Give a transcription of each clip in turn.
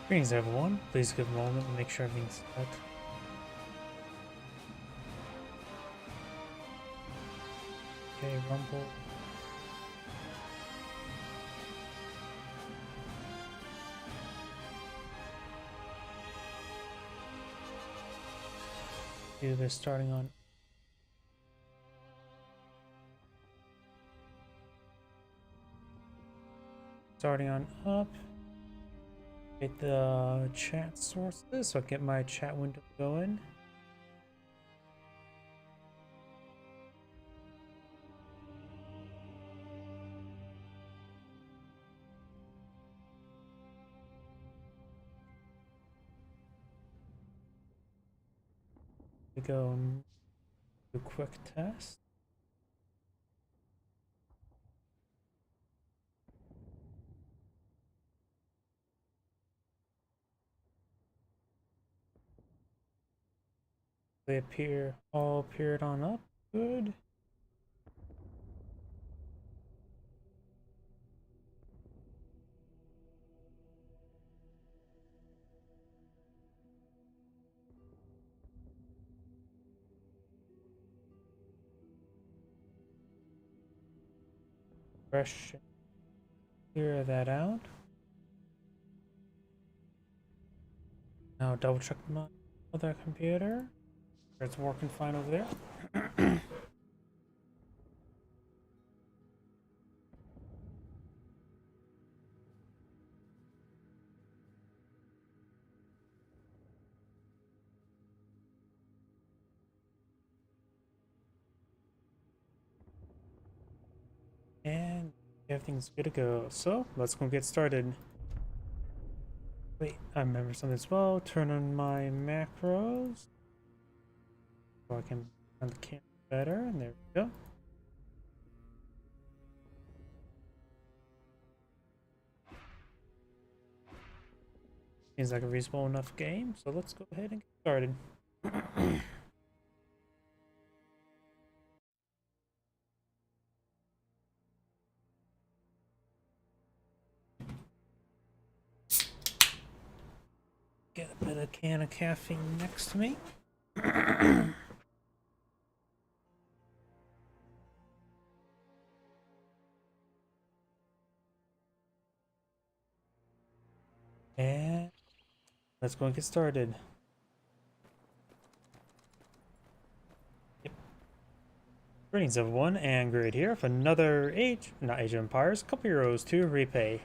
Greetings everyone, please give a moment to make sure everything's set. Okay, Rumble. Do this starting on up. Get the chat sources so I get my chat window going. We go and do a quick test. They all appeared on up. Good. Fresh. Clear that out. Now double check my other computer. It's working fine over there. And everything's good to go. So let's go get started. Wait, I remember something as well. Turn on my macros so I can run the camera better. And there we go. Seems like a reasonable enough game. So let's go ahead and get started. Get a bit of can of caffeine next to me. And let's go and get started. Yep. Greetings everyone, and Grid here for another Age of Empires, couple Euros to replay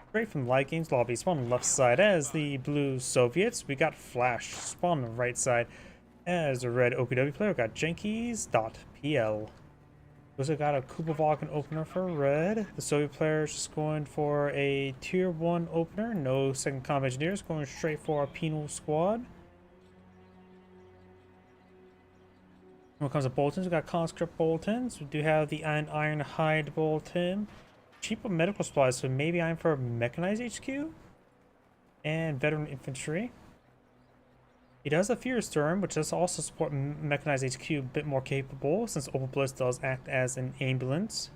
straight from Light Games lobby. Spawn on the left side as the blue Soviets. We got Flash. Spawn on the right side as the red OKW player. We got Jenkins.pl. We also got a Kubovagan opener for red. The Soviet player is just going for a tier 1 opener. No second combat engineers. Going straight for a penal squad. When it comes to Boltons, we got conscript Boltons. We do have the Ironhide Bolton. Cheaper medical supplies, so maybe I'm for Mechanized HQ and Veteran Infantry. He does have Fiersturm, which does also support Mechanized HQ a bit more capable, since Opal Bliss does act as an ambulance.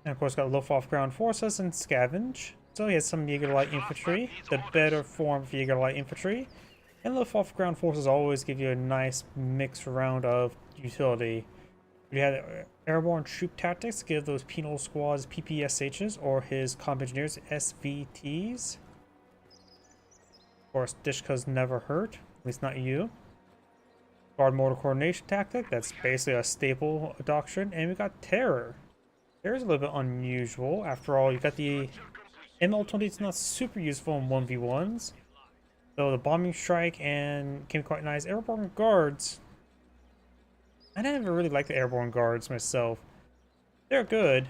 And of course got Lofoff Ground Forces and Scavenge. So he has some Jaeger Light Infantry, the better form of Jaeger Light Infantry. And Lofoff Ground Forces always give you a nice mixed round of utility. We had Airborne Troop Tactics, give those penal squads PPSHs or his combat engineers SVTs. Of course, Dishka's never hurt, at least not you. Guard Mortar Coordination Tactic, that's basically a staple doctrine. And we got Terror. Terror's a little bit unusual. After all, you got the ML20, it's not super useful in 1v1s. So the Bombing Strike and came quite nice. Airborne Guards. I never really liked the Airborne Guards myself. They're good.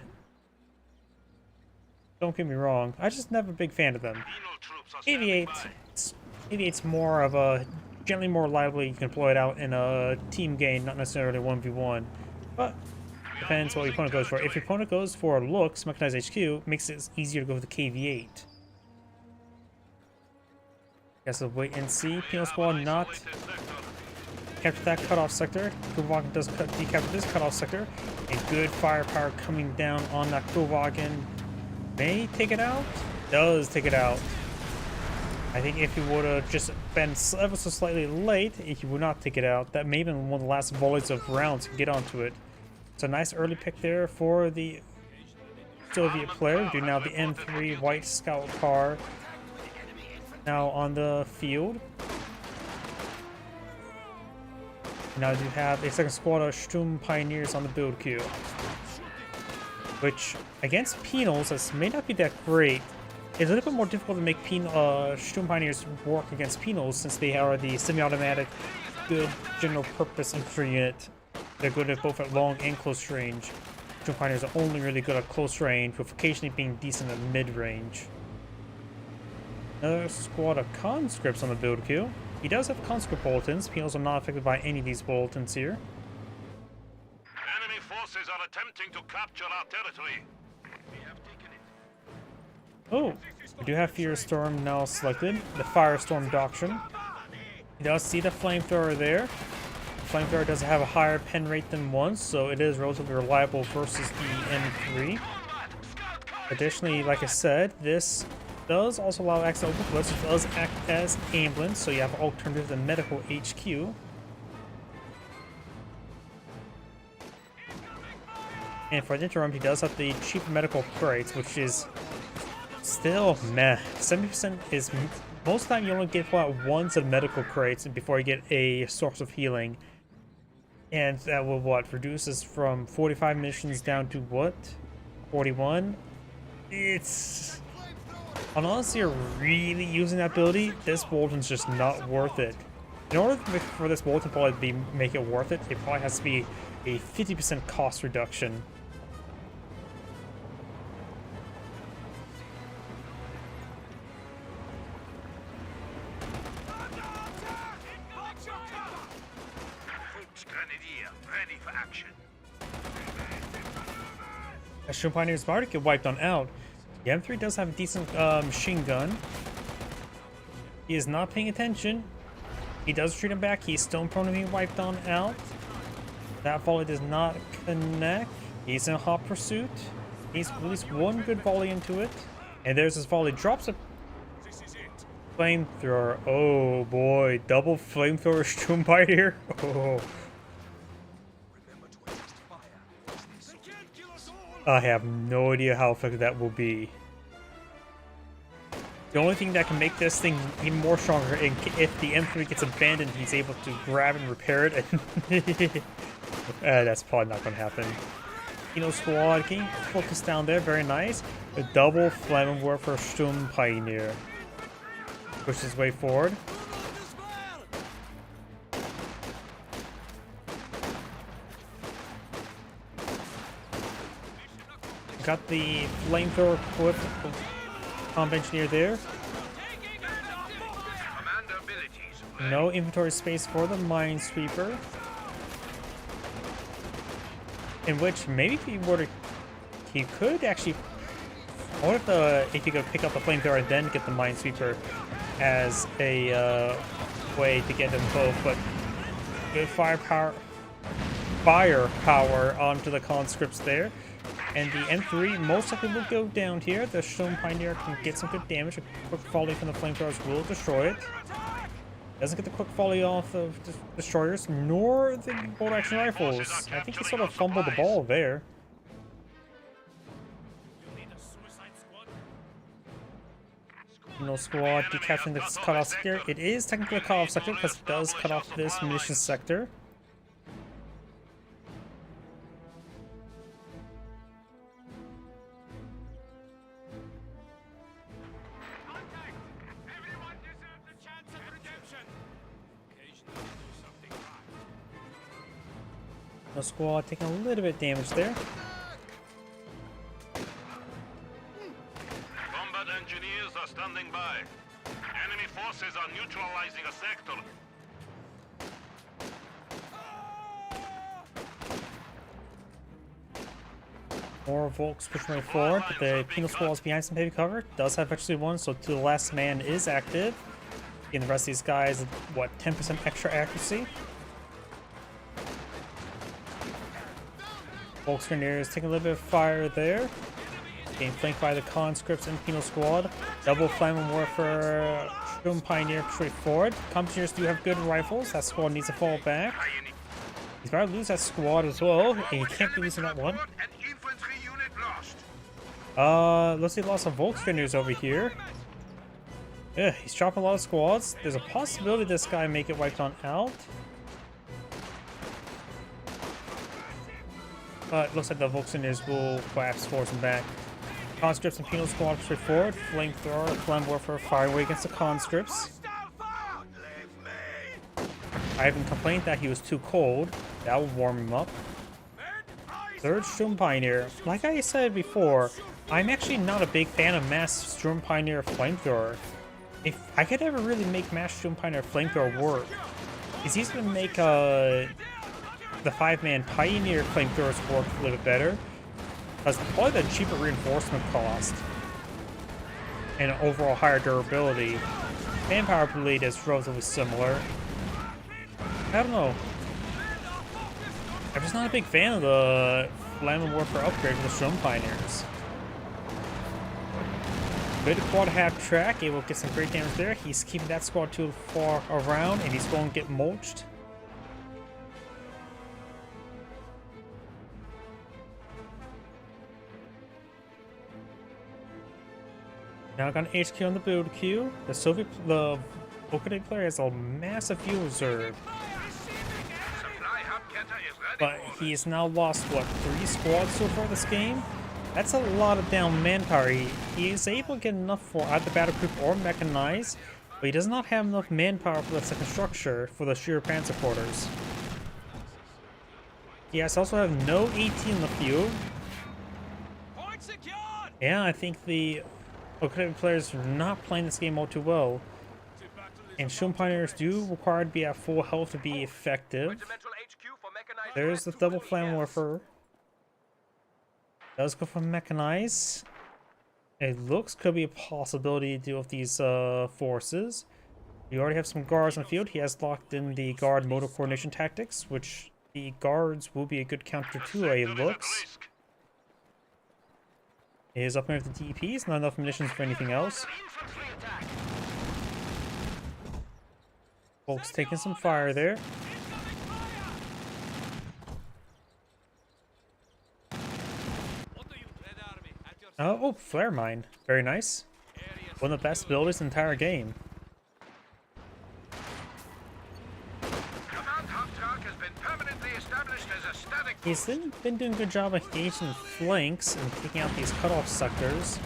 Don't get me wrong. I just never a big fan of them. Aviate's more of a gently more reliably you can deploy it out in a team game, not necessarily 1v1. But depends what your opponent goes for. If your opponent goes for looks, Mechanized HQ makes it easier to go with the KV8. Guess we'll wait and see. Penal Squad not capture that cutoff sector. Kubovagan does decapture this cutoff sector. And good firepower coming down on that Kubovagan. May take it out. Does take it out. I think if he would have just been ever so slightly late, he would not take it out. That may have been one of the last volleys of rounds to get onto it. It's a nice early pick there for the Soviet player. We do now the M3 White Scout car now on the field. Now you have a second squad of Sturm Pioneers on the build queue, which against Penals, this may not be that great. It's a little bit more difficult to make Sturm Pioneers work against Penals since they are the semi-automatic, good general purpose infantry unit. They're good at both at long and close range. Sturm Pioneers are only really good at close range, with occasionally being decent at mid-range. Another squad of conscripts on the build queue. He does have conscript bulletins. Penals are not affected by any of these bulletins here. Enemy forces are attempting to capture our territory. We have taken it. Oh, we do have Firestorm now selected, the Firestorm Doctrine. He does see the Flamethrower there. The Flamethrower does have a higher pen rate than one, so it is relatively reliable versus the M3. Additionally, like I said, this does also allow accidental overflows, which does act as ambulance, so you have an alternative to medical HQ. And for the interim, he does have the cheaper medical crates, which is still meh. 70% is most of the time you only get about one set of medical crates before you get a source of healing. And that will what? Reduces from 45 missions down to what? 41? It's... Unless you're really using that ability, this bulletin's just not worth it. In order for this bulletin probably to make it worth it, it probably has to be a 50% cost reduction. Ready for action. As Sturm Pioneers about to get wiped on out. The M3 does have a decent machine gun. He is not paying attention. He does treat him back. He's stone prone to being wiped on out. That volley does not connect. He's in hot pursuit. He's at least one good volley into it. And there's his volley. Drops a flamethrower. Oh boy. Double flamethrower Sturm Pioneer. Oh. I have no idea how effective that will be. The only thing that can make this thing even more stronger, if the M3 gets abandoned, he's able to grab and repair it. That's probably not going to happen. Kino Squad, can you focus down there? Very nice. A double flammable for Sturm Pioneer. Push his way forward. Got the flamethrower equipped comp engineer there. No inventory space for the minesweeper. In which maybe if he were to, he could actually. I wonder if he could pick up the flamethrower and then get the minesweeper as a way to get them both. But good firepower onto the conscripts there. And the M3 most likely will go down here. The Sturm Pioneer can get some good damage. A quick volley from the flamethrowers will destroy it. Doesn't get the quick volley off of the destroyers, nor the bolt action rifles. I think he sort of fumbled the ball there. No squad decapturing this cutoff sector. It is technically a cutoff sector because it does cut off this munitions sector. No squad taking a little bit of damage there. Combat engineers are standing by. Enemy forces are neutralizing a sector. More Volks pushing way forward, but the Penal Squad is behind some heavy cover. Does have actually one, so to the last man is active. And the rest of these guys, what, 10% extra accuracy? Volks Grenadiers taking a little bit of fire there. Being flanked by the conscripts and penal squad. Double flame and warfare. Sturm Pioneer straight forward. Companions do have good rifles. That squad needs to fall back. He's about to lose that squad as well, and he can't be losing that one. Let's see, lots of Volksgrenadiers over here. Yeah, he's chopping a lot of squads. There's a possibility this guy may get wiped on out. But looks like the Volksgrenadiers will perhaps force him back. Conscripts and penal squad straight forward. Flamethrower, Flame Warfare, fire away against the conscripts. Ivan complained that he was too cold. That will warm him up. Third Sturm Pioneer. Like I said before, I'm actually not a big fan of Mass Sturm Pioneer Flamethrower. If I could ever really make Mass Sturm Pioneer Flamethrower work, it's easy to make the 5-man Pioneer Flamethrowers work a little bit better. Because probably the cheaper reinforcement cost and overall higher durability. Manpower Blade is relatively similar. I don't know. I'm just not a big fan of the Flame and Warfare upgrade for the Sturm Pioneers. Good quad half track, able to get some great damage there. He's keeping that squad too far around, and he's going to get mulched. Now got an HQ on the build queue. The Volkanic player has a massive fuel reserve. But he's now lost, what, 3 squads so far this game? That's a lot of down manpower. He is able to get enough for either battlegroup or mechanized, but he does not have enough manpower for the second structure for the sheer panzer quarters. He has also have no AT in the field. Yeah, I think the Volkanic players are not playing this game all too well. And Sturm Pioneers do require to be at full health to be effective. There's the double flame warfare. Does go for mechanize. It looks could be a possibility to deal with these forces. You already have some guards on the field. He has locked in the guard motor coordination tactics, which the guards will be a good counter to it looks. He is up there with the DPs, not enough munitions for anything else. Folks taking some fire there. Oh, flare mine. Very nice. One of the best abilities in the entire game. He's been doing a good job of engaging the flanks and taking out these cutoff sectors.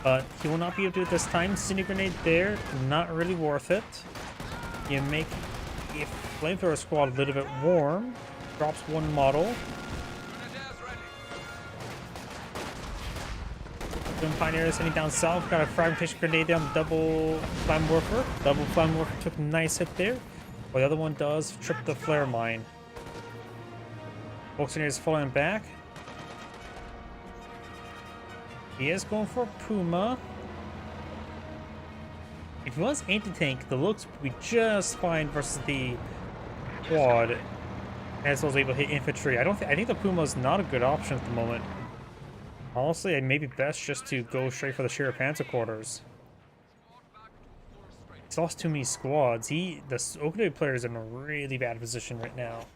But he will not be able to do it this time. Incendiary grenade there, not really worth it. You make a flamethrower squad a little bit warm. Drops 1 model. Sturm Pioneers heading down south. Got a fragmentation grenade down double flame warfare. Double flame warfare took a nice hit there. While the other one does trip the flare mine. Volksgrenadiers falling back. He is going for Puma. If he was anti-tank, the looks would be just fine versus the quad. As well as able to hit infantry. I think the Puma is not a good option at the moment. Honestly, it may be best just to go straight for the sheer panzer quarters. He's lost too many squads. The Volkanic player is in a really bad position right now.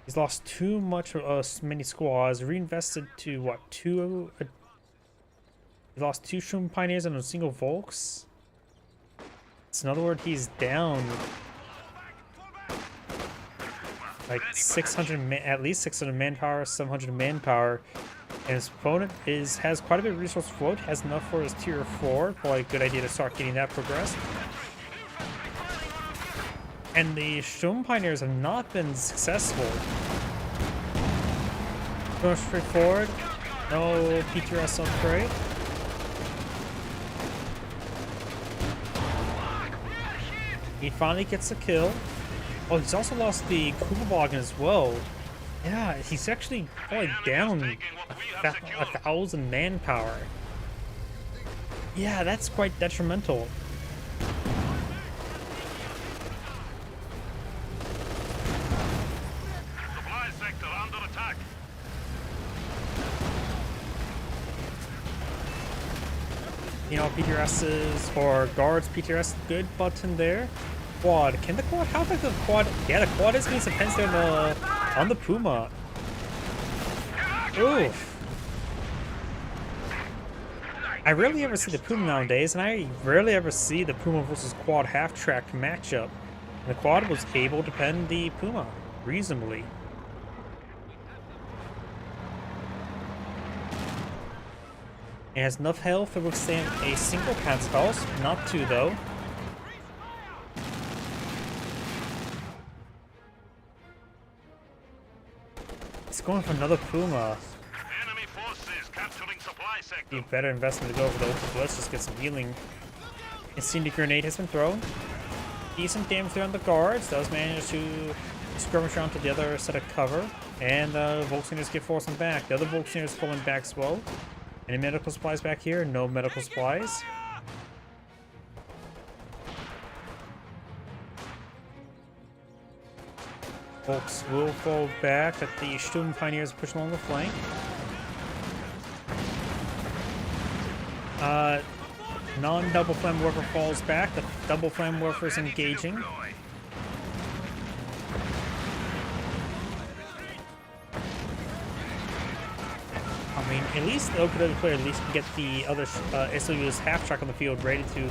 He's lost too many squads. Reinvested to what? He lost 2 Sturm Pioneers and a single Volks. So in other words, he's down like 600, at least 600 manpower, 700 manpower. And his opponent has quite a bit of resource float, has enough for his tier 4. Probably a good idea to start getting that progressed. And the Sturm Pioneers have not been successful. Going straight forward. No PTRS upgrade. He finally gets a kill. Oh, he's also lost the Kugelwagen as well. Yeah, he's actually probably down 1,000 manpower. Yeah, that's quite detrimental. Supply sector under attack. you know, PTRSs or guards PTRS, good button there. Quad, can the quad, how about the quad? Yeah, the quad is getting some pens there on the Puma. Oof. I rarely ever see the Puma nowadays, and I rarely ever see the Puma versus Quad half-track matchup. And the Quad was able to pen the Puma reasonably. It has enough health to withstand a single Panzerfaust, not two though. It's going for another Puma. Enemy forces capturing supply sector. Be better investment to go for the let's just get some healing. Incendiary grenade has been thrown. Decent damage there on the guards. Does manage to skirmish around to the other set of cover. And the Volkswageners get forcing back. The other Volkswageners pulling back as well. Any medical supplies back here? No medical supplies. Volks will fall back, but the Sturm Pioneers push along the flank. Non-double flame warfare falls back. The double flame warfare is engaging. I mean, at least the OKW player at least can get the other SLU's half-track on the field ready to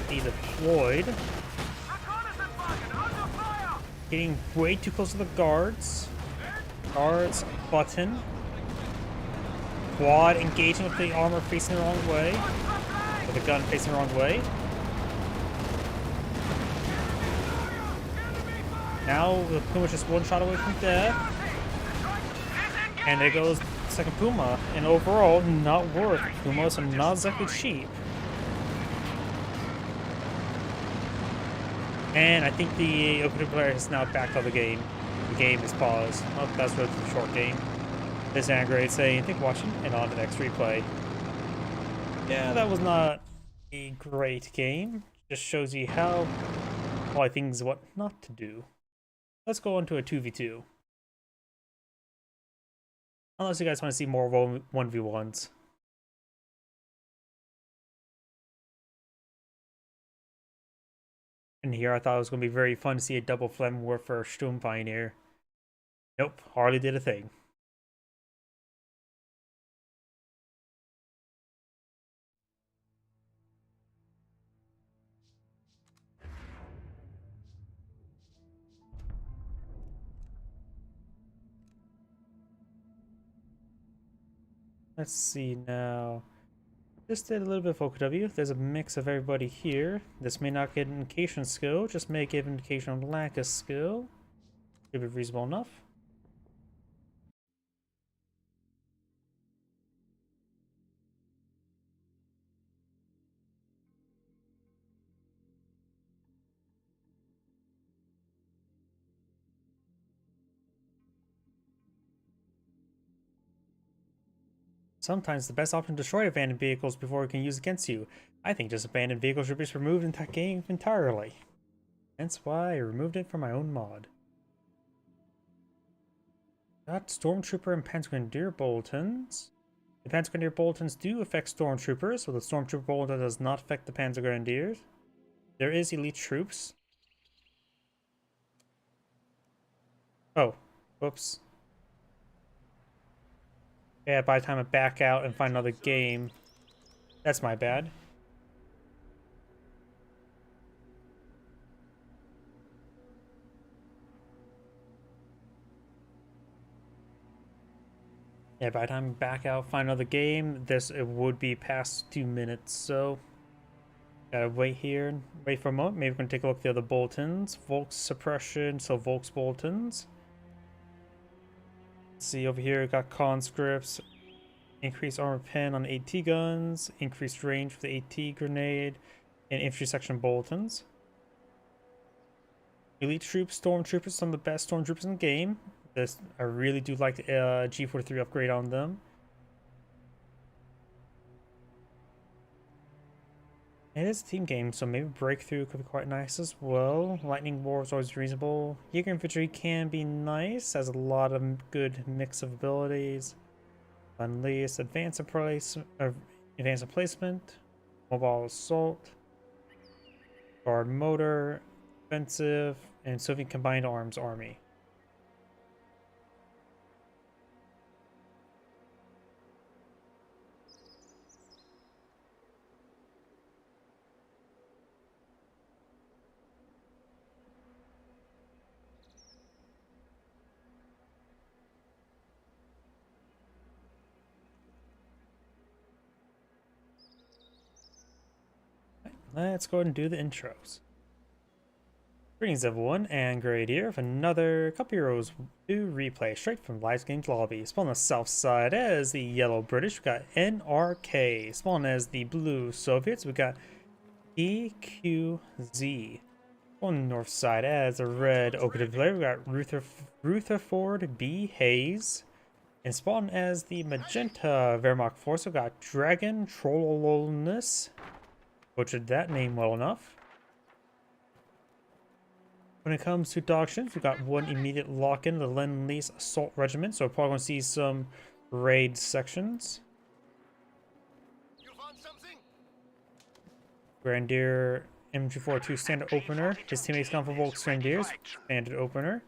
be deployed. Getting way too close to the guards. Guards button. Quad engaging with the armor facing the wrong way. With the gun facing the wrong way. Now the Puma just one shot away from death. And there goes the second Puma. And overall, not worth. Pumas are not exactly cheap. And I think the opening player has now backed out the game. The game is paused. Oh, that's really a short game. This is Angrade saying, thank you for watching, and on to the next replay. Yeah, that was not a great game. Just shows you how, well, things what not to do. Let's go into a 2v2. Unless you guys want to see more 1v1s. And here I thought it was going to be very fun to see a double flame warfare Sturm Pioneer. Nope, hardly did a thing. Let's see now. Just did a little bit of OKW. There's a mix of everybody here. This may not get an indication of skill, just may give an indication of lack of skill. Should be reasonable enough. Sometimes the best option to destroy abandoned vehicles before it can use against you. I think just abandoned vehicles should be removed in that game entirely. Hence why I removed it from my own mod. Got Stormtrooper and Panzergrenadier Boltons. The Panzergrenadier Boltons do affect Stormtroopers, so the Stormtrooper Bolton does not affect the Panzergrenadiers. There is elite troops. Oh, whoops. Yeah, by the time I back out and find another game, that's my bad. Yeah, by the time I back out, find another game, it would be past 2 minutes, so gotta wait here, wait for a moment. Maybe we're gonna take a look at the other Boltons. Volks suppression, so Volks Boltons. See over here, got conscripts, increased armor pen on AT guns, increased range for the AT grenade, and infantry section Boltons. Elite troops, stormtroopers, some of the best stormtroopers in the game. I really do like the G43 upgrade on them. It is a team game, so maybe Breakthrough could be quite nice as well. Lightning War is always reasonable. Jaeger Infantry can be nice, has a lot of good mix of abilities. Unleashed, Advanced Placement. Mobile Assault, Guard Motor, Offensive, and Soviet Combined Arms Army. Let's go ahead and do the intros. Greetings everyone, and Great here with another Cup Heroes 2 replay straight from Live Games Lobby. Spawn on the south side as the yellow British, we got NRK. Spawn as the blue Soviets, we got EQZ. On the north side as the red Oak player, we got Rutherford B. Hayes. And spawn as the magenta Wehrmacht force, we got Dragon Trollolness. Butchered that name well enough. When it comes to doctrines, we've got one immediate lock-in, the Lend-Lease Assault Regiment, so we're probably going to see some raid sections. Grenadier MG42 standard opener. His teammates come for Volks Grenadiers, standard opener.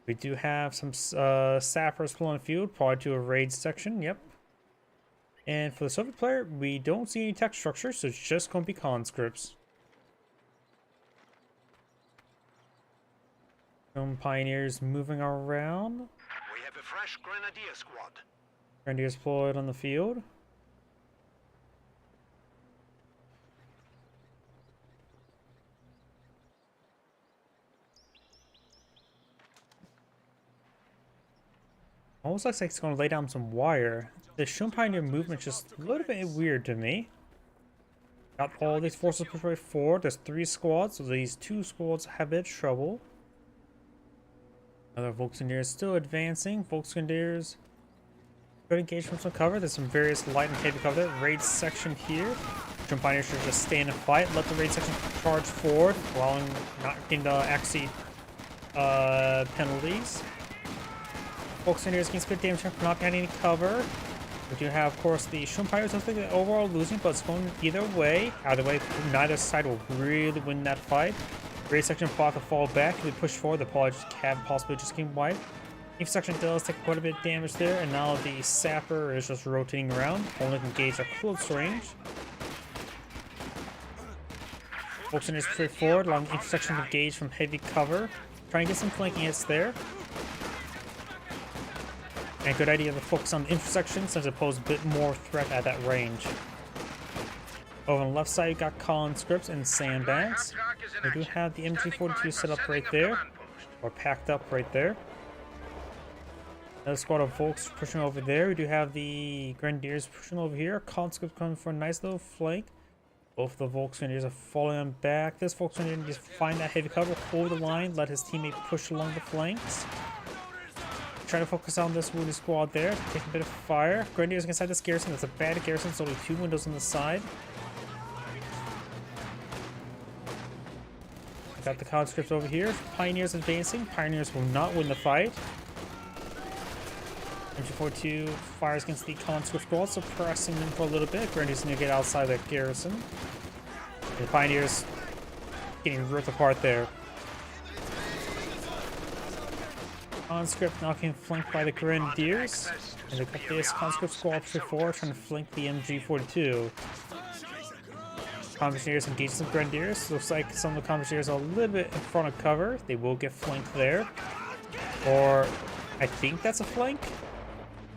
We do have some sappers on the field, probably to a raid section, yep. And for the Soviet player, we don't see any tech structure, so it's just going to be conscripts. Some pioneers moving around. We have a fresh grenadier squad. Grenadiers deployed on the field. Almost looks like it's going to lay down some wire. The Shun Pioneer movement just a little bit weird to me. Got all these forces pushed forward. There's 3 squads, so these 2 squads have a bit of trouble. Other Volksgrenadiers still advancing. Volksgrenadiers good engagement from cover. There's some various light and heavy cover there. Raid section here. Shun Pioneers should just stay in a fight. Let the raid section charge forward, allowing not getting the axi penalties. Volksgrenadiers gains good damage for not getting any cover. We do have, of course, the Shun Pirates. I think they're overall losing, but it's going either way. Either way, neither side will really win that fight. Raid section block to fall back. If we push forward, the probably have possibly just getting wiped. Each section does take quite a bit of damage there, and now the sapper is just rotating around, only can engage at close range. Volksgrenadiers straight forward, allowing each section to engage from heavy cover. Trying to get some flanking hits there. And good idea to focus on the intersection since it poses a bit more threat at that range. Over on the left side, you got conscripts and sandbags. We do have the MG42 set up right there, or packed up right there. Another squad of Volks pushing over there. We do have the Grenadiers pushing over here. Conscripts coming for a nice little flank. Both of the Volks Grenadiers are falling on back. This Volks Grenadier needs to find that heavy cover, hold the line, let his teammate push along the flanks. Try to focus on this wounded squad there. Take a bit of fire. Grenadiers inside this garrison. That's a bad garrison, so only 2 windows on the side. Got the conscripts over here. Pioneers advancing. Pioneers will not win the fight. MG42 fires against the conscript squad, suppressing them for a little bit. Grenadiers need to get outside that garrison. The Pioneers getting ripped apart there. Conscript now getting flanked by the Grenadiers. And they've got this conscript squad before trying to flank the MG42. Conversaries engage some Grenadiers. Looks like some of the Conversaries are a little bit in front of cover. They will get flanked there. Or I think that's a flank.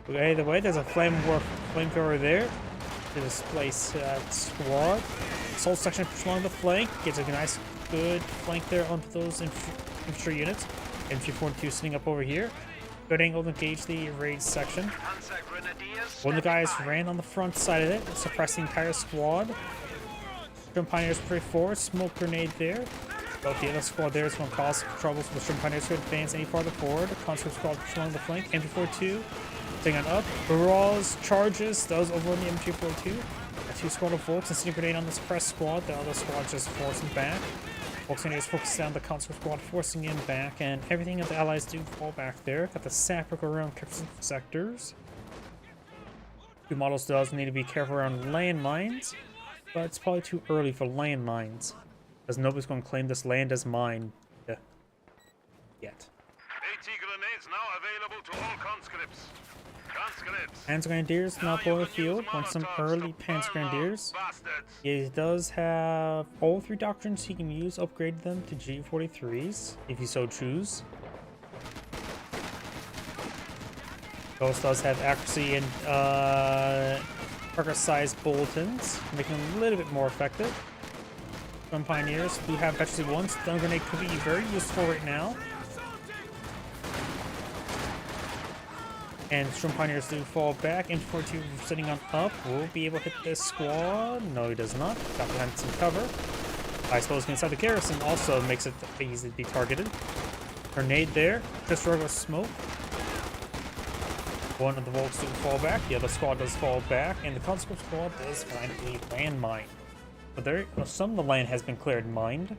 But either way, there's a flamethrower there to displace that squad. Assault section push along the flank. Gets a nice, good flank there onto those infantry units. MG42 sitting up over here. Good angle to engage the raid section. One of the guys ran on the front side of it, suppressing the entire squad. Shun Pioneers pretty forward, smoke grenade there. But the other squad there is going to cause troubles with Shun Pioneers to advance any farther forward. Conscript squad push along the flank. MG42 taking on up. Barrage charges those over on the MG42. A 2 squad of Volks and sitting grenade on the suppressed squad. The other squad just forcing back. Volksgrenadiers focus down the conscript squad, forcing him back, and everything that the allies do fall back there. Got the sapper go around capturing sectors. 2 models does need to be careful around landmines. but it's probably too early for landmines, because nobody's going to claim this land as mine yet. 80 grenades now available to all conscripts. Conscripts. Panzer Grenadiers now blowing the field. Want some early Panzer Grenadiers. He does have all 3 doctrines he can use, upgrade them to G43s, if you so choose. He also does have accuracy and target-sized bulletins, making them a little bit more effective. Some Pioneers do have actually one stun grenade could be very useful right now. And Storm Pioneers do fall back. M42 sitting on up. Will be able to hit this squad. No, he does not. Got behind some cover. I suppose inside the garrison also makes it easy to be targeted. Grenade there. Just regular smoke. One of the Volks do fall back. The other squad does fall back. And the conscript squad does find a landmine. But there, some of the land has been cleared and mined.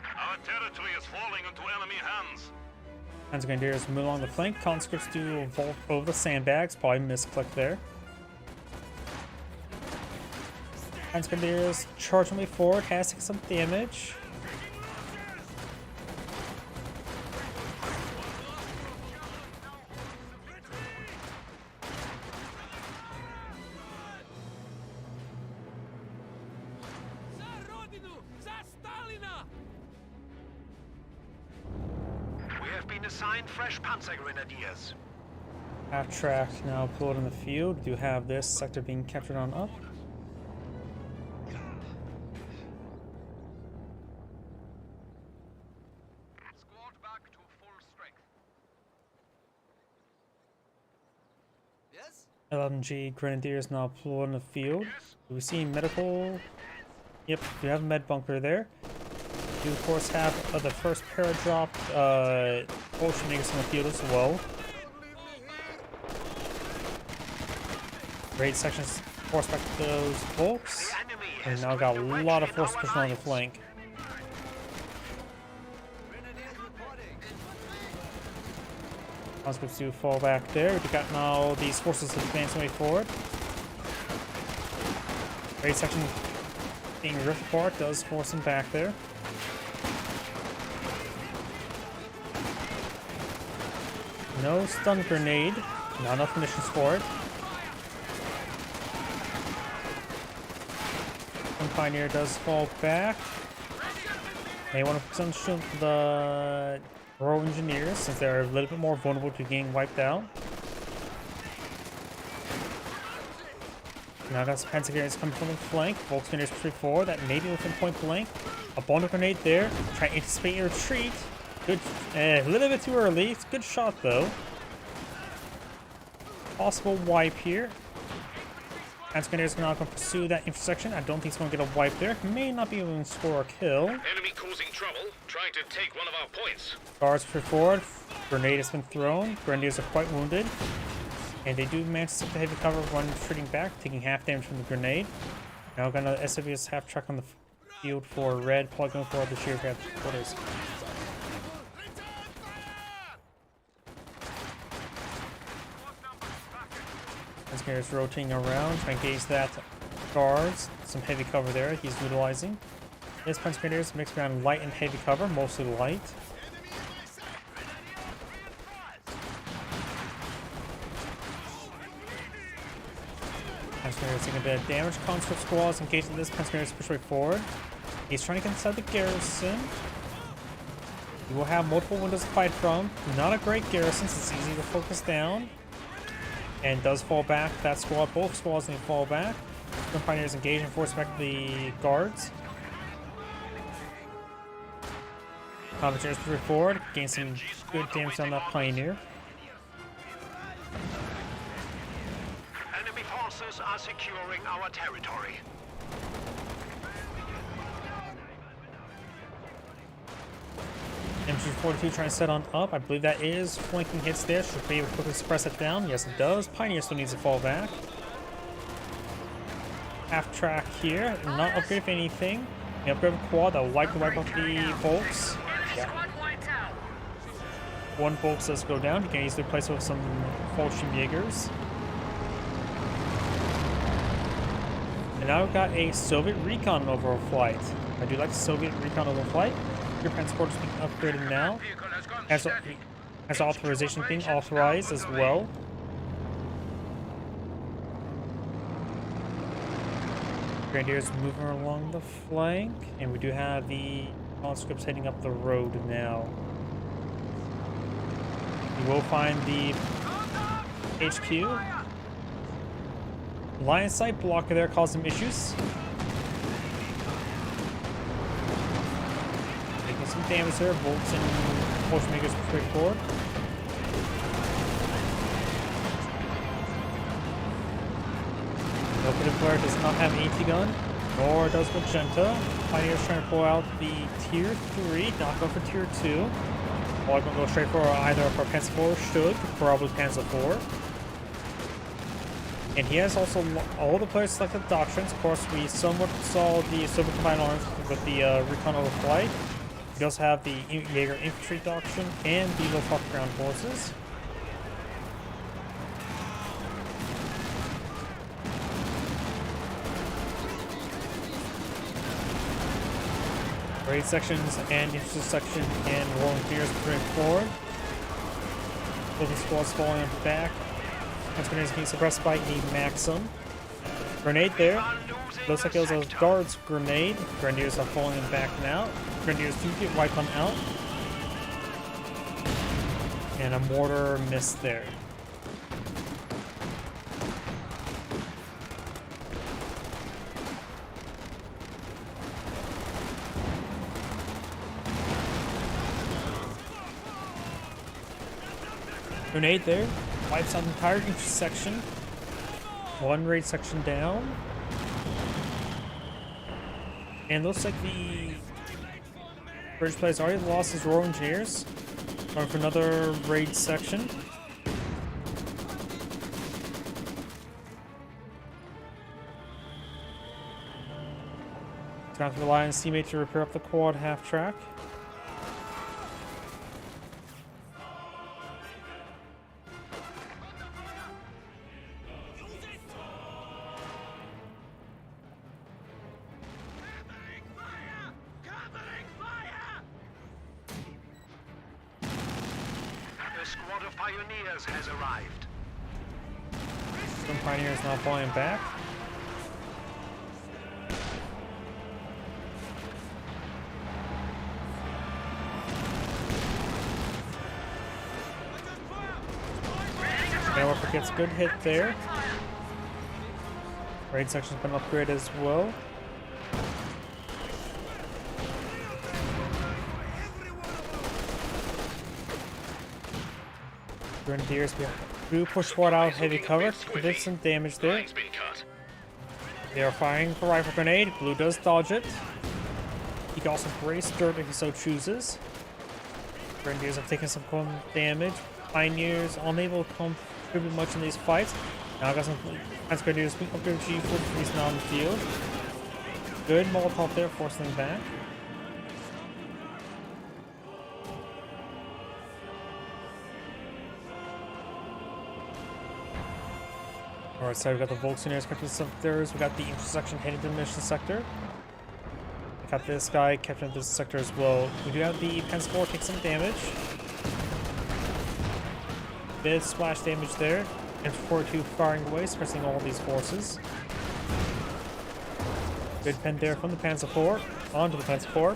Our territory is falling into enemy hands. Panzer Grenadiers move along the flank. Conscripts do vault over the sandbags. Probably misclick there. Panzer Grenadiers charge their way forward. Has taken some damage. Assigned fresh Panzer Grenadiers. Half track now pulled in the field. Do have this sector being captured on up. Squad back to full strength. Yes? LMG Grenadiers now pulled in the field. Do we see medical? Yep, we have a med bunker there. You of course have the first paradrop Bolsheviks in the field as well. Great sections force back those Volks. And now got a lot of force pushing on the flank. Conscripts do fall back there. We got now these forces advancing way forward. Great section being ripped apart does force them back there. No stun grenade. Not enough munitions for it. One Pioneer does fall back. They want to position the Royal Engineers since they're a little bit more vulnerable to getting wiped out. Now got some Panzer Grenadiers coming from the flank. Volksgrenadiers push forward. That may be within point blank. A bonus grenade there. Try to anticipate your retreat. Good, a little bit too early. It's a good shot though. Possible wipe here. Panzer Grenadiers are now going to pursue that intersection. I don't think he's going to get a wipe there. May not be able to score a kill. Enemy causing trouble, trying to take one of our points. Guards push forward. Grenade has been thrown. Grenadiers are quite wounded. And they do manage to set the heavy cover when retreating back, taking half damage from the grenade. Now we're going to SWS half track on the field for red, probably going for the sheer quarters. Panzer rotating around, trying to engage that guards. Some heavy cover there he's utilizing. This Panzer Grenadiers mixed around light and heavy cover, mostly light. Panzer Grenadiers taking a bit of damage. Conscript squads engaging this. Panzer Grenadiers push way forward. He's trying to get inside the garrison. He will have multiple windows to fight from. Not a great garrison, so it's easy to focus down. And does fall back. That squad, both squads need to fall back. The Pioneers engage and force back the guards. Combatants push forward, gain some good damage on that Pioneer. Enemy forces are securing our territory. MG42 trying to set on up. I believe that is flanking hits there. Should be able to quickly suppress it down. Yes, it does. Pioneer still needs to fall back. Half track here. Not upgrade for anything. The upgrade quad that will wipe out the Volks. Yeah. One Volks does go down. You can easily replace it with some Fallschirmjägers. now we've got a Soviet recon overflight. I do like Soviet recon overflight. Your transport is being upgraded now. Has authorization being authorized as well. Grenadiers moving along the flank, and we do have the conscripts heading up the road now. We will find the HQ. Line of sight blocker there caused some issues. Making some damage there. Bolts and push makers straight forward. Open Flare does not have an AT gun, nor does Magenta. Pioneer's trying to pull out the tier 3, not go for tier 2. Well, I'm going to go straight for either for Panzer 4 or Stug, probably Panzer 4. And he has also all the players selected doctrines. Of course, we somewhat saw the Soviet Combined Arms with the Recon Overflight. We also have the Jaeger Infantry doctrine and the Luftwaffe Ground Forces. Raid sections and intersection and rolling gears moving forward. Looking squads falling back. Once grenades being suppressed by a Maxim. Grenade there. Looks like it was a guard's grenade. Grenadiers are falling back now. Grenadiers do get wiped on out. And a mortar missed there. Grenade there, wipes out the entire intersection. One raid section down. And looks like the British players already lost his Royal Engineers. Going for another raid section. Gonna have to rely on C-Mate to repair up the quad half track. Squad of pioneers has arrived. Some pioneers now falling back. Skywalker gets a good hit there. Raid section's been upgraded as well. Grenadiers do push forward out of heavy cover. Did some damage there. They are firing for rifle grenade. Blue does dodge it. He can also brace dirt if he so chooses. Grenadiers have taken some damage. Pioneers unable to contribute much in these fights. Now got some Grenadiers being upgraded G43s now on the field. Good Molotov there, forcing them back. Alright, so we've got the Volkswagen Captain sectors, we got the intersection heading to the mission sector. We got this guy captain this sector as well. We do have the Panzer 4 take some damage. Bit of splash damage there. And 42 firing away, suppressing all these forces. Good pen there from the Panzer 4. Onto the Panzer 4.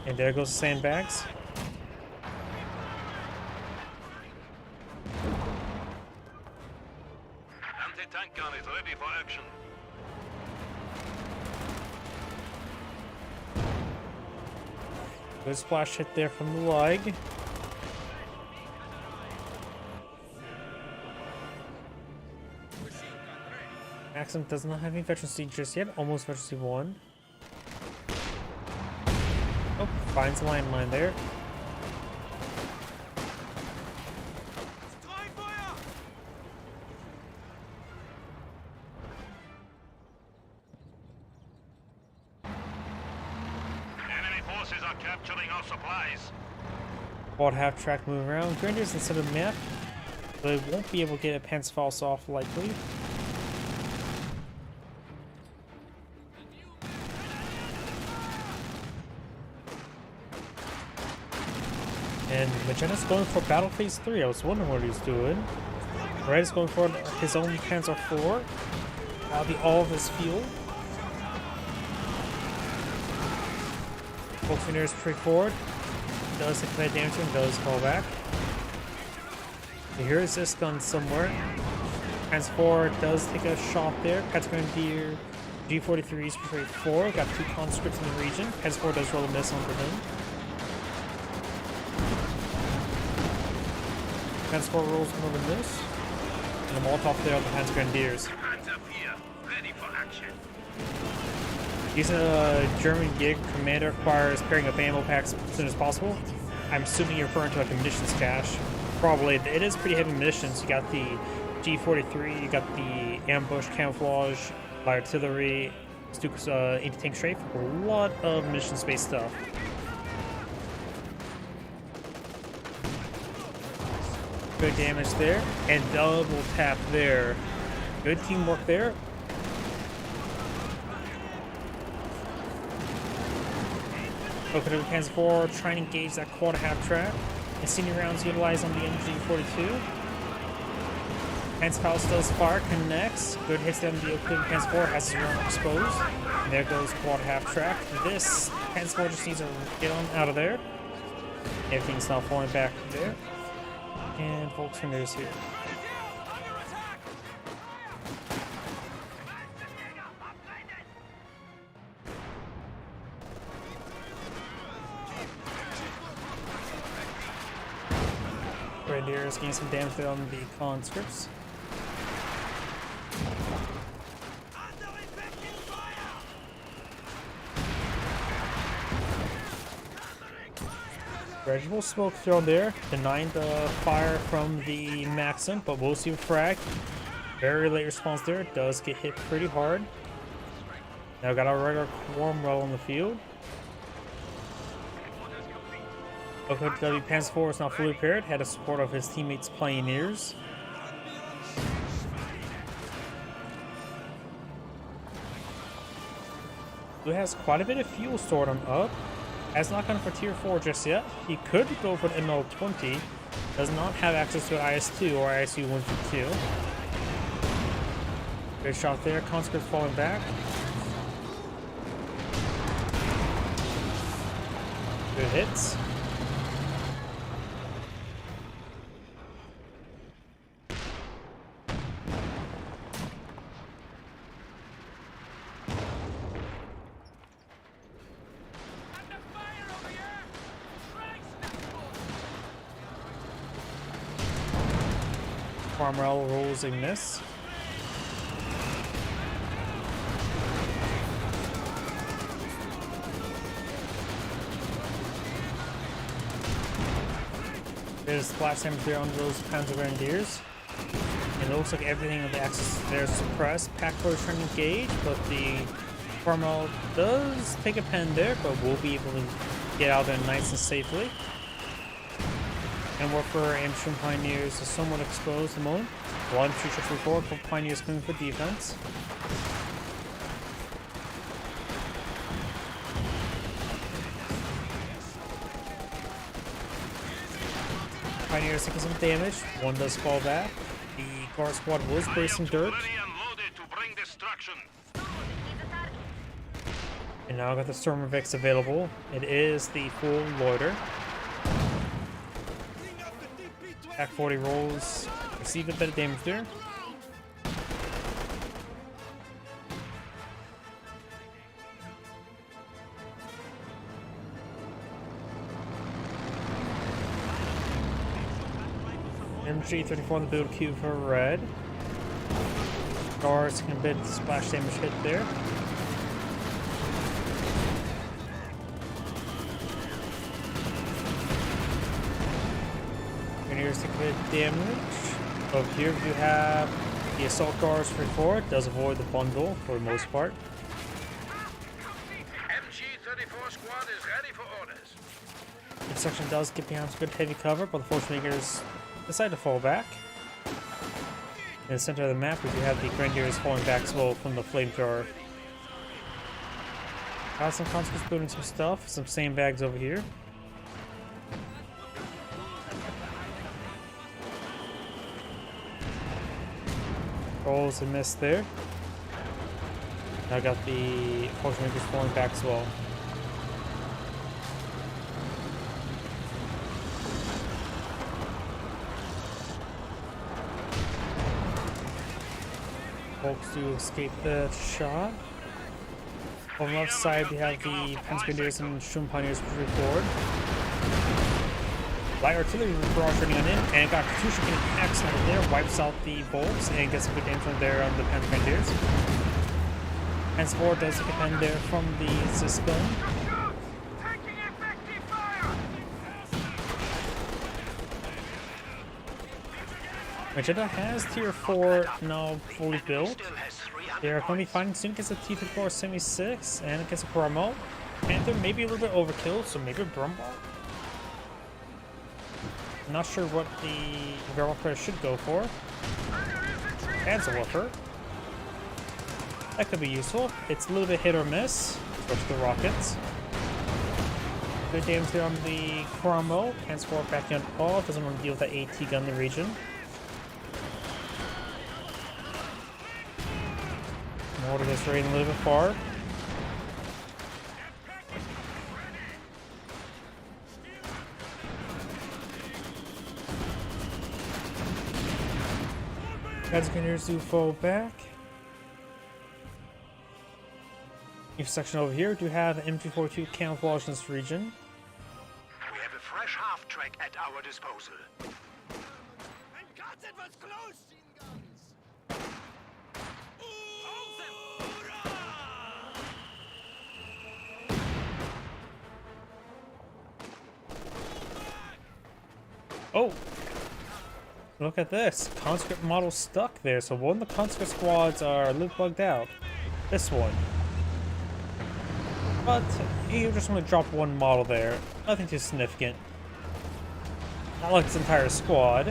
And there goes the sandbags. Anti-tank gun is ready for action. Good splash hit there from the leg. Maxim does not have any veterancy just yet, almost veterancy 1. Oh, finds a landmine there. Enemy forces are capturing our supplies. Quad half track moving around. Grenadiers instead of map. They won't be able to get a Panzerfaust off likely. And Magetta's going for Battle Phase 3. I was wondering what he was doing. Red is going for his own Panzer IV. That'll be all of his fuel. Volkswagen is pretty forward. Does take that damage and does fall back. So here's this gun somewhere. Panzer IV does take a shot there. Grenadier G43 is pretty forward. Got 2 conscripts in the region. Panzer IV does roll a miss onto him. Panzer IV rolls another miss. And the Molotov there on the Panzer Grenadiers. Hands up here, ready for action. Using a German gig, commander requires pairing up ammo packs as soon as possible. I'm assuming you're referring to like a munitions cache. Probably. It is pretty heavy munitions. You got the G43, you got the ambush, camouflage, light artillery, Stuka's anti-tank strafe. A lot of munitions-based stuff. Good damage there, and double tap there. Good teamwork there. Open Panzer IV, trying to engage that quad half-track. And senior rounds utilized on the MG42. Panzer does fire, connects. Good hits down the Oakland Panzer IV, has his round exposed. And there goes quad half-track. This Panzer IV just needs to get on out of there. Everything's now falling back there. And Volkswagen is here. Grenadiers getting some damage there on the conscripts. Vegetable smoke thrown there, denying the fire from the Maxim, but we'll see a frag. Very late response there, does get hit pretty hard. Now got our regular Cromwell on the field. OKW Panzer IV is now fully repaired, had the support of his teammates Pioneers. Who has quite a bit of fuel stored on up. Has not gone for tier 4 just yet. He could go for an ML20. Does not have access to an IS-2 or ISU-152. Good shot there. Conscript falling back. Good hits. Cromwell rolls a miss. There's splash damage there on those Panzer Grenadiers. It looks like everything on the axis there is suppressed. Pack-4 is trying to engage, but the Cromwell does take a pen there, but will be able to get out there nice and safely. And Warfare Amsterdam Pioneers is somewhat exposed at the moment. One future for Pioneers coming for defense. Pioneers taking some damage. One does fall back. The guard squad was bracing dirt. Ready and loaded to bring destruction. And now I got the Stormovix available. It is the full loader. Pack 40 rolls, received a bit of damage there. MG34 on the build queue for red. Guards can a bit splash damage hit there. Here's take a bit of damage. Over here you have the assault guards for 4. It does avoid the bundle for the most part. MG34 squad is ready for orders. This section does get behind some good heavy cover, but the Force Makers decide to fall back. In the center of the map, we do have the Grenadiers falling back as well from the flamethrower. Got some conscripts building some stuff, some sandbags over here. Rolls and miss there. I got the Potion Makers falling back as well. Folks to escape the shot. On the left side, we have the Prince and Shroom Pioneers pushing forward. Light artillery barrage running on in, and got Katusha getting excellent there, wipes out the bolts, and gets a good damage from there on the Panther. And Spore does depend there from the Ziscon. Magenta has tier 4 now fully built. They're going to be finding soon against a T-34 76 and against a Promo. Panther maybe a little bit overkill, so maybe a Brumball. Not sure what the Barrel player should go for. Adds a Woofer. That could be useful. It's a little bit hit or miss. Switch the rockets. Good damage there on the Cromwell. Transport back on Paul. Doesn't want to deal with that AT gun in the region. Mortar gets raiding a little bit far. Guys, can do fall back. Each section over here do have MG42 camouflage in this region. We have a fresh half-track at our disposal. Oh! Look at this. Conscript model stuck there, so one of the conscript squads are a little bugged out. This one. But you just want to drop one model there. Nothing too significant. Not like its entire squad.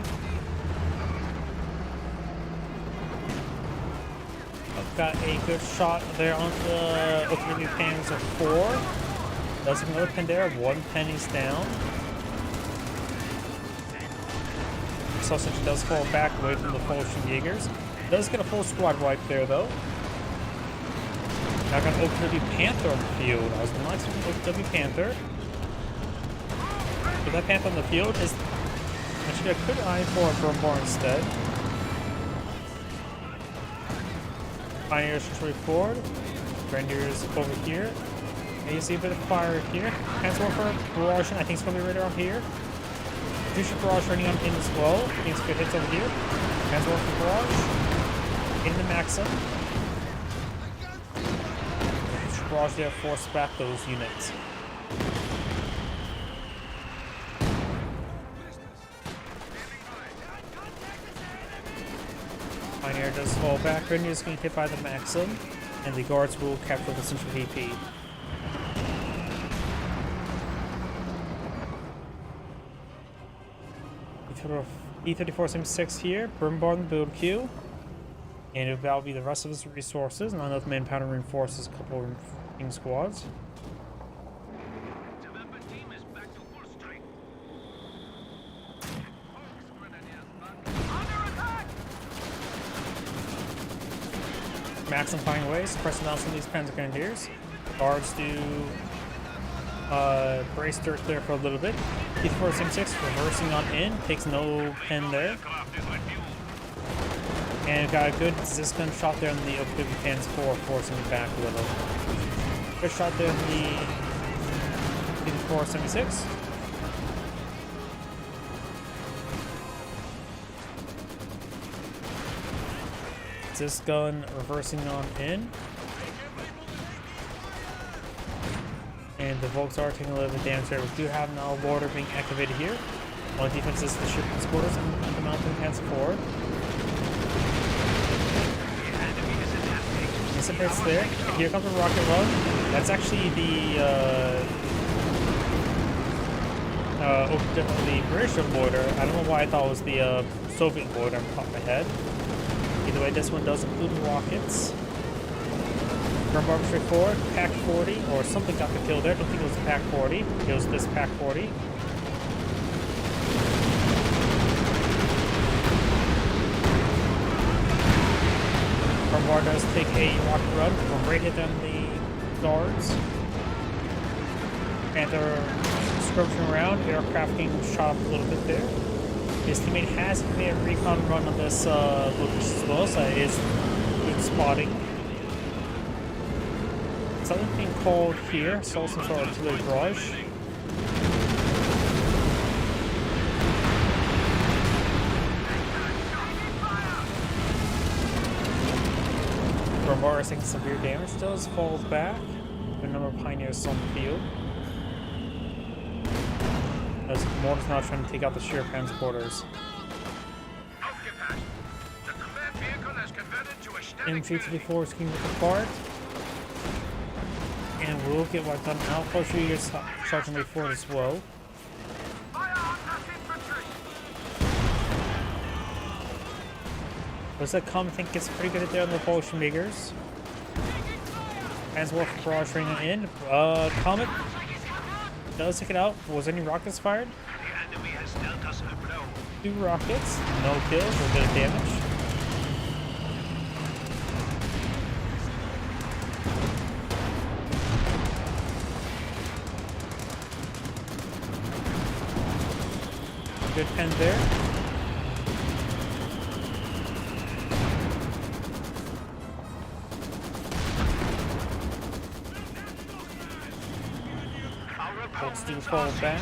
I've got a good shot there on the Oakland Panzer 4. Does another pen there. One penny's down. Sausage does fall back away from the Fulton Jaegers. Does get a full squad wipe there though. Now I got OKW Panther on the field. I was not expecting OKW Panther. But that Panther on the field is actually a good eye for a Brumbar instead. Pioneers retreat forward. Grenadiers over here. And you see a bit of fire here. Hands for Barrage, I think it's going to be right around here. Future Barrage running on in as well. Getting some good hits over here. Hands for Barrage. In the Maxim. Barrage there force back those units. Pioneer does fall back. Grenadier is getting hit by the Maxim. And the guards will capture the central PP. E-3476 here, Brumbar in the build queue. And that'll be the rest of his resources. Not enough manpower to reinforce a couple of ring squads. Maxim finding ways, pressing down some of these Panzer Grenadiers. Guards do brace dirt there for a little bit. T-476 reversing on in, takes no pen there. And got a good Ziscon shot there on the OKW Panzer 4, forcing it back a little. Good shot there in the T-476. Ziscon reversing on in. And the Volks are taking a little bit of damage there. We do have now water being activated here. On defense is the ship's quarters and the mountain Panzer 4. Missile hits there. And here comes a rocket run. That's actually the British border. I don't know why I thought it was the Soviet border on top of my head. Either way, this one does include rockets. From Arbitrary 4, Pack 40, or something got the kill there. I don't think it was Pack 40. It was this Pack 40. Brumbar does take a rock run, but right hit down the guards. Panther scrubbing around, aircraft getting shot up a little bit there. His teammate has made a recon run on this location as well, so it is good spotting. Something being called here, saw some sort of artillery barrage. Brumbar is taking severe damage, does fall back. A number of pioneers still on the field. As Morton's now trying to take out the sheer transporters. M334 is getting ripped apart. And we'll get wiped on. Alpha Tree gets charging way forward as well. Looks like Comet Tank gets pretty good at there on the Potion Makers. As well for barrage raining in. Comet does take it out. Was any rockets fired? 2 rockets, no kills, a bit of damage. Good pen there. Bolts do fall back.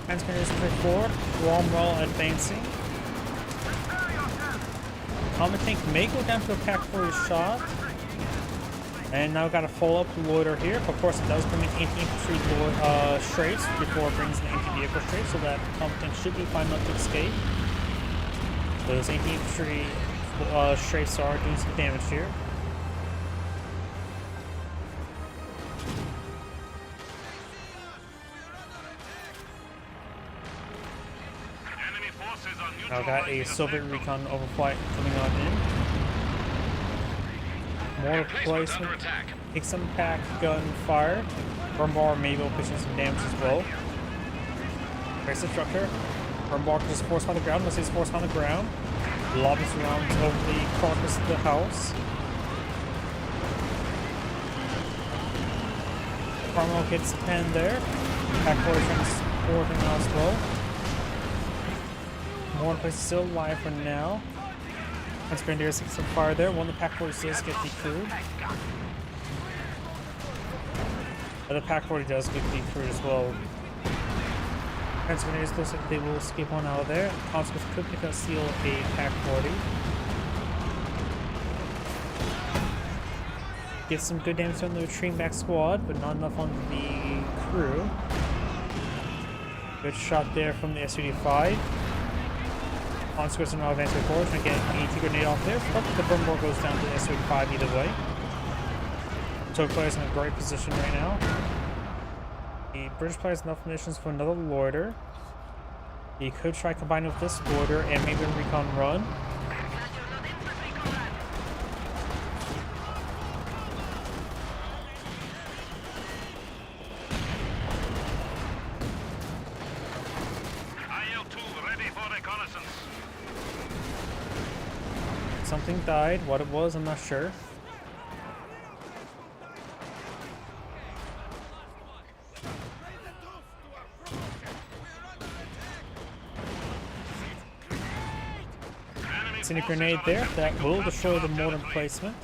Transmitters move forward. Cromwell advancing. Comet Tank may go down to a pack for his shot. And now got a follow-up loader here. Of course, it does bring in anti-infantry strafes before it brings in anti-vehicle strafes, so that Comet Tank should be fine enough to escape. Those anti-infantry strafes are doing some damage here. Now got a Soviet recon overflight coming on in. More replacement. Take some pack gun fire. Brumbar may be able to push in some damage as well. There's the structure. Brumbar can just force on the ground. Let's see his force on the ground. Lobbies around over the carcass of the house. Cromwell gets the pen there. Pack forward transporting now as well. More place is still alive for now. And Grenadiers gets some fire there. One of the pack forwards does get decrewed. But the pack forward does get decrewed as well. And Grenadiers looks like they will escape on out of there. Consequence could pick up seal a pack 40. Get some good damage on the retreating back squad, but not enough on the crew. Good shot there from the SUD-5. Consequence and now advancing forward, trying to get an AT grenade off there, but the Brumbar goes down to the SUD-5 either way. So players in a great position right now. The British player has enough munitions for another loiter. He could try combining with this loiter and maybe a recon run. Something died. What it was, I'm not sure. Any grenade there that will destroy the mortar placement.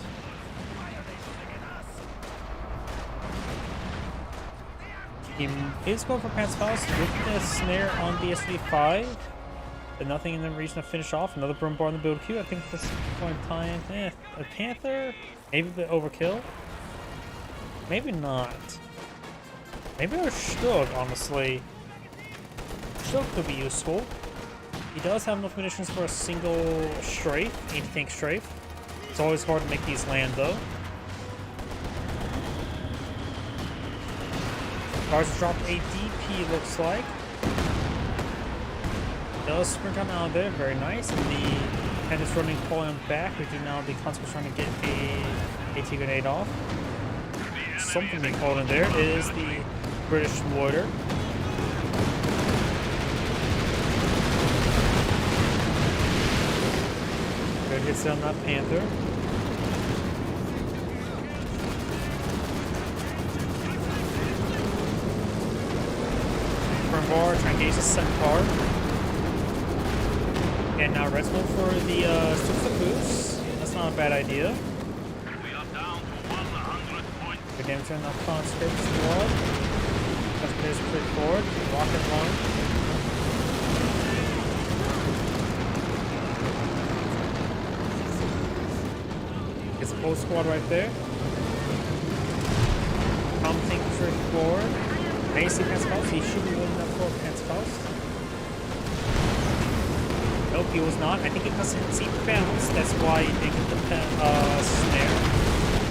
He is going for Pants House with the snare on the SUD-5, but nothing in the region to finish off. Another Brumbar in the build queue. I think this point in time, a Panther, maybe a bit overkill, maybe not. Maybe a Stug, honestly. Stug could be useful. He does have enough munitions for a single strafe, anti-tank strafe. It's always hard to make these land though. Cars dropped a DP, looks like. Does sprint on out there, very nice. And the head is running falling back. We do now the Consequence trying to get a AT grenade off. Something being called in there. It is the British loiter. Good hits on that Panther. far, try and engage the Centaur. And now rest mode for the Sufus. That's not a bad idea. We are down to 100 points. Good damage on the conscript squad. That's pretty straightforward. Rocket launch. It's a full squad right there. Something straightforward. AC Pansfaust. He should be winning that for Pansfaust. Nope, he was not. I think it doesn't see bounce. That's why he didn't get the snare.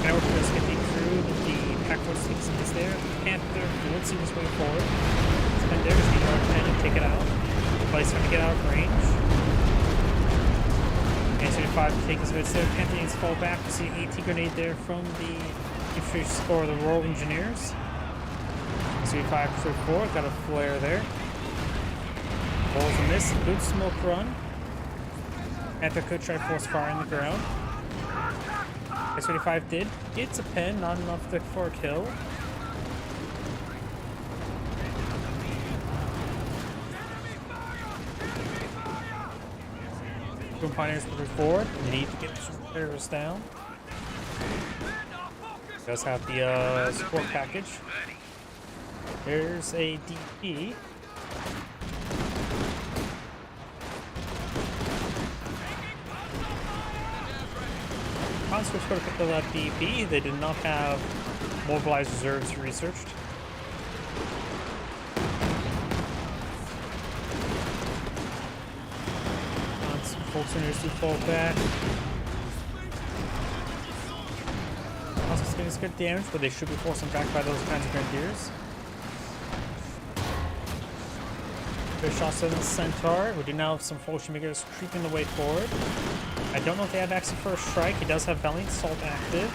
Now we're just getting through the pack force things in there. Panther, he would see his way forward. Spend there, just need our pen and take it out. But he's trying to get out of range. And 75 to take his hits there. Panther needs to fall back. We see an AT grenade there from the infantry score of the Royal Engineers. 75 to 4, got a flare there. Balls a miss, good smoke run. Panther could try force fire in the ground. S-35 did. It's a pen, not enough for a kill. Boom Pioneers moving forward. Need to get some players down. Does have the support package. There's a DP. Conscripts could have picked up that DP. They did not have mobilized reserves researched. Some folks in here to fall back. Conscripts getting good damage, but they should be forcing back by those kinds of grenadiers. Good shots on the Centaur. We do now have some Fallschirmjägers creeping the way forward. I don't know if they have actually first strike. He does have Valiant Assault active.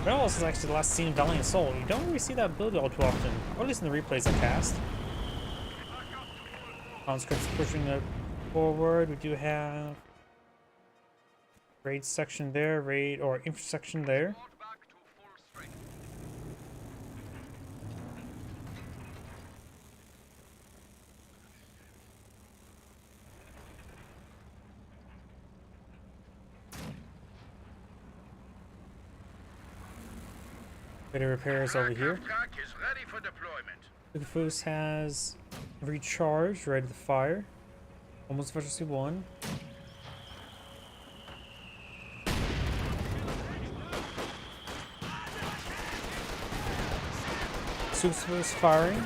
Reynolds is actually the last seen Valiant Assault. You don't really see that build all too often, or at least in the replays I cast. Conscripts pushing it forward. We do have raid section there, raid or infantry section there. Bit of repairs over here. Sufus has recharged, ready to fire. Almost efficiency 1. Sufus firing.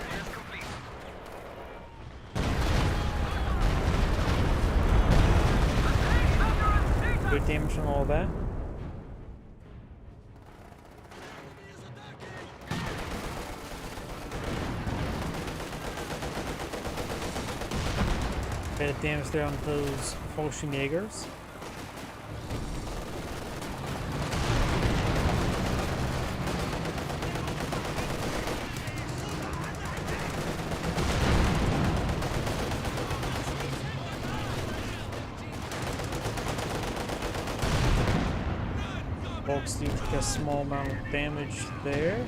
Good damage on all that. Bit of damage there on those Fallschirmjägers. Bolts do take a small amount of damage there.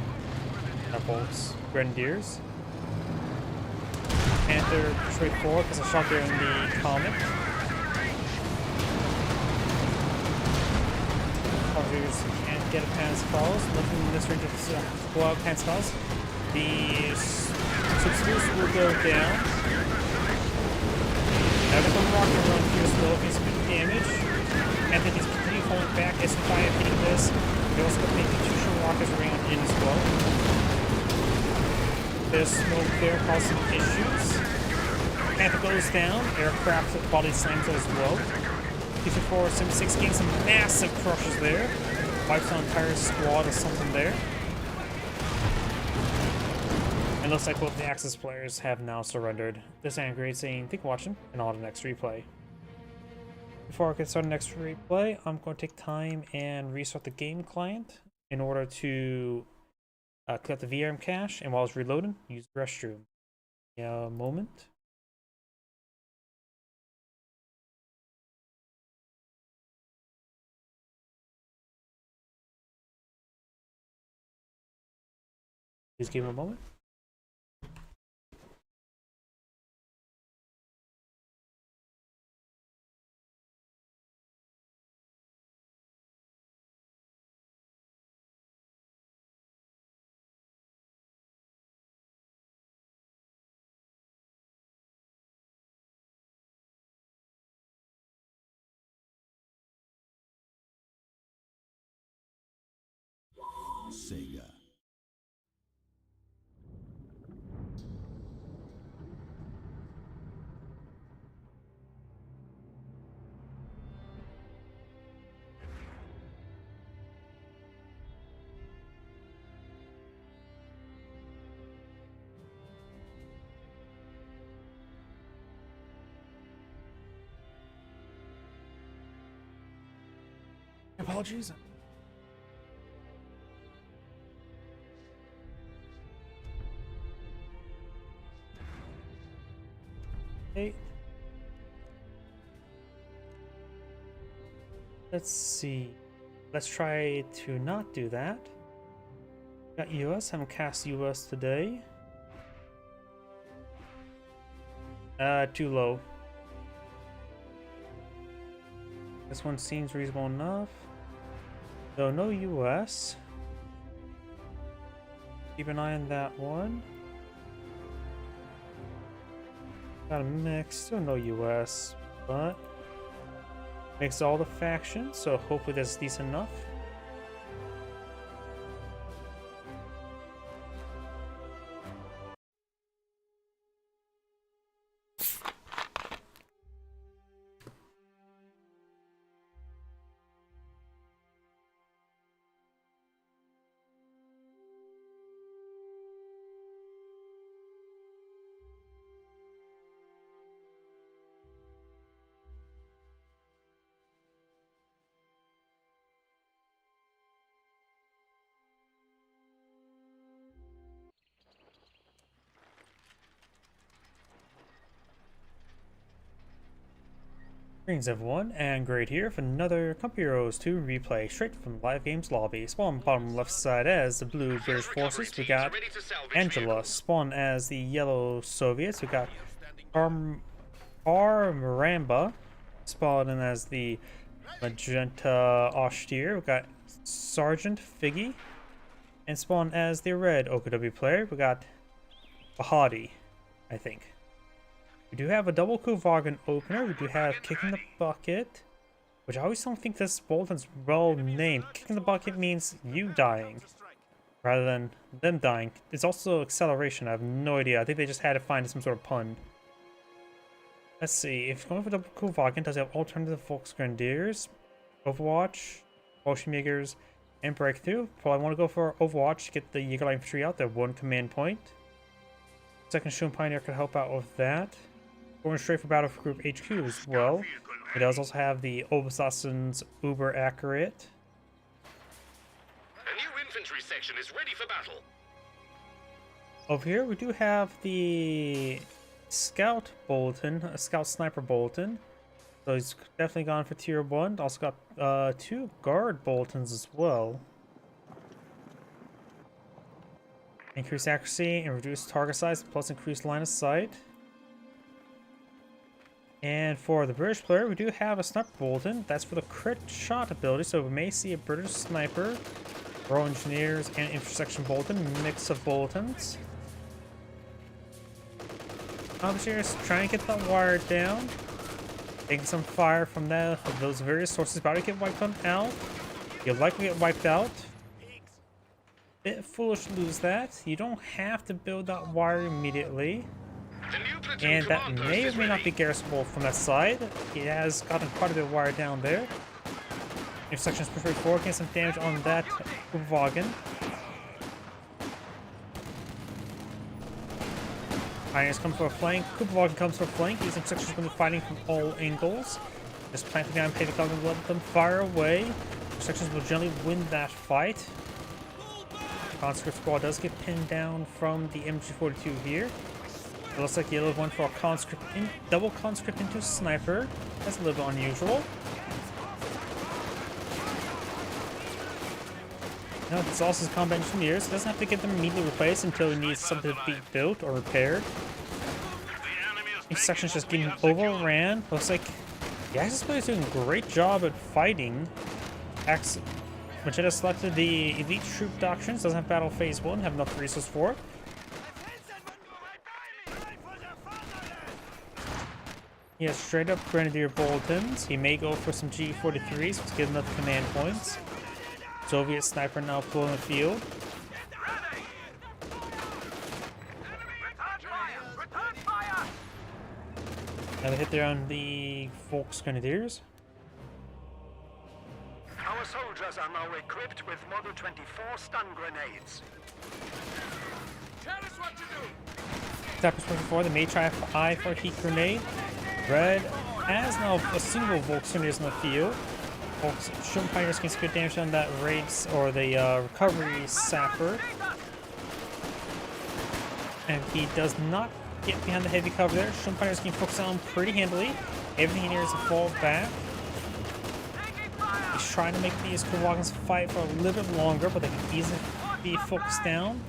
Not bolts, grenadiers. Panther straightforward because I shot there in the comic. Cavaliers can't get a Pansfaust. Nothing in this range to blow out Pansfaust. The Sufus will go down. Everyone rocket run here still getting some good damage. Panther needs to continue falling back. S5 hitting this. We also got maybe 2 short rockets around in as well. There's smoke there, cause some issues. Panther goes down, aircraft body slams as well. 254, 76 gains some massive crushes there. Wipes an entire squad or something there. And looks like both the Axis players have now surrendered. This is Great saying, thank you for watching, and on to the next replay. Before I get started the next replay, I'm going to take time and restart the game client in order to clear out the VRM cache, and while it's reloading, use the restroom. Yeah, a moment. Please give me a moment. Sega. Apologies. Okay. Let's see. Let's try to not do that. Got US. Haven't cast US today. Too low. This one seems reasonable enough. So no US. Keep an eye on that one. Got a mix, still no US, but mix all the factions, so hopefully that's decent enough. Greetings everyone, and Great here for another Company Heroes 2 replay straight from Live Games lobby. Spawn bottom left side as the blue British forces, we got Angela. Spawn as the yellow Soviets, we got Maramba. Spawn in as the magenta Austere, we got Sergeant Figgy. And spawn as the red OKW player, we got Bahati, I think. We do have a double Kuvagan opener. We do have Kicking the Bucket, which I always don't think this Bolton's well named. Kicking the Bucket means you dying, rather than them dying. It's also acceleration. I have no idea. I think they just had to find some sort of pun. Let's see. If going for double Kuvagan, does it have alternative Volksgrenadiers, Overwatch, Bolshevikers, and Breakthrough? Probably want to go for Overwatch to get the Jägerlight Infantry out there. One command point. Second Shun Pioneer could help out with that. Going straight for Battle for Group HQ as well. It does also have the Obersassen's Uber Accurate. A new infantry section is ready for battle. Over here we do have the Scout Bolton, a Scout Sniper Bolton. So he's definitely gone for tier 1. Also got 2 Guard Boltons as well. Increased accuracy and reduced target size plus increased line of sight. And for the British player, we do have a Sniper Bolton. That's for the crit shot ability, so we may see a British Sniper, Royal Engineers, and Intersection Bolton, mix of Boltons. Officers trying to get that wire down. Taking some fire from those various sources, about to get wiped out. You'll likely get wiped out. Bit foolish to lose that. You don't have to build that wire immediately. And that may or may not be garrisonable from that side. He has gotten quite a bit of wire down there. Intersection is pretty forward, getting some damage on that Kuvagan. Pioneers come for a flank. Kuvagan comes for a flank. These intersections are going to be fighting from all angles. Just planting down Pentagon and let them fire away. Intersections will generally win that fight. Conscript Squad does get pinned down from the MG42 here. It looks like yellow went for a conscript double conscript into sniper. That's a little bit unusual. Now this also is combat engineers. He doesn't have to get them immediately replaced until he needs something to be built or repaired. These sections just getting overran. Looks like the Axis player is doing a great job at fighting. Magenta selected the elite troop doctrines. Doesn't have battle phase 1. Have enough resources for it. He has straight up Grenadier Boltons. He may go for some G43s to get enough command points. Soviet sniper now pulling the field. Another hit there on the Volksgrenadiers. Our soldiers are now equipped with Model 24 stun grenades. Tell us what to do. Snappers 24, they may try for eye for a heat grenade. Red has now a single Volksgrenadiers in the field. Sturmpioneers can get damage on that raids or the recovery sapper. And he does not get behind the heavy cover there. Sturmpioneers can focus on pretty handily. Everything here is a fall back. He's trying to make these Kowagins fight for a little bit longer, but they can easily be focused down.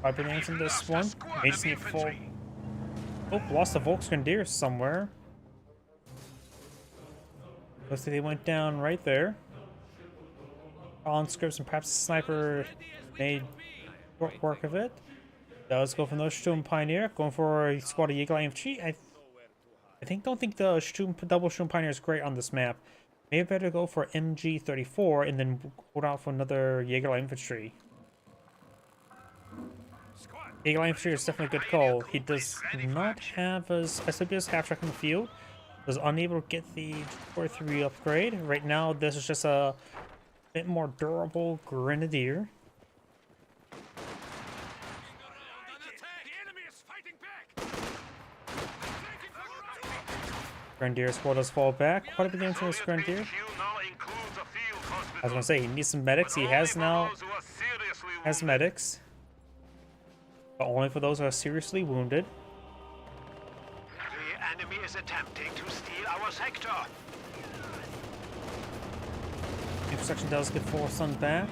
By bringing from this one. May just need full. Oh, lost the Volksgrenadiers somewhere. Looks like they went down right there. On scripts and perhaps the sniper made short work of it. Does go from those Sturmpioneer, going for a squad of Jägerlight Infantry. Don't think the double Sturmpioneer is great on this map. Maybe better go for MG34 and then hold out for another Jägerlight Infantry. Jägerlight Infantry is definitely a good call. He does not have his SWS half track on the field. Was unable to get the 43 upgrade. Right now, this is just a bit more durable Grenadier. Grenadier squad does fall back. Quite a bit into this Grenadier. I was gonna say he needs some medics. He has medics, but only for those who are seriously wounded. The enemy is attempting to steal our sector. Intersection does get forced on back.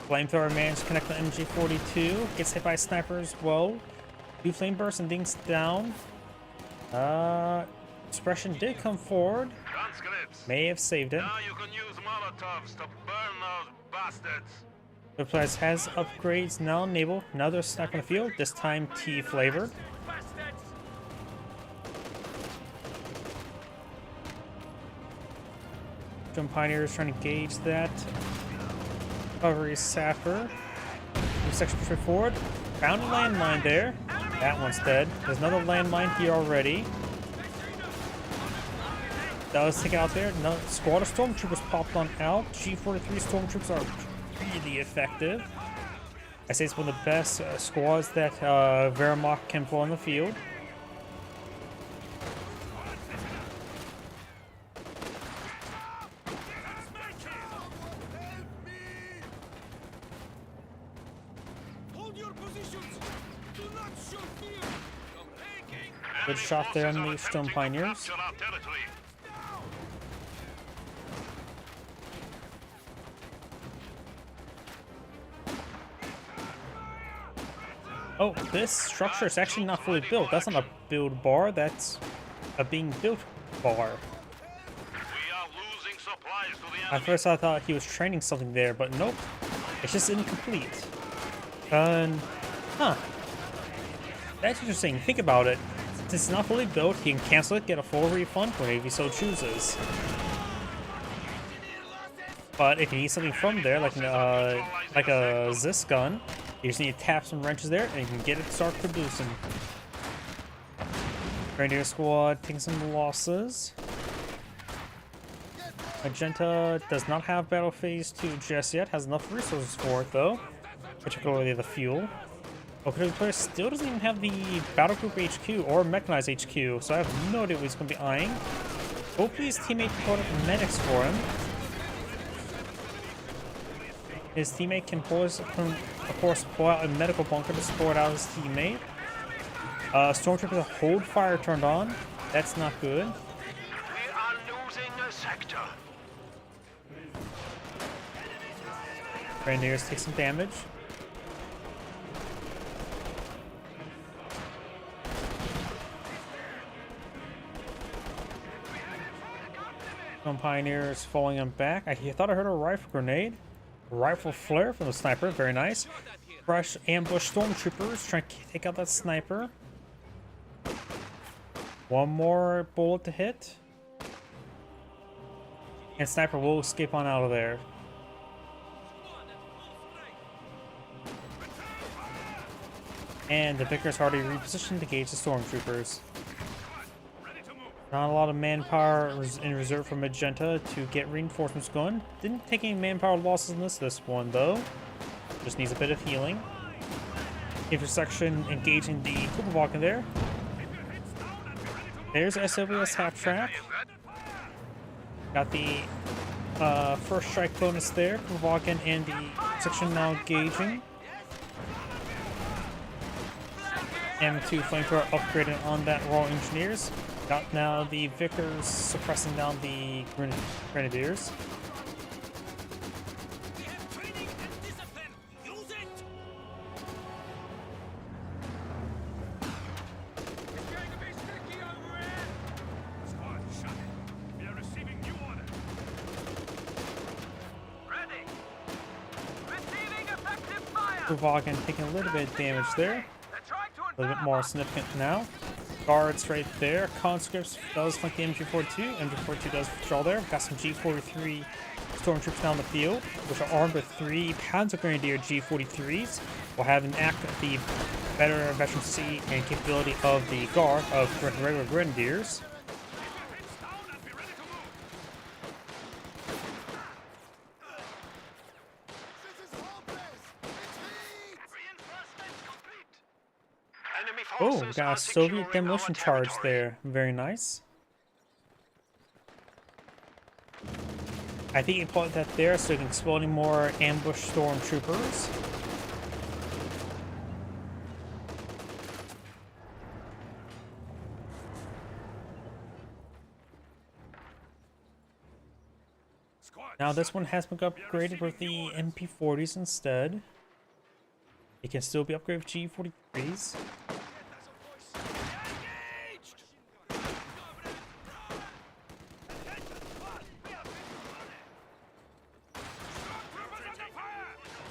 Flamethrower managed to connect the MG42. Gets hit by a sniper as well. 2 flame bursts and dings down. Expression did come forward. May have saved it. Now you can use Molotovs to burn those bastards. The place has upgrades now enabled. Another sniper in the field, this time tea flavored. Pioneers trying to gauge that. Recovery sapper. Section push forward. Found a landmine there. That one's dead. There's another landmine here already. Does take it out there. Another squad of stormtroopers popped on out. G43 stormtroopers are really effective. I say it's one of the best squads that Wehrmacht can pull on the field. Good shot there on the Sturmpioneers. Oh, this structure is actually not fully built. That's not a build bar, that's a being built bar. At first I thought he was training something there, but nope. It's just incomplete. That's interesting. Think about it. Since it's not fully built, he can cancel it, get a full refund if he so chooses. But if you need something from there, like a Zis gun, you just need to tap some wrenches there, and you can get it to start producing. Grenadier squad taking some losses. Magenta does not have Battle Phase 2 just yet, has enough resources for it though, particularly the fuel. Okay, the player still doesn't even have the Battle Group HQ or Mechanized HQ, so I have no idea what he's going to be eyeing. Hopefully his teammate can put up medics for him. His teammate can, of course, pull out a medical bunker to support out his teammate. Stormtroopers hold fire turned on. That's not good. We are losing a sector. Grenadiers take some damage. Some Pioneers falling on back. I thought I heard a rifle grenade. Rifle flare from the sniper, very nice. Fresh ambush stormtroopers trying to take out that sniper. One more bullet to hit. And Sniper will escape on out of there. And the Vickers already repositioned to gauge the stormtroopers. Not a lot of manpower in reserve for Magenta to get reinforcements going. Didn't take any manpower losses in this one though. Just needs a bit of healing. Intersection engaging the Kupavok there. There's SWS half track. Got the first strike bonus there. Kupavok and the section now engaging. M2 flamethrower upgraded on that Royal Engineers. Got now the Vickers suppressing down the Grenadiers. Kupavok taking a little bit of damage there. A little bit more significant now. Guards right there. Conscripts does flank the MG42. MG42 does withdraw there. Got some G43 stormtroopers down the field, which are armed with 3 Panzer Grenadier G43s. Will have an act of the better veterancy and capability of the guard of regular Grenadiers. Oh, got a Soviet demolition charge there. Very nice. I think he put that there so he can explode any more ambush stormtroopers. Now this one has been upgraded with the MP40s instead. It can still be upgraded with G43s.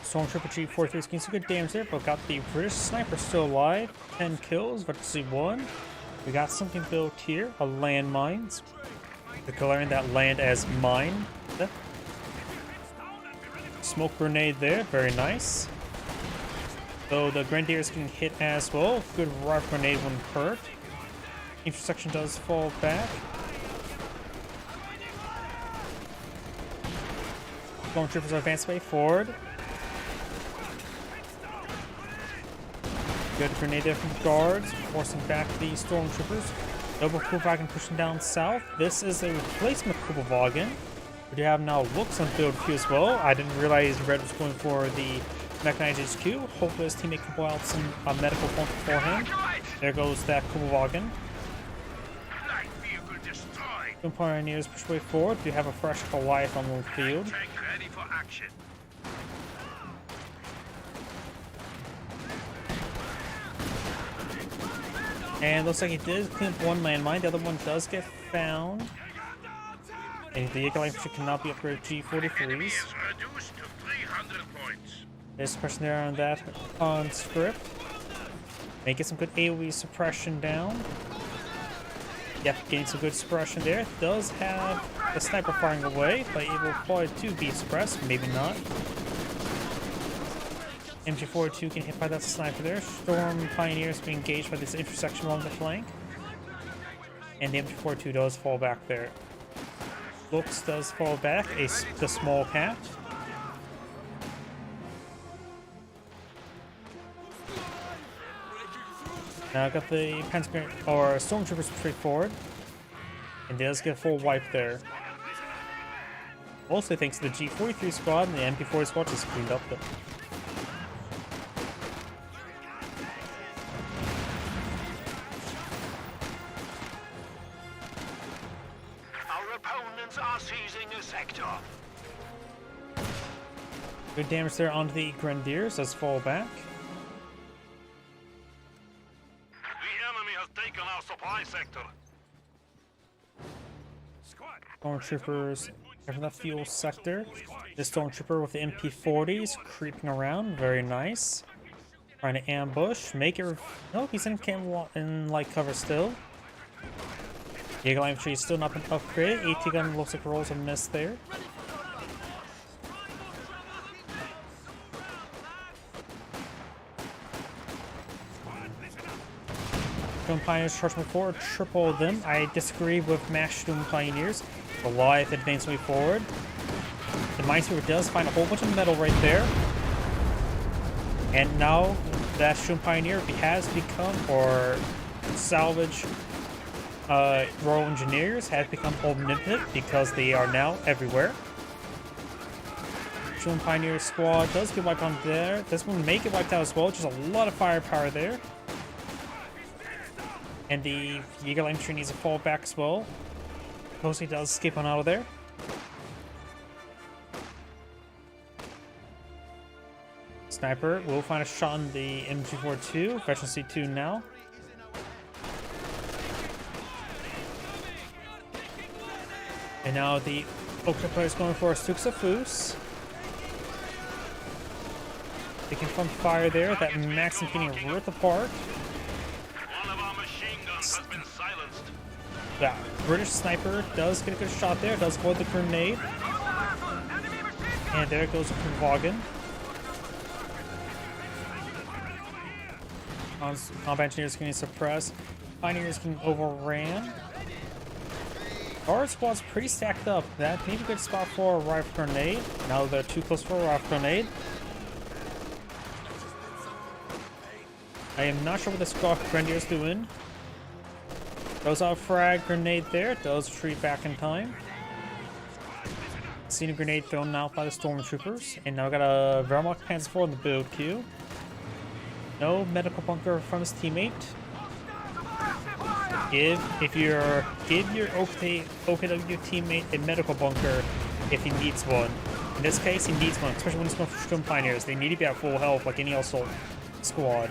Stormtrooper G43 is getting some good damage there, but got the British sniper still alive. 10 kills, versus 1. We got something built here, a landmine. Declaring that land as mine. Smoke grenade there, very nice. So the Grenadiers can hit as well. Good rock grenade when hurt. Intersection does fall back. Stormtroopers are advanced way forward. Good grenade there from guards, forcing back the stormtroopers. Double Kupavagen pushing down south. This is a replacement Kupavagen. We do have now looks on field view as well. I didn't realize Red was going for the mechanized HQ. Hopefully his teammate can pull out some medical point for him. There goes that Kupavagen. Two Pioneers push way forward. We have a fresh Goliath on the field. And looks like he did clean up one landmine. The other one does get found. And the Eagle Infantry cannot be upgraded to G43s. There's suppression there on that conscript. May get some good AoE suppression down. Yep, getting some good suppression there. Does have the sniper firing away, but it will probably to be suppressed, maybe not. MG42 can hit by that sniper there. Storm Pioneers being engaged by this intersection along the flank. And the MG42 does fall back there. Looks does fall back, the small cat. Now I got the Pentagon or Stormtroopers straight forward. And does get a full wipe there. Mostly thanks to the G43 squad, and the MP40 squad just cleaned up though. Good damage there onto the Grenadiers. Let's fall back. The enemy has taken our supply sector. Stormtroopers from the fuel sector. This Stormtrooper with the MP40s creeping around. Very nice. Trying to ambush. Make it. Nope, he's in light cover still. Eagle Infantry is still not been upgraded. AT gun looks like rolls a miss there. Stone Pioneers charging forward, triple them. I disagree with Mash Stone Pioneers. Goliath advanced way forward. The Minesweeper does find a whole bunch of metal right there. And now that Stone Pioneer has become, or salvage Royal Engineers has become omnipotent because they are now everywhere. Stone Pioneer squad does get wiped on there. This one may get wiped out as well. Just a lot of firepower there. And the Eagle Infantry needs to fall back as well. Mostly does escape on out of there. Sniper will find a shot on the MG42. Veteran C2 now. And now the Oakland player is going for a Suxafus. They can front fire there. That Max and Kenny are ripped apart. Has been silenced. That British sniper does get a good shot there, does avoid the grenade. And there goes Vaughan. Combat engineers getting suppressed. Pioneers getting overran. Our squad's pretty stacked up. That may be a good spot for a rifle grenade. Now they're too close for a rifle grenade. I am not sure what the squad grenadier is doing. Goes out frag grenade there, does retreat back in time. Seen a grenade thrown out by the stormtroopers, and now got a Wehrmacht Panzer IV in the build queue. No medical bunker from his teammate. Give your OKW teammate a medical bunker if he needs one. In this case, he needs one, especially when he's going for Stone Pioneers. They need to be at full health like any assault squad.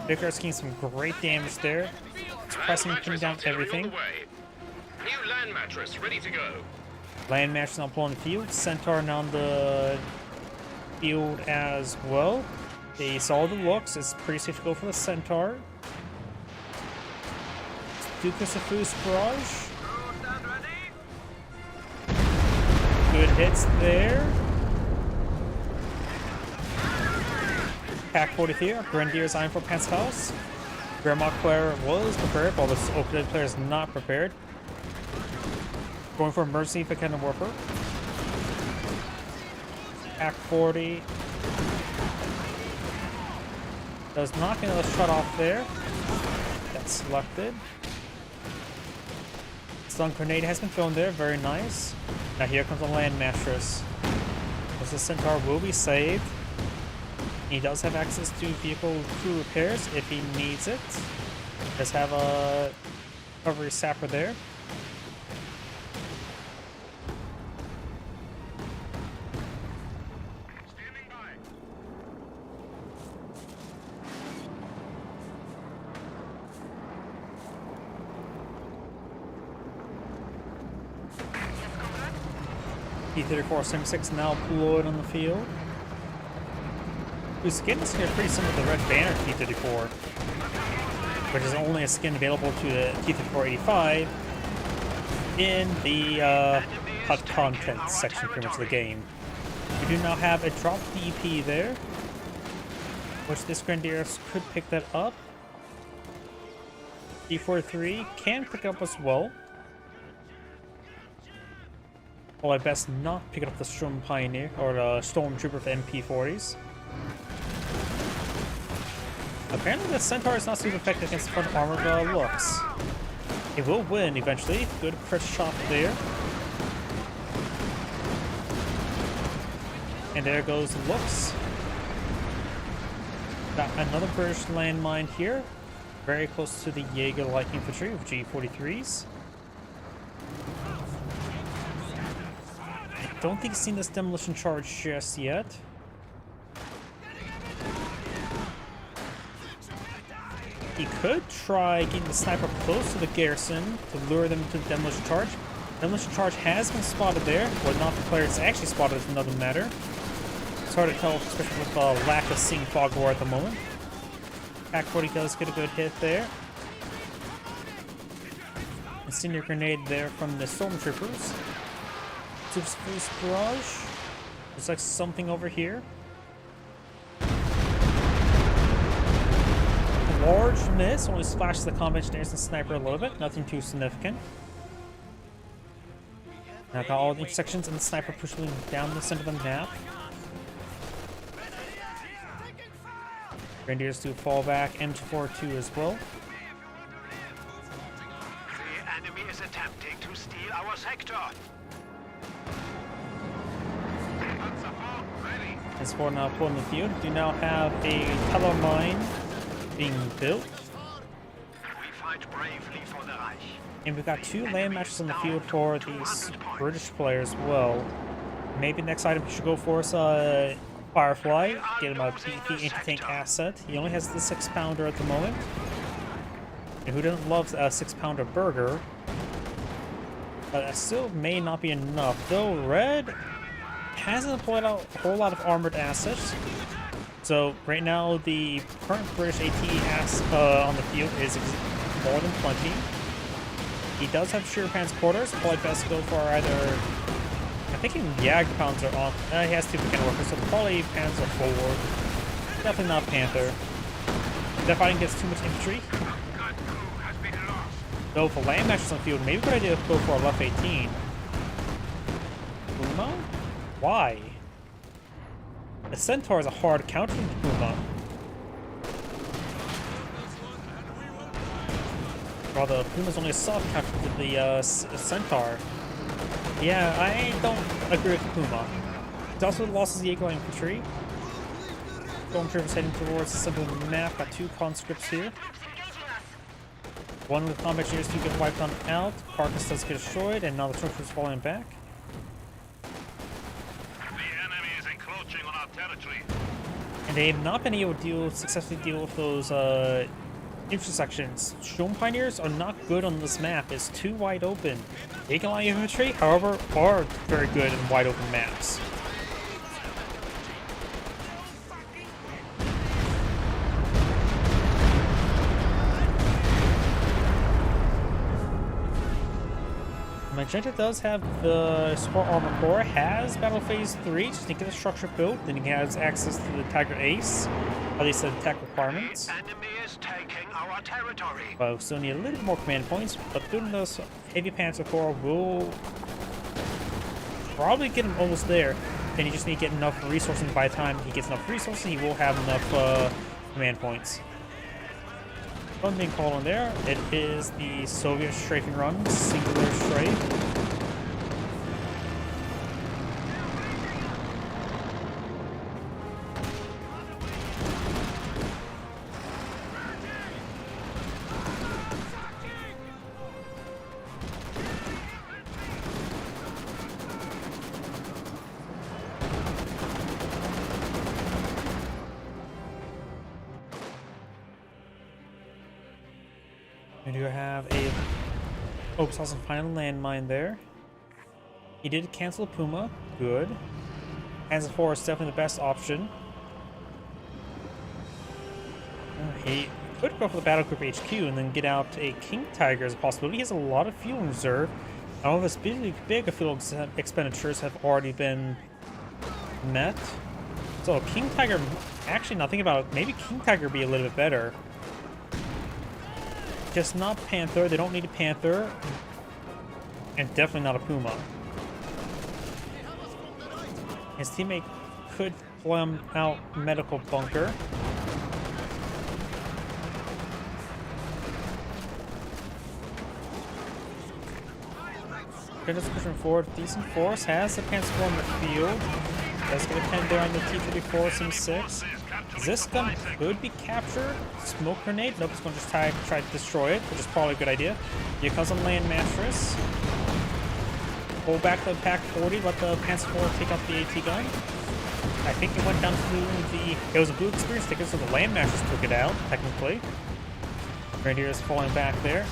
Vickers getting some great damage there. Pressing, pinning down everything. New land mattress ready to go. Land mattress now pulling the field. Centaur now on the field as well. They saw the looks. It's pretty safe to go for the Centaur. Suxafus barrage. Good hits there. Pack 43, Grenadiers eyeing for Panzerhaus. Wehrmacht player was prepared, while this Oakland player is not prepared. Going for emergency for Cannon Warper. Pack 40. Does not get another shut off there. That's selected. Stun grenade has been thrown there, very nice. Now here comes the land mattress. The Centaur will be saved. He does have access to vehicle crew repairs if he needs it. Does have a recovery sapper there. Standing by. P-34-76 now deployed on the field. Whose skin is pretty similar to the Red Banner T-34, which is only a skin available to the T-34-85 in the HUD content section pretty much of the game. We do now have a drop DP there, which this Grenadier could pick that up. D-43 can pick it up as well. Well, I best not pick up the Storm Pioneer or the Stormtrooper for MP40s. Apparently the Centaur is not super effective against front armored looks. It will win eventually. Good crit shot there. And there goes the looks. Got another British landmine here. Very close to the Jaeger Light Infantry with G43s. I don't think he's seen this demolition charge just yet. He could try getting the sniper close to the garrison to lure them to the demolition charge. Demolition charge has been spotted there. Whether or not the player is actually spotted is another matter. It's hard to tell, especially with the lack of seeing fog war at the moment. Pack 40 does get a good hit there. incendiary grenade there from the stormtroopers. Super Spruce Barrage. Looks like something over here. Large miss, only splashes the combat engineers and sniper a little bit, nothing too significant. Now got all the intersections and the sniper pushing down the center of the map. Grenadiers do fall back, M242 as well. The enemy is attempting to steal our sector. As for now pulling the field, do now have a tunnel mine being built. We fight bravely for the Reich. And we've got 2 land matches on the field for these British players as well. Maybe next item we should go for is Firefly, get him a beefy anti-tank asset. He only has the 6-pounder at the moment. And who doesn't love a 6-pounder burger? But that still may not be enough. Though Red hasn't deployed out a whole lot of armored assets. So right now the current British AT on the field is more than plenty. He does have Shuripan's quarters, probably best to go for either... I'm thinking Jagdpanzer on. He has 2 mechanical workers, so probably Panzer forward. Definitely not Panther. That fighting gets too much infantry. Though for land matches on the field, maybe a good idea to go for a Left 18. Puma? Why? The Centaur is a hard counter to Puma. While the Puma's only a soft counter to the Centaur. Yeah, I don't agree with Puma. He also loses the Eagle infantry. Stormtroopers heading towards the central map. Got 2 conscripts here. One of the combat engineers do get wiped on out. Carcass does get destroyed, and now the Stormtroopers falling back. The enemy is encroaching on our territory. And they have not been able to successfully deal with those intersections. Sturm Pioneers are not good on this map. It's too wide open. Eagle Eye infantry, however, are very good in wide open maps. Magenta does have the Support Armor Core, has Battle Phase 3, just to get the structure built, then he has access to the Tiger Ace, at least the tech requirements. The enemy is taking our territory. But we still need a little bit more command points, but doing this Heavy Panzer Core will probably get him almost there. Then you just need to get enough resources, and by the time he gets enough resources, he will have enough command points. One thing called on there, it is the Soviet strafing run, singular strafe. We do have a Obershausen final landmine there. He did cancel Puma. Good. Panzer IV is definitely the best option. He could go for the Battle Group HQ and then get out a King Tiger as a possibility. He has a lot of fuel in reserve. All of his big fuel expenditures have already been met. So King Tiger, actually now thinking about it, maybe King Tiger would be a little bit better. Just not Panther. They don't need a Panther. And definitely not a Puma. His teammate could plumb out Medical Bunker. Just pushing forward. Decent force. Has the Panzer IV in the field. Does get a pen there on the T-34 SIM-6. This gun could be captured. Smoke grenade. Nope, it's going to just try to destroy it, which is probably a good idea. Here comes a land mattress. Pull back the Pack 40. Let the Panzer IV take out the AT gun. I think it went down to the... It was a blue experience ticket, so the land mattress took it out, technically. Grenadier is falling back there.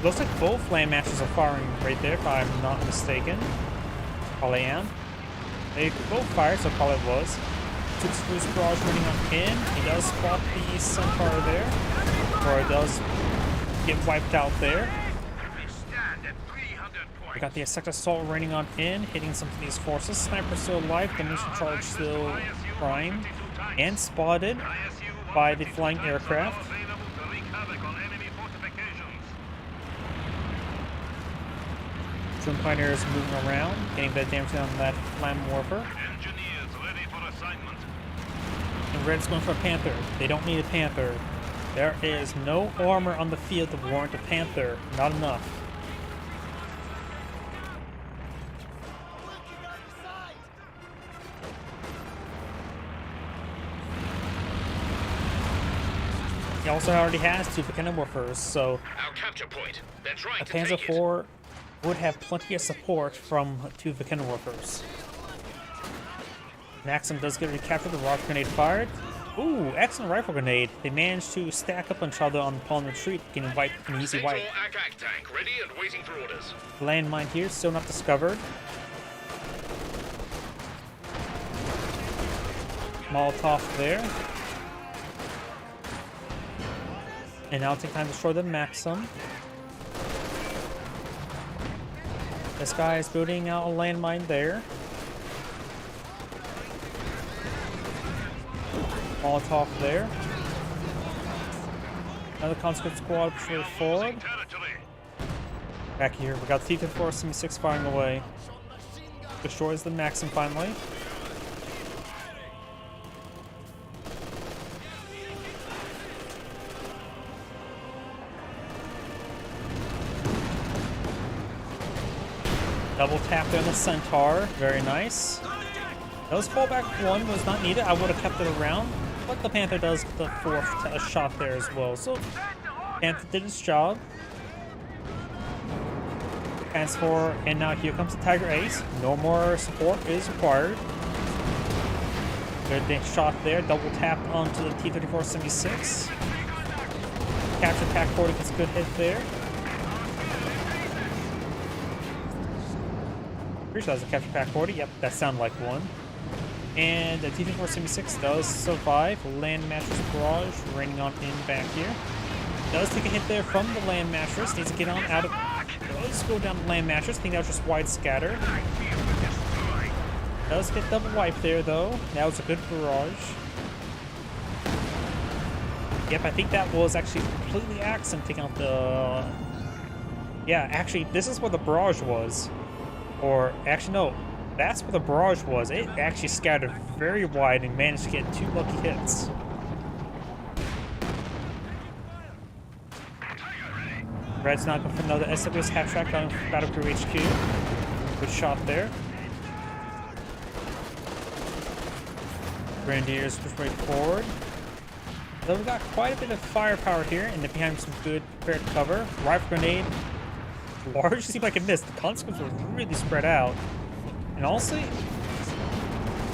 Looks like both land matches are firing right there, if I'm not mistaken. Probably am. They both fired, so probably it was. Super Spruce Barrage running on in. He does spot the Centaur there. Or it does get wiped out there. We got the Insect Assault raining on in, hitting some of these forces. Sniper still alive, Demolition Charge still primed and spotted by the flying aircraft. Twin Pioneers moving around, getting that damage down on that Flam Warper. Engineers ready for assignment. And Red's going for a Panther. They don't need a Panther. There is no armor on the field to warrant a Panther. Not enough. He also already has 2 Vicana Warfers, so Our capture point. They're trying a Panzer IV would have plenty of support from 2 Vicana Warfers. Maxim does get recaptured, the rocket grenade fired. Ooh, excellent rifle grenade. They managed to stack up on each other on the pawn retreat, getting an easy wipe. Ack tank ready and waiting for orders. Landmine here, still not discovered. Molotov there. And now take time to destroy the Maxim. This guy is building out a landmine there. Molotov there. Another conscript squad pushing forward. Back here, we got T-54 76 firing away. Destroys the Maxim finally. Double tap there on the Centaur. Very nice. Those fallback 1 was not needed. I would have kept it around. But the Panther does get the 4th shot there as well. So Panther did its job. Transfer, and now here comes the Tiger Ace. No more support is required. Good shot there. Double tapped onto the T-34 76. Capture Pack 40 gets a good hit there. Pretty sure that was a Capture Pack 40. Yep, that sounded like one. And the T-34 76 does survive. Land Mattress Barrage raining on in back here. Does take a hit there from the Land Mattress. Needs to get on out of... Does go down the Land Mattress. I think that was just wide scatter. Does get double wipe there though. That was a good barrage. Yep, I think that was actually completely accident taking out the... Yeah, actually, this is where the barrage was. Or, actually, no. That's where the barrage was. It actually scattered very wide and managed to get 2 lucky hits. Red's not going for another SWS hat track on Battle Crew HQ. Good shot there. Grenadiers push right forward. So we've got quite a bit of firepower here, and they're behind some good prepared cover. Rifle grenade. Large seemed like it missed. The consequences were really spread out. And honestly,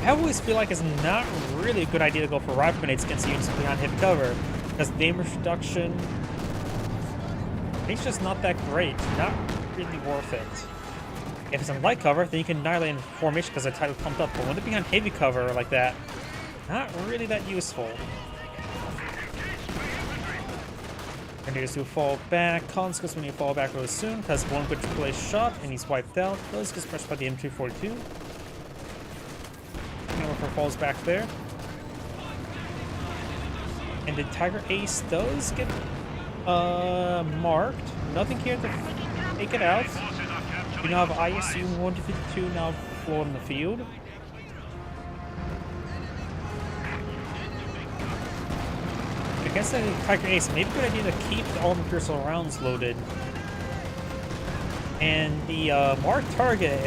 I always feel like it's not really a good idea to go for rifle grenades against units behind heavy cover, because damage reduction, it's just not that great. Not really worth it. If it's in light cover, then you can annihilate in formation because the title pumped up. But when they're behind heavy cover like that, not really that useful. Grenadiers do fall back. Collins goes when you fall back really soon because one good AAA shot and he's wiped out. Those gets pressed by the M242. Warfare falls back there. And the Tiger Ace does get marked. Nothing here to take it out. You now have ISU 152 now floating the field. Against the Tiger Ace, maybe a good idea to keep the armor piercer rounds loaded. And the marked target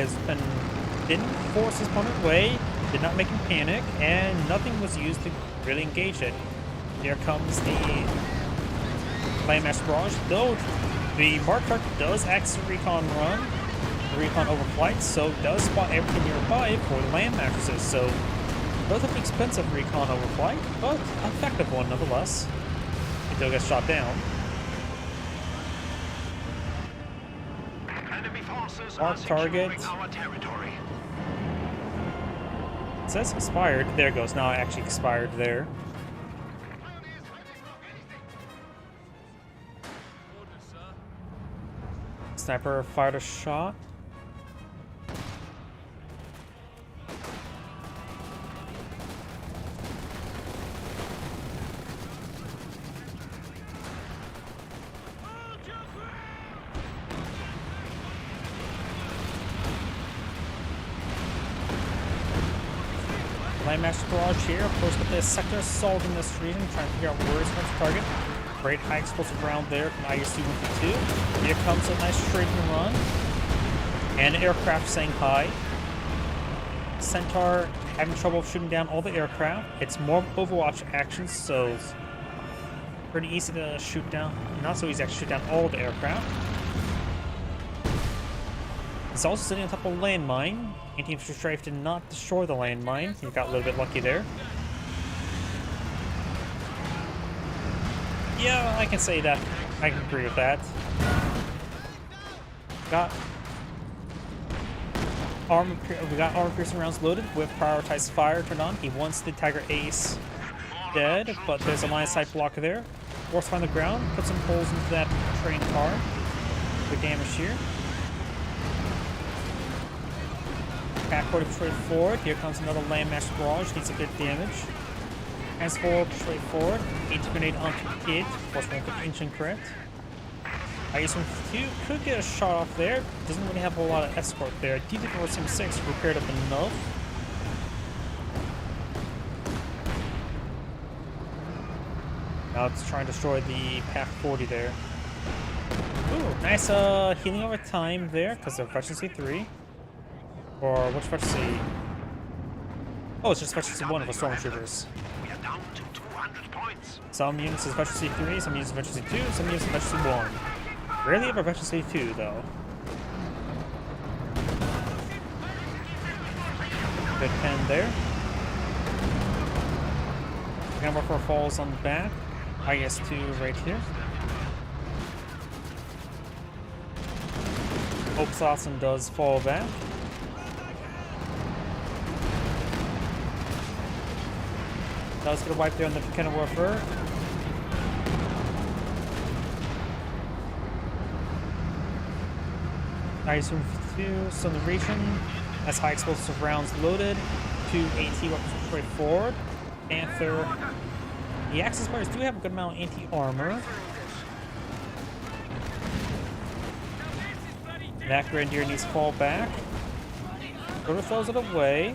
didn't force his opponent away, did not make him panic, and nothing was used to really engage it. Here comes the Landmass Barrage, though the marked target does access a recon run, recon overflight, so does spot everything nearby for the land mattresses, so relatively expensive recon overflight, but effective one nonetheless, until it gets shot down. Enemy forces Mark are target. securing our territory. It says expired. There it goes. Now it actually expired there. Sniper fired a shot. Landmass barrage here. Of course, with this sector assault in this region, trying to figure out where it's going to target. Great high explosive round there from ISU-152. Here comes a nice straight run. And aircraft saying hi. Centaur having trouble shooting down all the aircraft. It's more Overwatch action, so it's pretty easy to shoot down. Not so easy to shoot down all the aircraft. It's also sitting on top of a landmine. Anti-infantry strafe did not destroy the landmine. He got a little bit lucky there. Yeah, I can say that. I can agree with that. We got armor piercing rounds loaded with prioritized fire turned on. He wants the Tiger Ace dead, but there's a line of sight blocker there. Force find the ground, put some holes into that train car. Good damage here. Pack 40 straight forward. Here comes another landmass barrage. Needs a bit of damage. Hands forward, straight forward. 8 grenade onto the kid. Force one quick engine correct. IS-152 could get a shot off there. Doesn't really have a lot of escort there. DD-476 repaired up enough. Now it's trying to destroy the Pack 40 there. Ooh, nice healing over time there because of efficiency 3. Or which efficiency? Oh, it's just efficiency 1 of the Stormtroopers. We are down to 200 points. Some units is efficiency 3, some units efficiency 2, some units efficiency 1. Rarely have efficiency 2 though. Good pen there. Hammer for falls on the back. IS-2 right here. Hope Saucon does fall back. Does get a wipe there on the Kenna Warfare. IS-152 still in the region. That's high explosive rounds loaded. 2 AT weapons straight forward. Panther. The Axis fighters do have a good amount of anti-armor. That Grenadier needs to fall back. Sort throws it away.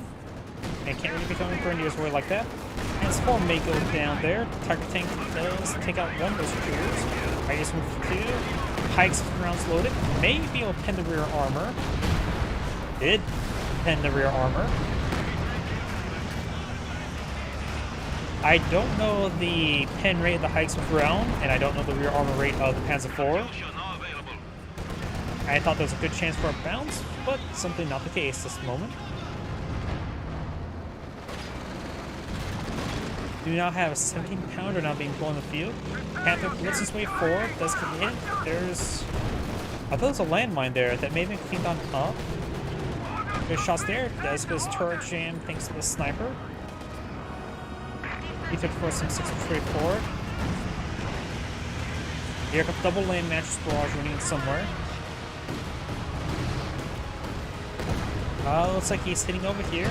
And can't really be throwing Grenadiers away like that. And Spawn may go down there. Tiger Tank does take out one of those recruiters. IS-152. Hikes rounds loaded. May be able to pen the rear armor. Did pen the rear armor. I don't know the pen rate of the hikes with round, and I don't know the rear armor rate of the Panzer IV. I thought there was a good chance for a bounce, but simply not the case this moment. Do now have a 17-pounder now being blown in the field. Panther blitzes his way forward, does get hit. There's... I thought there was a landmine there that may have been cleaned on up. Good shots there. Does get his turret jam thanks to the sniper. He took for some 6 straight forward. Here comes double lane match barrage running somewhere. Looks like he's hitting over here.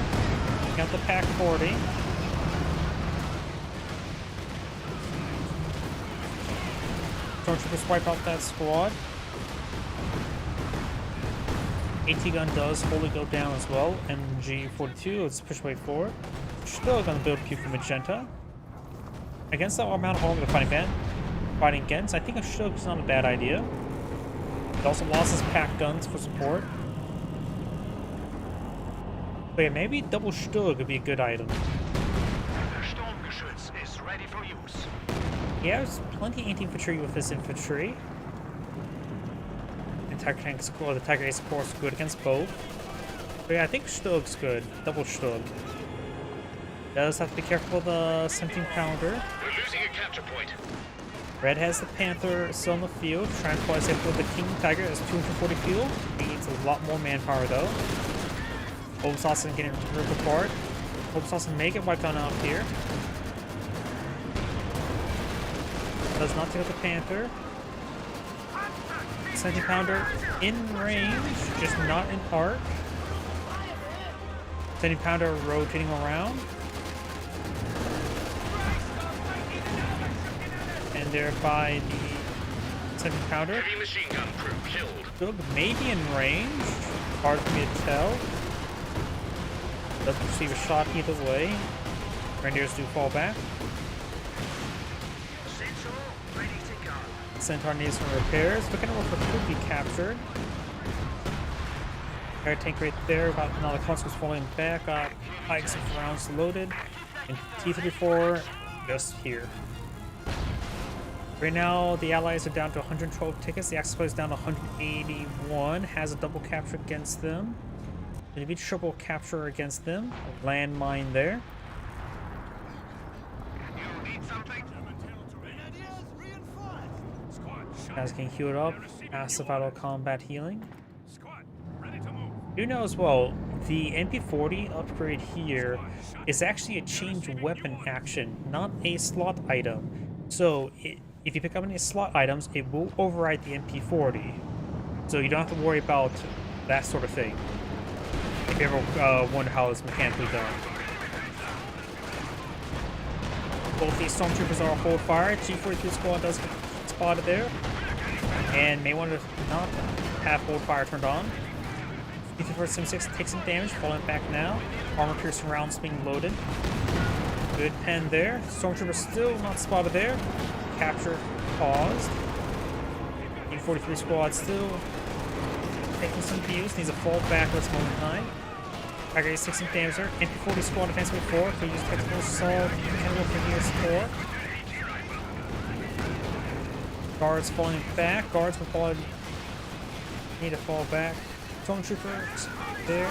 Got the Pack 40. Stormtroopers wipe out that squad. AT gun does fully go down as well. MG42, let's push way forward. Still gonna build Pew for Magenta. Against the amount of armor they're fighting against, I think a Shug is not a bad idea. He also lost his Pack guns for support. But yeah, maybe double Stug would be a good item. Sturmgeschütz is ready for use. He has plenty of anti-infantry with his infantry. And Tiger Tank's cool. The Tiger Ace, of course, good against both. But yeah, I think Stug's good. Double Stug. Does have to be careful of the 17-pounder. We're losing a capture point. Red has the Panther still in the field. Trying to twice hit with the King Tiger has 240 fuel. He needs a lot more manpower though. Hope Saucon getting ripped apart. Hope Saucon may get wiped on out here. Does not take out the Panther. 17-pounder in range, just not in arc. 17-pounder rotating around. And thereby the 17-pounder. Heavy machine gun crew killed. Good, maybe in range. Hard for me to tell. Doesn't receive a shot either way. Grenadiers do fall back. Centaur, ready to go. Centaur needs some repairs. Looking at what could be captured. Air tank right there. Got another Consequence falling back. Got pikes of rounds loaded. And T-34 just here. Right now, the Allies are down to 112 tickets. The Axis is down to 181. Has a double capture against them. Gonna be triple capture against them. A landmine there. You need something? Guys getting healed up. Massive auto combat healing. Squad, ready to move. You know as well, the MP40 upgrade here is actually a change weapon action, not a slot item. So if you pick up any slot items, it will override the MP40. So you don't have to worry about that sort of thing. If you ever wonder how it's mechanically done. Both these stormtroopers are hold fire. G43 squad does get spotted there. And may want to not have hold fire turned on. T-34-76 takes some damage, falling back now. Armor piercing rounds being loaded. Good pen there. Stormtrooper still not spotted there. Capture paused. U-43 squad still taking some views. Needs a fall back at this moment in time. Tiger 8 takes some damage there. MP40 squad defensive 4. Could use technical assault. Cannibal for here support. Guards falling back. Guards will fall. Need to fall back. Stormtroopers there.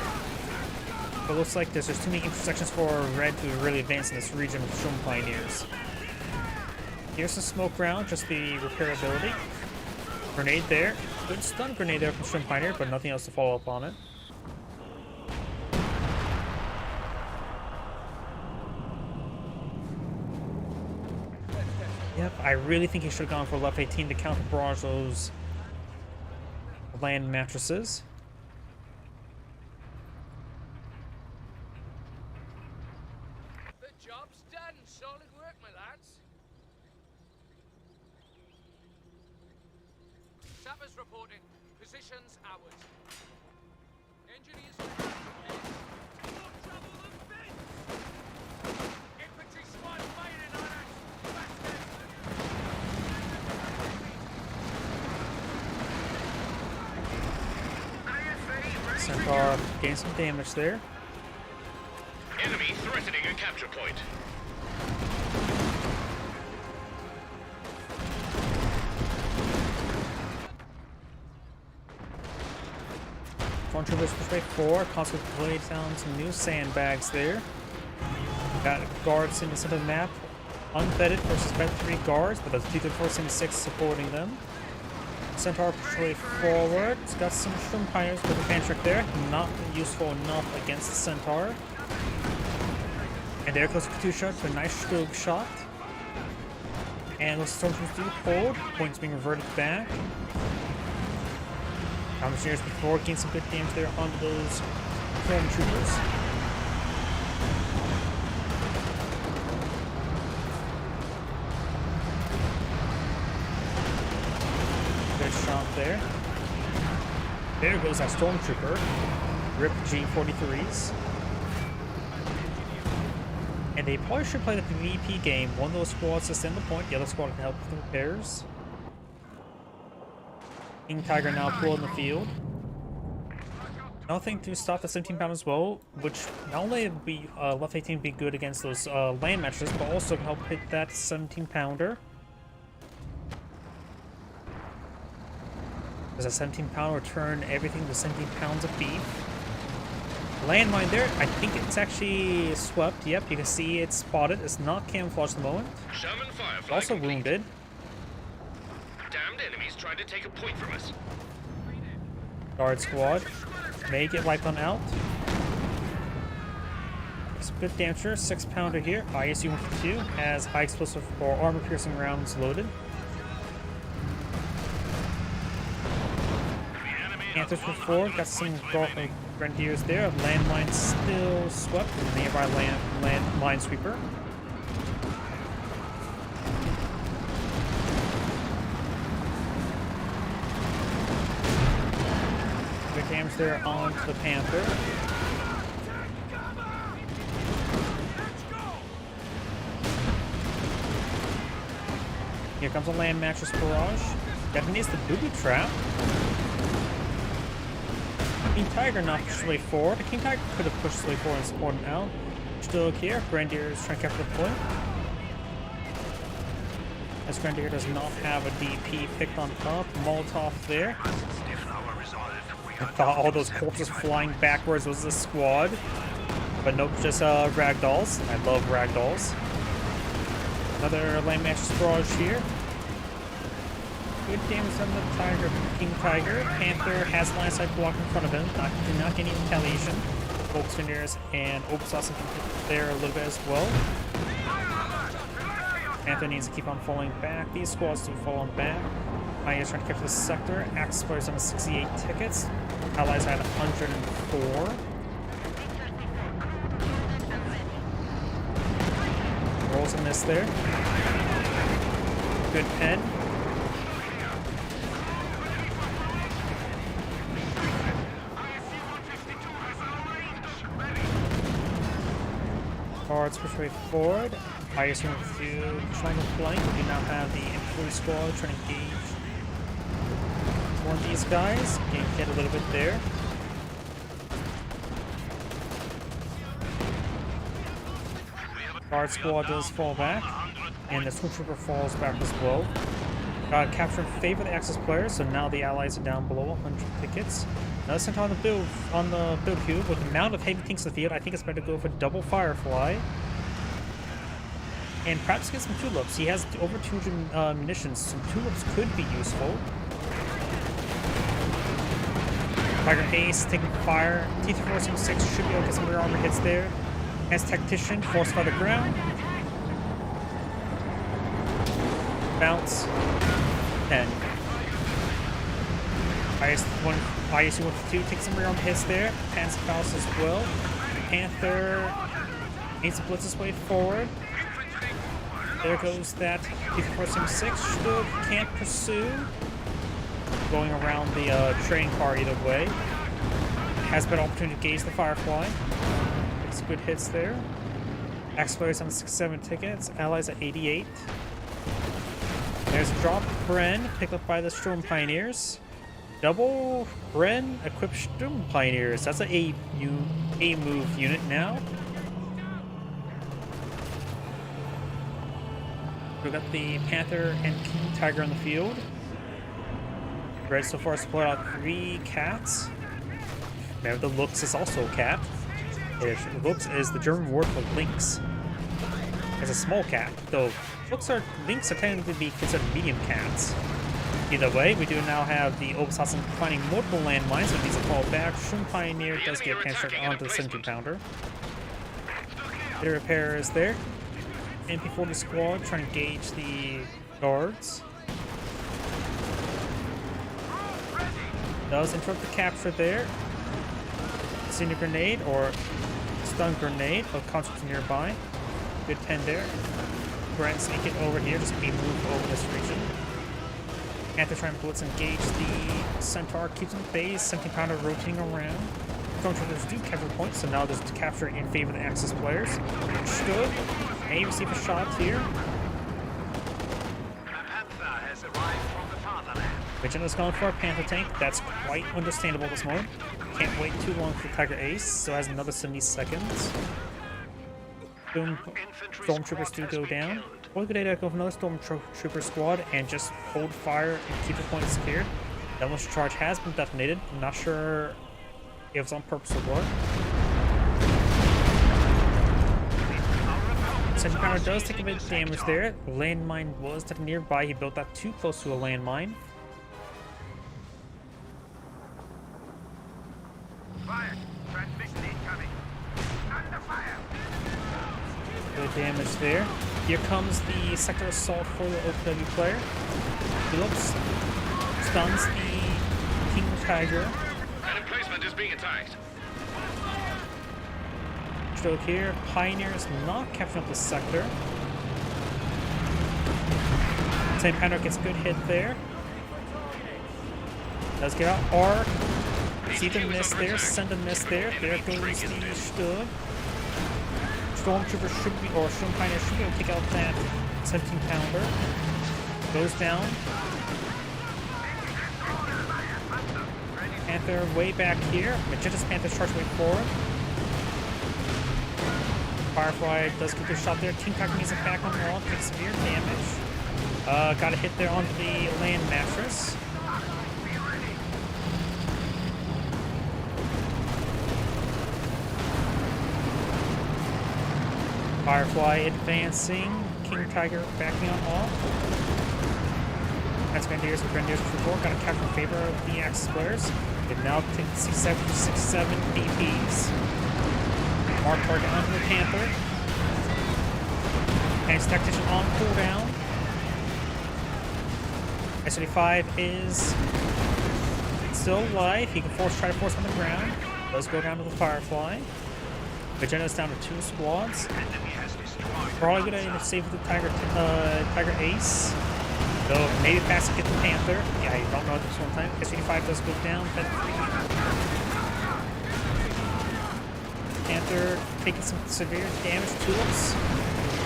But it looks like there's just too many intersections for Red to really advance in this region with Storm Pioneers. Here's some smoke round, just the repairability. Grenade there. Good stun grenade there from Storm Pioneer, but nothing else to follow up on it. Yep, I really think he should have gone for left 18 to counter barrage those land mattresses. The job's done. Solid work, my lads. Sappers reporting. Positions ours. Engineers more trouble than Vince! Infantry squad firing on us! Centaur getting some damage there. Enemy threatening a capture point. Stormtroopers push back 4. Consequence laid down some new sandbags there. Got guards in the center of the map. Unvetted versus vet 3 guards, but there's T-34-76 supporting them. Centaur push way forward. It's got some Storm Pioneers with a fan trick there. Not useful enough against the Centaur. And there goes Katusha to a nice stroke shot. And those Stormtroopers do hold. Points being reverted back. Engineers before gain some good damage there onto those Stormtroopers. Good shot there. There goes that Stormtrooper. Rip G43s. And they probably should play the PvP game. One of those squads to send the point, the other squad can help with the repairs. King Tiger now pulled in the field. Nothing to stop the 17-pounder as well, which not only would be left 18 be good against those land matches, but also can help hit that 17-pounder. Does a 17-pounder return everything to 17 pounds of beef? Landmine there. I think it's actually swept. Yep, you can see it's spotted. It's not camouflaged at the moment. Sherman Firefly Also complete. wounded. Damned enemies trying to take a point from us. Guard squad may get wiped on out. Some good damage here. 6-pounder here. ISU 152 has high explosive or armor piercing rounds loaded. Panthers for 4 got some Grenadiers there. Landmine still swept from the nearby land minesweeper. Good damage there onto the Panther. Here comes a land mattress barrage. Detonates the booby trap. King Tiger not pushed his way forward. King Tiger could have pushed his way forward and supported him out. Still here. Grenadier is trying to capture the point. As Grenadier does not have a DP picked on top. Molotov there. I thought all those corpses flying backwards was a squad. But nope, just ragdolls. I love ragdolls. Another land mattress barrage here. Good damage on the Tiger, King Tiger. Panther has line of sight block in front of him. Did not get any retaliation. Volksfingers and Opusausen there a little bit as well. Panther needs to keep on falling back. These squads do fall on back. Pioneers trying to capture the sector. Axis players on 68 tickets. Allies had 104. Rolls a miss there. Good pen. Cards push way forward. IS unit to trying to flank. We now have the infantry squad trying to engage one of these guys. Getting hit a little bit there. Guard squad does fall back, and the Stormtrooper falls back as well. Got capture in favor of the Axis players, so now the allies are down below 100 tickets. Now center on the build cube with the amount of heavy tanks in the field. I think it's better to go for double Firefly, and perhaps get some tulips. He has over 200 munitions. Some tulips could be useful. Tiger Ace taking fire. T-476 should be able to get some rear armor hits there. As Tactician, force by the ground. Bounce. 10. ISU-152 takes some rear armor hits there. Panzerfaust as well. Panther needs to blitz his way forward. There goes that T-476. Still can't pursue. Going around the train car either way. Has been an opportunity to gauge the Firefly. Some good hits there. Axe players on 67 tickets. Allies at 88. There's a drop. Bren picked up by the Storm Pioneers. Double Bren equipped Storm Pioneers. That's an A move unit now. We've got the Panther and King Tiger on the field. Red so far split out 3 cats. Remember, the Lux is also a cat. Lux is the German word for lynx. It's a small cat, though lynx are tending to be considered medium cats. Either way, we do now have the Opusausen finding multiple landmines, so it needs to fall back. Shroom Pioneer does get penetrated onto the 17-pounder. The repair is there. MP40 squad trying to gauge the guards. Does interrupt the capture there. Cinder grenade or stun grenade of constructs nearby. Good pen there. Grant sneaking over here, just being moved over this region. Panther trying to blitz engage the Centaur, keeps him at base, 17-pounder rotating around. Stormtroopers do capture points, so now there's capture in favor of the Axis players. Stood. May receive a shot here. Vigilant is going for a Panther tank. That's quite understandable this moment. Can't wait too long for Tiger Ace, so has another 70 seconds. Boom. Stormtroopers do go down. What a good idea to go for another Stormtrooper squad and just hold fire and keep the point secured. Demolition charge has been detonated. I'm not sure if it's on purpose or what. Second pounder does take a bit of damage there. Landmine was nearby. He built that too close to a landmine. Fire! Transmission incoming! Under fire! Good damage there. Here comes the sector assault for the OPW player. Phillips stuns the King Tiger. An emplacement is being attacked. Stroke here. Pioneers not capturing up the sector. Same Panther gets a good hit there. Does get out arc. See the miss there, send a miss there. There goes the Stug. Stormtrooper should be, or Storm Pioneer should be able to take out that 17-pounder. Goes down. Panther way back here. Magenta's Panther starts way forward. Firefly does get their shot there. King Tiger needs it back on the wall. Takes severe damage. Got a hit there onto the land mattress. Firefly advancing. King Tiger backing on off. That's Grenadiers with Grenadiers before. Got a capture in favor of the Axis players. They've now taken 67 BPs. Mark target onto the Panther. And his tactician on cooldown. S-35 is still alive. He can try to force on the ground. Does go down to the Firefly. Magenta's down to 2 squads. Probably gonna save the Tiger Ace. Though maybe pass to get the Panther. Yeah, you don't know at this one time. S-85 does go down. Panther taking some severe damage. Tulips.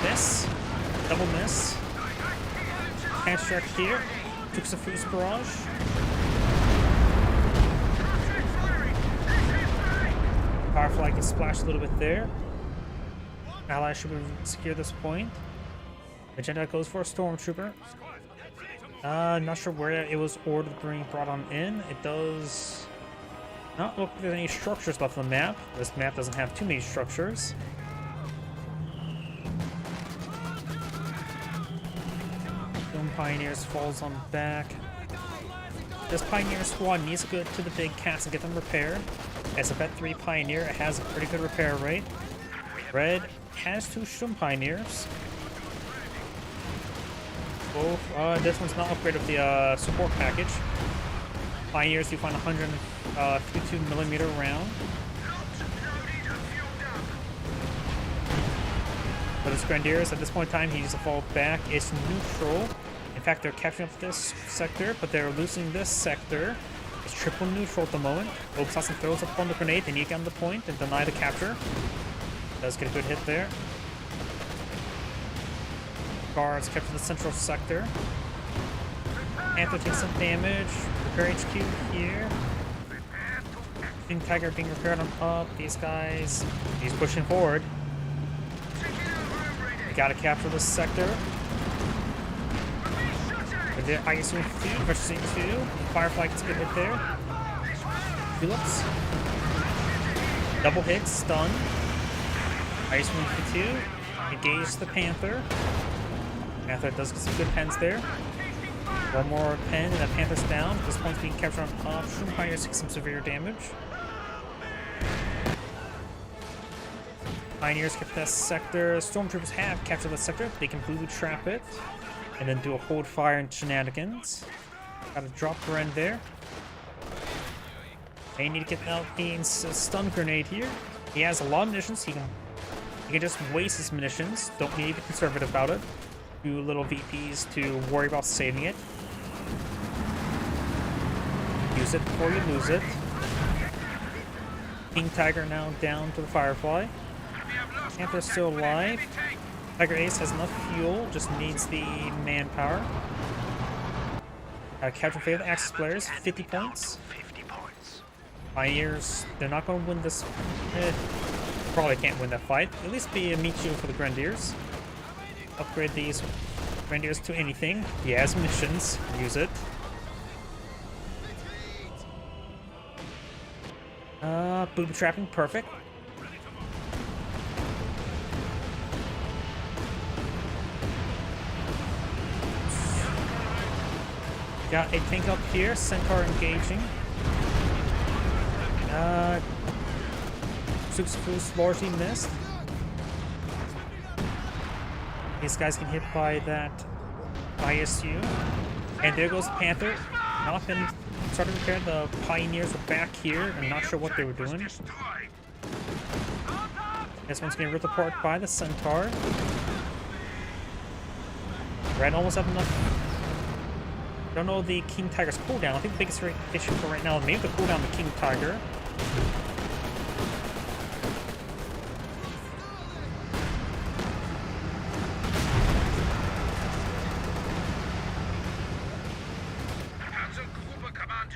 Miss. Double miss. Panther strike here. Took some Fuse Barrage. Firefly can splash a little bit there. Allies should secure this point. Magenta goes for a Stormtrooper. Not sure where it was ordered being brought on in. It does not look like there's any structures left on the map. This map doesn't have too many structures. Doom Pioneers falls on back. This Pioneer squad needs to go to the big cats and get them repaired. As a Bet 3 Pioneer, it has a pretty good repair rate. Red has 2 Shum Pioneers. Both, this one's not upgraded with the support package. Pioneers do find 152mm round. But this Grenadiers, at this point in time, he needs to fall back. It's neutral. In fact, they're capturing up this sector, but they're losing this sector. It's triple neutral at the moment. Obsassin throws up on the grenade. They need to get on the point and deny the capture. Does get a good hit there. Guards kept to the central sector. Panther takes some damage. Repair HQ here. King Tiger being repaired on up. These guys, he's pushing forward. We gotta capture this sector. I assume feet versus 2. Firefly gets a good hit there. Tulips. Double hit, stun. I assume 2. Engage the Panther. Panther does get some good pens there. One more pen and the Panther's down. This one's being captured on top. Shroom Pioneers take some severe damage. Pioneers kept that sector. Stormtroopers have captured the sector. They can booby trap it. And then do a hold fire and shenanigans. Got a drop Ren there. They need to get out the stun grenade here. He has a lot of munitions. He can just waste his munitions. Don't need to be conservative about it. Do little VPs to worry about saving it. Use it before you lose it. King Tiger now down to the Firefly. Panther's still alive. Tiger Ace has enough fuel, just needs the manpower. Capture favor the Axis players, 50 points. Pioneers, they're not going to win this. Probably can't win that fight. At least be a meat shield for the Grenadiers. Upgrade these Grenadiers to anything. He has missions, use it. Booby trapping, perfect. Got a tank up here, Centaur engaging. Suxfus largely missed. These guys get hit by that ISU. And there goes the Panther. Not been starting to repair. The Pioneers were back here. I'm not sure what they were doing. This one's getting ripped apart by the Centaur. Red almost have enough. Don't know the King Tiger's cooldown. I think the biggest issue for right now is maybe the cooldown of the King Tiger.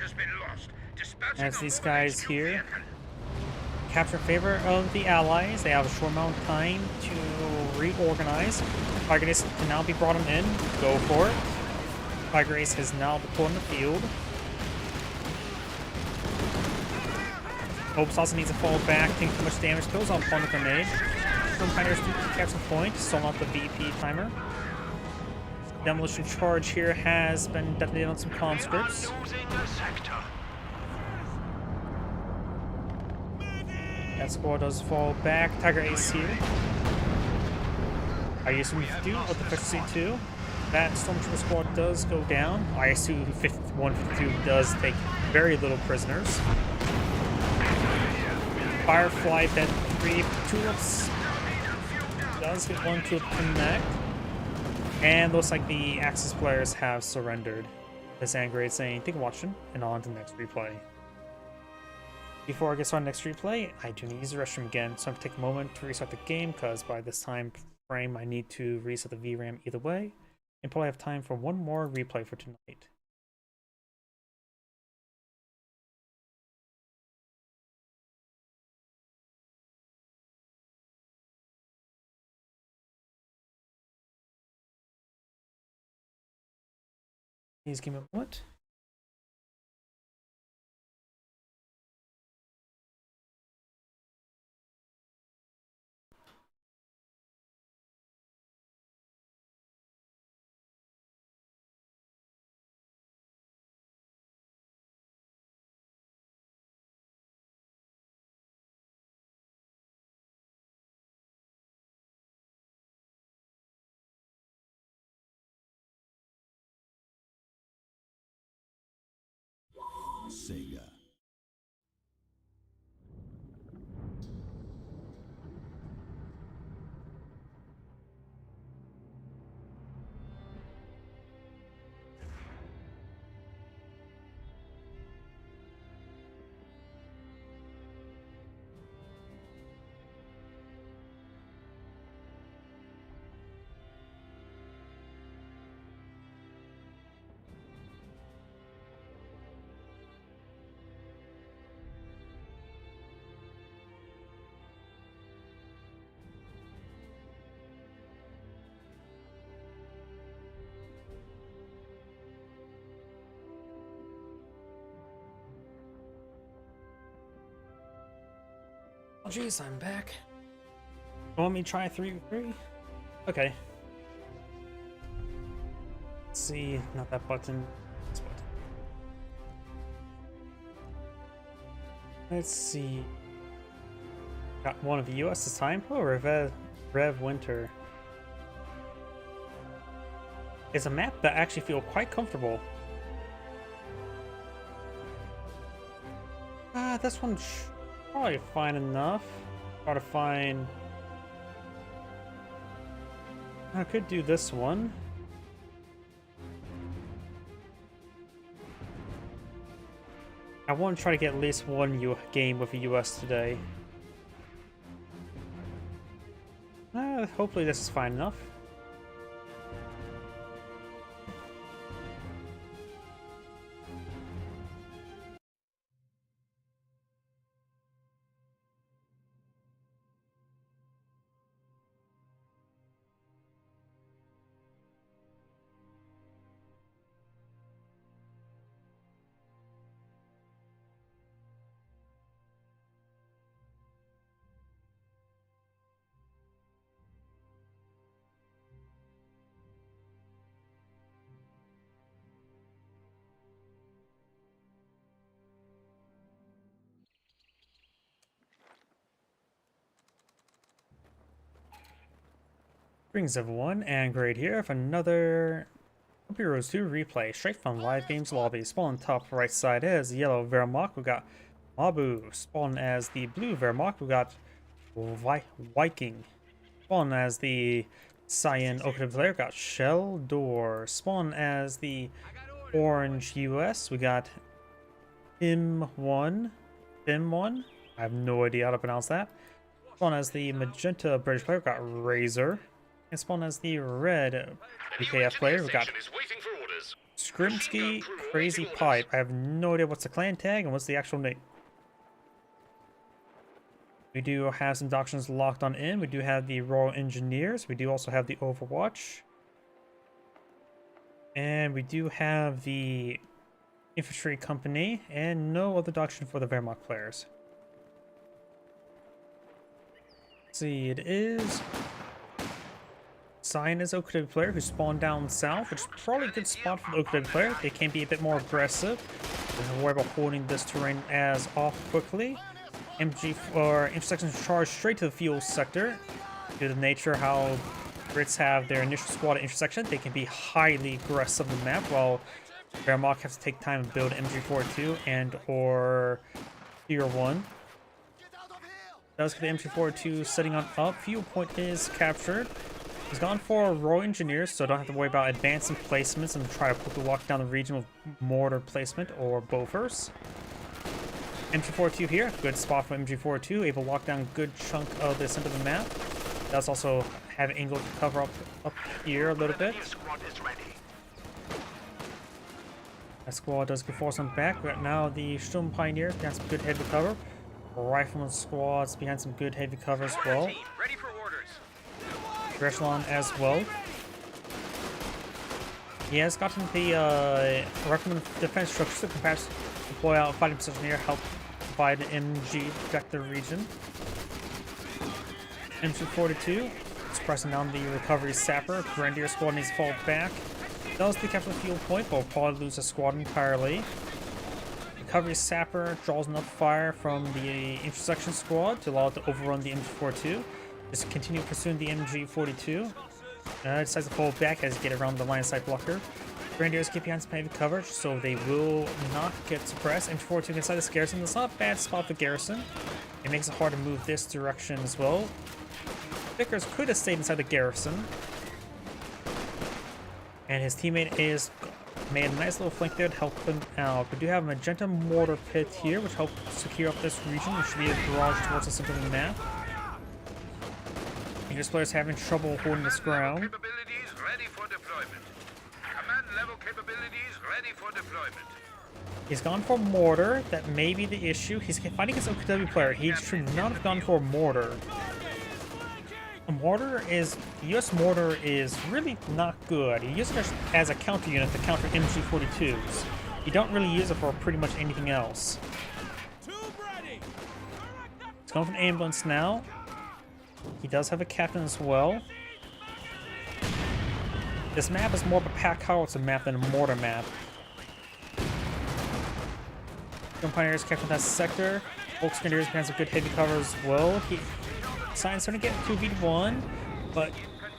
has been lost. Dispatching As these a guys HQ here vehicle. capture favor of the allies, they have a short amount of time to reorganize. Tiger Ace can now be brought in. Go for it. Tiger Ace has now deployed in the field. Hopes also needs to fall back, taking too much damage, kills on one grenade. Some fighters do capture point, still not the VP timer. Demolition charge here has been detonated on some conscripts. We are losing a sector. That squad does fall back. Tiger Ace here. ISU 52 with efficiency 2. That Stormtrooper squad does go down. ISU 152 does take very little prisoners. Firefly Dead 3 Tulips does get one to connect. And looks like the Axis players have surrendered. This Angrade saying, thank you for watching, and on to the next replay. Before I get started on the next replay, I do need to use the restroom again, so I'm going to take a moment to restart the game, because by this time frame I need to reset the VRAM either way, and probably have time for one more replay for tonight. Please give me a moment. Sega. Oh jeez, I'm back. You want me to try 3v3? Okay. Let's see, not that button. This button. Let's see. Got one of the US this time. Oh, Rev Winter. It's a map that I actually feel quite comfortable. This one's probably fine enough. Try to find. I could do this one. I want to try to get at least one game with the US today. Hopefully this is fine enough. Greetings everyone, and Grade here for another Heroes 2 replay, straight from Live Games Lobby. Spawn on top right side is the yellow Wehrmacht, we got Mabu. Spawn as the blue Wehrmacht, we got Viking. Spawn as the cyan Oaken player, we got Shell Door. Spawn as the orange US, we got Tim1. I have no idea how to pronounce that. Spawn as the magenta British player, we got Razor. And spawn as the red BKF player, we got Grimsky Crazy Pipe. I have no idea what's the clan tag and what's the actual name. We do have some doctrines locked on in. We do have the Royal Engineers. We do also have the Overwatch. And we do have the Infantry Company. And no other doctrine for the Wehrmacht players. Let's see, it is Zionist OKW player who spawned down south, which is probably a good spot for the OKW player. They can be a bit more aggressive. Don't worry about holding this terrain as off quickly. MG or intersections charge straight to the fuel sector. Due to the nature how Brits have their initial squad at intersection, they can be highly aggressive on the map, while Wehrmacht has to take time to build MG42 and or Tier 1. Does get the MG42 setting on up. Fuel point is captured. He's gone for Royal Engineers, so don't have to worry about advancing placements and try to quickly lock down the region with mortar placement or Bofors. MG42 here, good spot for MG42, able to lock down a good chunk of the center of the map. Does also have an angle to cover up here a little bit. That squad does get forced on back. Right now the Sturm Pioneers behind some good heavy cover. Rifleman squads behind some good heavy cover as well. Ready for orders. Echelon as well. He has gotten the Rifleman defense structure to perhaps deploy out a fighting position here, help provide an MG protect the region. MG42 is pressing down the recovery sapper. Grenadier squad needs to fall back. Does decapture the fuel point, but will probably lose a squad entirely. Recovery sapper draws enough fire from the intersection squad to allow it to overrun the MG42. Just continue pursuing the MG42. Decides to fall back as get around the line of sight blocker. Grenadiers keep behind some heavy coverage, so they will not get suppressed. MG42 inside this garrison. That's not a bad spot for garrison. It makes it hard to move this direction as well. Vickers could have stayed inside the garrison. And his teammate is made a nice little flank there to help him out. We do have a magenta mortar pit here, which helps secure up this region. There should be a barrage towards the center of the map. English players having trouble holding this ground. Capabilities ready for deployment. Command level capabilities ready for deployment. He's gone for mortar. That may be the issue. He's fighting his OKW player. He should not have gone for mortar. A mortar is, the US mortar is really not good. You use it as a counter unit to counter MG42s. You don't really use it for pretty much anything else. He's going for an ambulance now. He does have a captain as well. This map is more of a pack howitzer map than a mortar map. Pioneers captured that sector. Volks Grenadiers has some good heavy cover as well. Science starting to get 2v1, but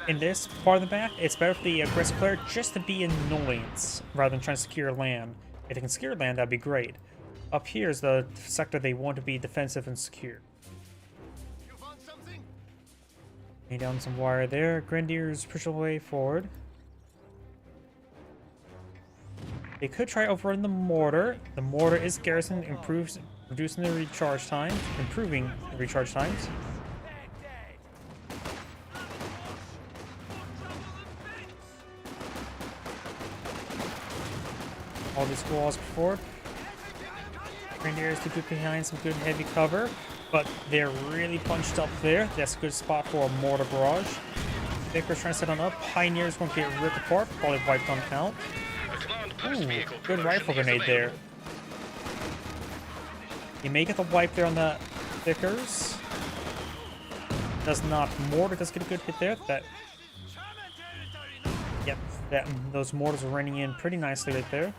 in this part of the map, it's better for the aggressive player just to be an annoyance rather than trying to secure land. If they can secure land, that'd be great. Up here is the sector they want to be defensive and secure. Lay down some wire there. Grenadiers push away forward. They could try overrun the mortar. The mortar is garrison, improves, reducing the recharge time, improving the recharge times. All these squads forward. Grenadiers to get behind some good heavy cover, but they're really punched up there. That's a good spot for a mortar barrage. Vickers trying to set on up. Pioneers going to get ripped apart, probably wiped on out. Ooh, good rifle grenade there. You may get the wipe there on the Vickers. Does not. Mortar does get a good hit there. Yep, those mortars are running in pretty nicely right there.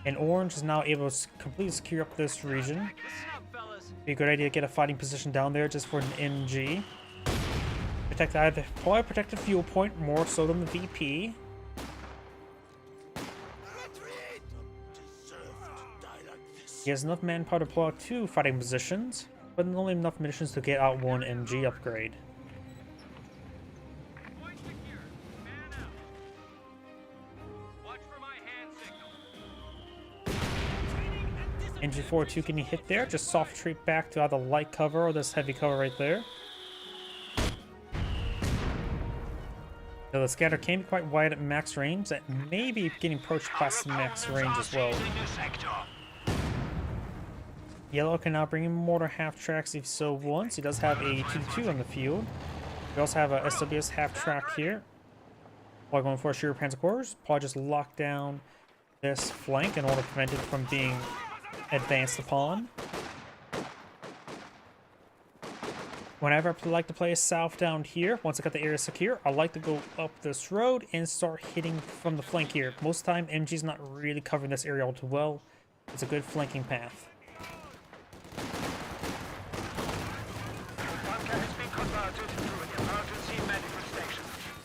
And Orange is now able to completely secure up this region. Be a good idea to get a fighting position down there just for an MG. Protect either, probably protect the fuel point more so than the VP. He has enough manpower to pull out 2 fighting positions, but only enough munitions to get out 1 MG upgrade. MG42 getting hit there, just soft retreat back to either light cover or this heavy cover right there. So the scatter can be quite wide at max range. That may be getting approached past max range as well. Yellow can now bring in mortar half tracks if so wants. He does have a 2-2 on the field. We also have a SWS half track here. While going for a Shearer Panzer Corps, probably just lock down this flank in order to prevent it from being advanced upon. Whenever I like to play south down here, once I got the area secure, I like to go up this road and start hitting from the flank here. Most of the time, MG's not really covering this area all too well. It's a good flanking path.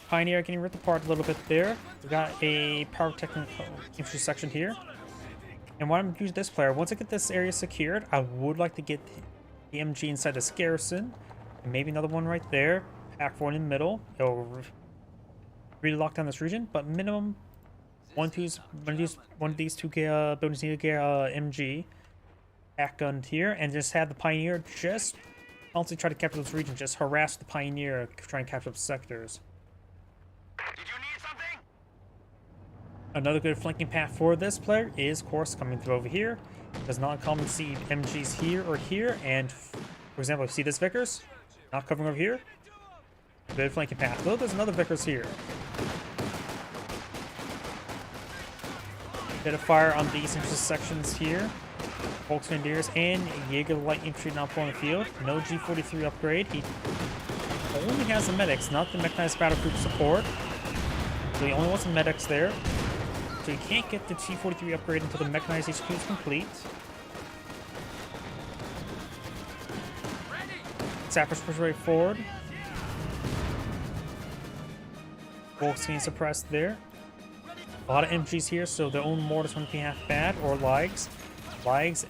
Pioneer getting ripped apart a little bit there. We got a pyrotechnical infantry section here. And what I'm using this player, once I get this area secured, I would like to get the MG inside this garrison. And maybe another one right there. Pack one in the middle. It'll really lock down this region. But minimum one of these two buildings need to get MG. Pack gun here. And just have the Pioneer just constantly try to capture this region. Just harass the Pioneer, try and capture up sectors. Did you need something? Another good flanking path for this player is, of course, coming through over here. It's not common to see MGs here or here, and for example, if you see this Vickers, not covering over here, good flanking path. Though there's another Vickers here. Bit of fire on these intersections here. Volksgrenadiers and Jaeger Light Infantry now pulling the field. No G43 upgrade. He only has the medics, not the mechanized battle group support. So he only wants the medics there. So you can't get the G43 upgrade until the mechanized HQ is complete. Sappers push right forward. Volks getting suppressed there. A lot of MGs here, so their own mortars wouldn't be half bad, or Ligs. Ligs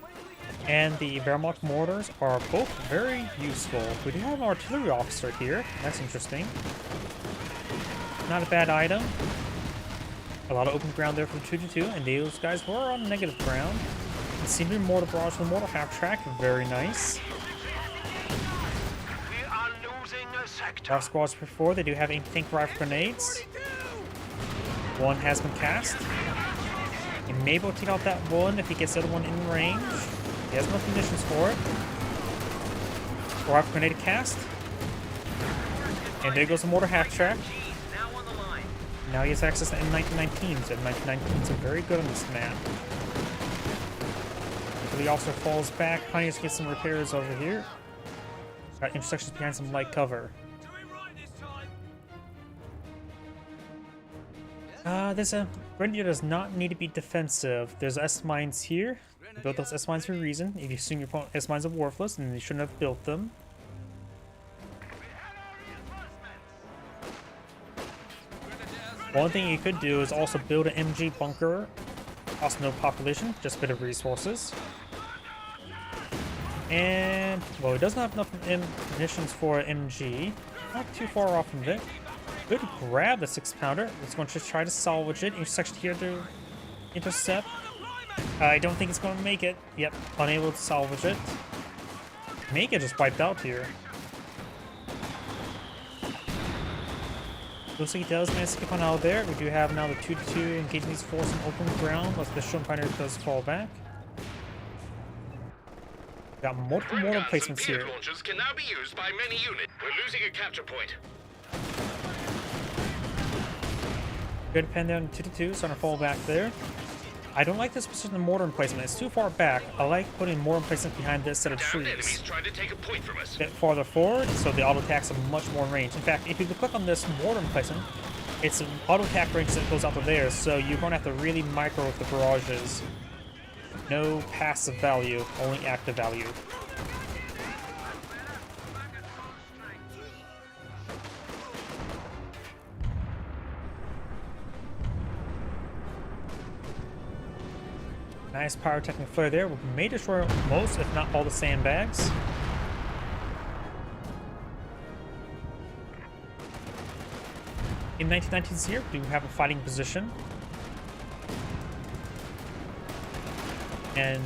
and the Wehrmacht mortars are both very useful. We do have an artillery officer here. That's interesting. Not a bad item. A lot of open ground there for the 2-2, and those guys were on negative ground. The senior mortar barrage from the mortar half track, very nice. We are losing a sector. Our squads before, they do have anti-tank rifle grenades. One has been cast. He may be able to take out that one if he gets the other one in range. He has enough munitions for it. Rifle grenade cast. And there goes the mortar half track. Now he has access to M1919s, and M1919s are very good on this map. So the officer falls back. Pioneers get some repairs over here. Got intersections behind some light cover. This Grenadier does not need to be defensive. There's S-mines here. You built those S-mines for a reason. If you assume your opponent S-mines are worthless, then you shouldn't have built them. One thing you could do is also build an MG bunker. Cost no population, just a bit of resources. And, well, it doesn't have enough munitions for an MG. Not too far off from it. Good grab the 6-pounder. It's going to just try to salvage it. Intersection here to intercept. I don't think it's going to make it. Yep, unable to salvage it. May get just wiped out here. Looks like he does manage to skip on out there. We do have now the 2-2 engaging these forces in open ground, as the Sturm Pioneer does fall back. Got multiple mortar placements here. Launchers can now be used by many units. We're losing a capture point. Good pen down 2-2, starting to fall back there. I don't like this position of mortar emplacement. It's too far back. I like putting mortar emplacement behind this set of trees. Enemies trying to take a point from us. A bit farther forward, so the auto attacks are much more in range. In fact, if you click on this mortar emplacement, it's an auto attack range that goes out to there, so you're going to have to really micro with the barrages. No passive value, only active value. Nice pyrotechnic flare there. We may destroy most, if not all, the sandbags. In 1919's here, we do have a fighting position. And,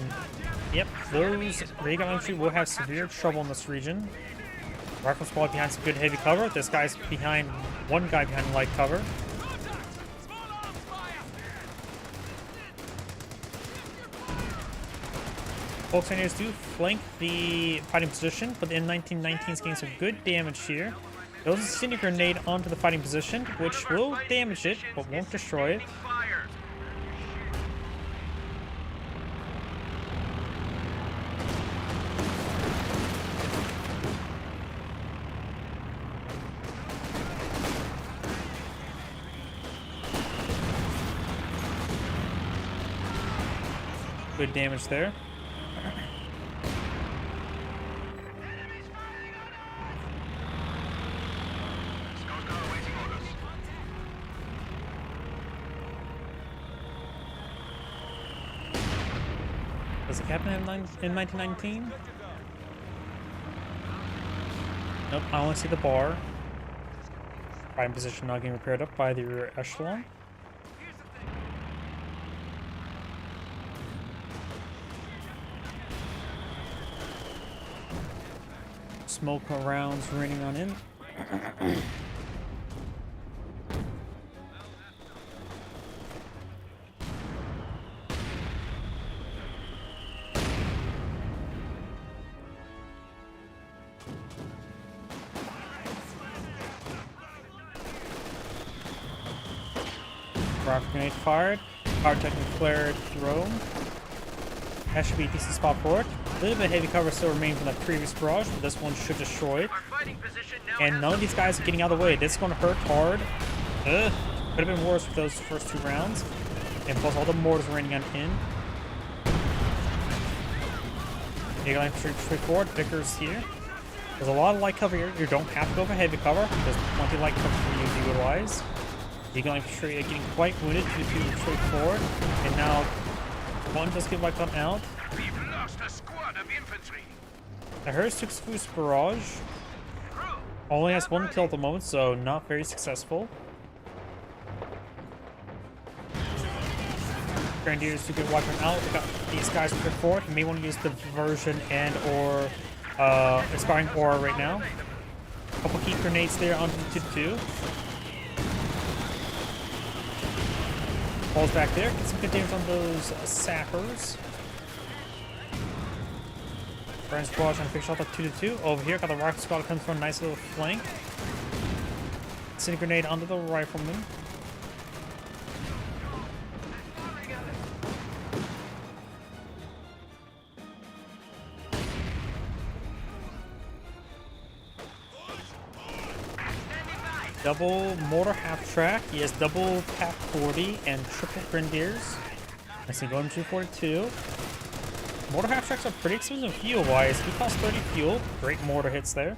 yep, those Raygun infantry will have severe trouble in this region. Rifle squad behind some good heavy cover. This guy's behind one guy behind light cover. Contact! Small arms fire! Volkswagens do flank the fighting position, but the M1919 is getting some good damage here. Throws a Incendiary Grenade onto the fighting position, which will damage it, but won't destroy it. Fire. Good damage there. Scout car awaiting orders. Does the captain have in 1919? Nope, I only see the bar. Fighting position not getting repaired up by the rear echelon. Smoke rounds raining on in. Rocket grenade fired. Fire technical flared drone. That should be a decent spot for it. A little bit of heavy cover still remains from that previous barrage, but this one should destroy it. Our fighting position now And has none of these guys are getting out of the way. This is going to hurt hard. Ugh. Could have been worse with those first two rounds. And plus all the mortars raining on in. Eagle Line straight forward. Vickers here. There's a lot of light cover here. You don't have to go for heavy cover. There's plenty of light cover for you to utilize. Eagle Line getting quite wounded due to straight forward. And now one does get wiped on out. We've lost a squad of infantry. The Hurst barrage only has one kill at the moment, so not very successful. Grenadiers to get wiped out. We got these guys prepared for it. You may want to use the diversion and or expiring aura right now. Couple heat grenades there onto the 2-2. Falls back there. Get some good damage on those sappers. Burns barrage trying to finish off the 2-2. Over here, got the rifle squad comes from a nice little flank. Incendiary grenade onto the rifleman. Double mortar half track. He has double PAC 40 and triple grenadiers. I see going 242. Mortar half tracks are pretty expensive fuel wise. He costs 30 fuel. Great mortar hits there.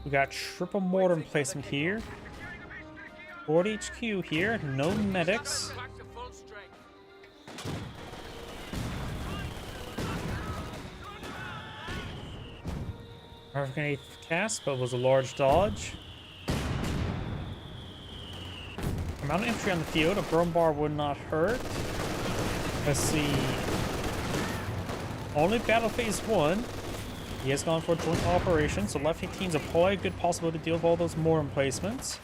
We got triple mortar emplacement here. 40 HQ here. No medics. Back to full strength. Perfect grenade cast, but was a large dodge. Amount of infantry on the field. A burn bar would not hurt. Let's see. Only battle phase 1. He has gone for a joint operation, so left teams are probably a good possibility to deal with all those more emplacements.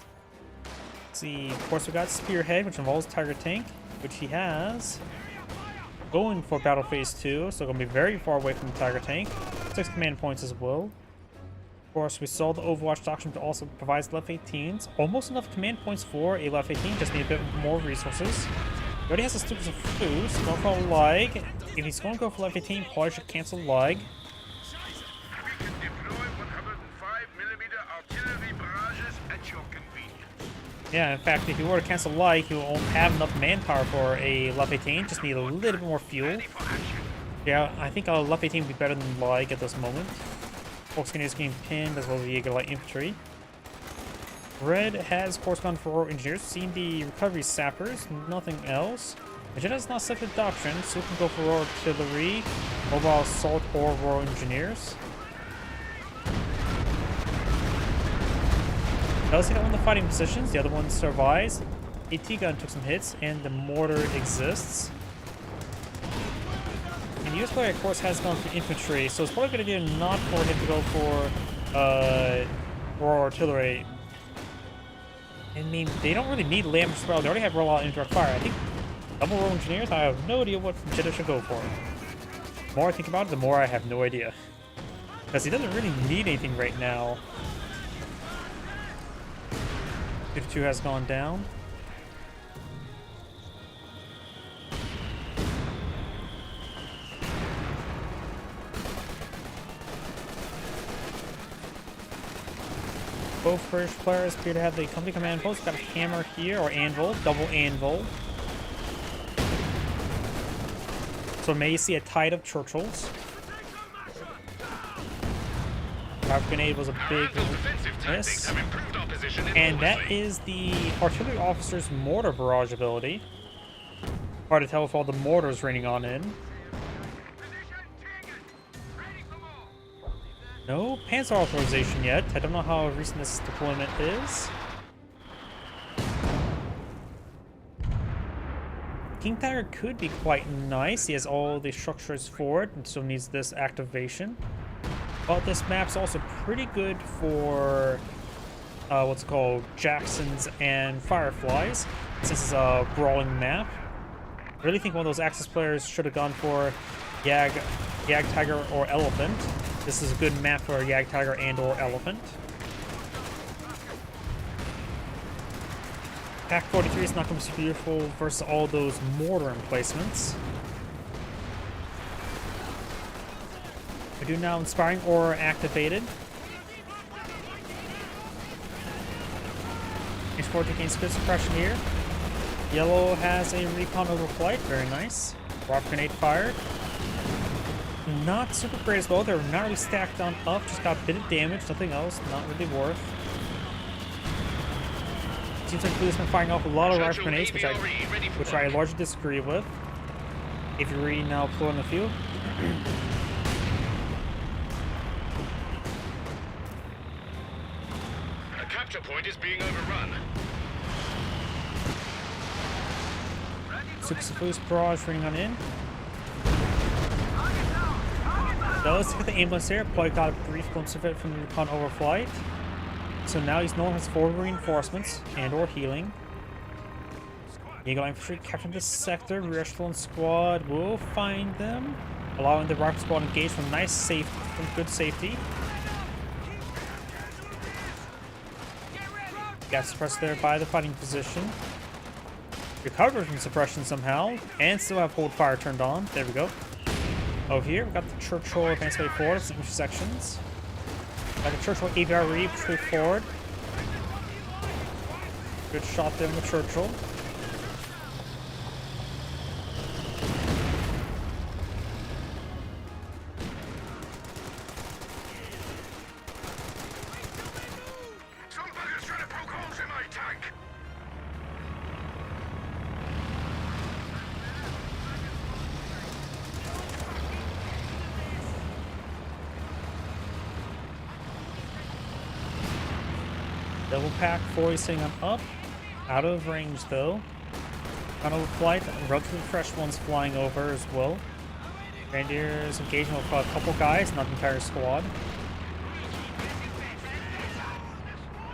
Let's see, of course we got Spearhead, which involves Tiger Tank, which he has. Going for battle phase 2, so gonna be very far away from the Tiger Tank. 6 command points as well. Of course, we saw the Overwatch Doctrine also provides left 18s. Almost enough command points for a left 18, just need a bit more resources. He already has a stupid of food, so going for a lag. If he's going to go for left 18, probably should cancel lag. We can deploy 105mm artillery barrages at your convenience. Yeah, in fact, if you were to cancel lag, you won't have enough manpower for a left 18, just need a little bit more fuel. Ready for action. Yeah, I think a left 18 would be better than lag at this moment. Volkswagen is getting pinned as well as the Jaeger Light Infantry. Red has, of course, gone for Royal Engineers. Seen the recovery sappers, nothing else. Magenta has not selected Doctrine, so we can go for Royal Artillery, Mobile Assault, or Royal Engineers. Does take out one of the fighting positions. The other one survives. AT gun took some hits, and the mortar exists. And the US player, of course, has gone for infantry, so it's probably a good idea not for him to go for raw artillery. I mean, they don't really need Lambert Spiral. They already have rollout indirect fire. I think double roll engineers, I have no idea what Jetta should go for. The more I think about it, the more I have no idea. Because he doesn't really need anything right now. 52 has gone down. Both British players appear to have the company command post. Got a hammer here, or anvil, double anvil. So may you see a tide of Churchills. Rapid grenade was a big miss. And that is the artillery officer's mortar barrage ability. Hard to tell with all the mortars raining on in. No Panzer authorization yet. I don't know how recent this deployment is. King Tiger could be quite nice. He has all the structures for it and so needs this activation. But this map's also pretty good for what's called Jacksons and Fireflies, since it's a brawling map. I really think one of those Axis players should have gone for Yag Tiger or Elephant. This is a good map for Yag Tiger and or Elephant. Pack 43 is not going to be beautiful versus all those mortar emplacements. We do now Inspiring Aura activated. H4 gains good suppression here. Yellow has a recon over flight, very nice. Rock grenade fired. Not super great as well. They're not really stacked on up, just got a bit of damage, nothing else, not really worth. Seems like Blue's been firing off a lot of rifle grenades, which I largely disagree with. Avery now full in the field. A capture point is being overrun. Successfully barrage running on in. Now let's look at the ambulance here. Probably got a brief glimpse of it from the recon overflight. So now he's no longer has forward reinforcements and or healing. Eagle Infantry captured this sector. Rear echelon squad will find them, allowing the rifle squad engage from good safety. Got suppressed there by the fighting position. Recovered from suppression somehow, and still have hold fire turned on. There we go. Over here, we've got the Churchill advanced way forward, signature sections. Got the Churchill AVRE push way forward. Good shot there on the Churchill. Some bugger's trying to poke holes in my tank. Double pack 4 is sitting on up. Out of range though. Kind of flight, relatively fresh ones flying over as well. Grenadiers engaging with a couple guys, not the entire squad.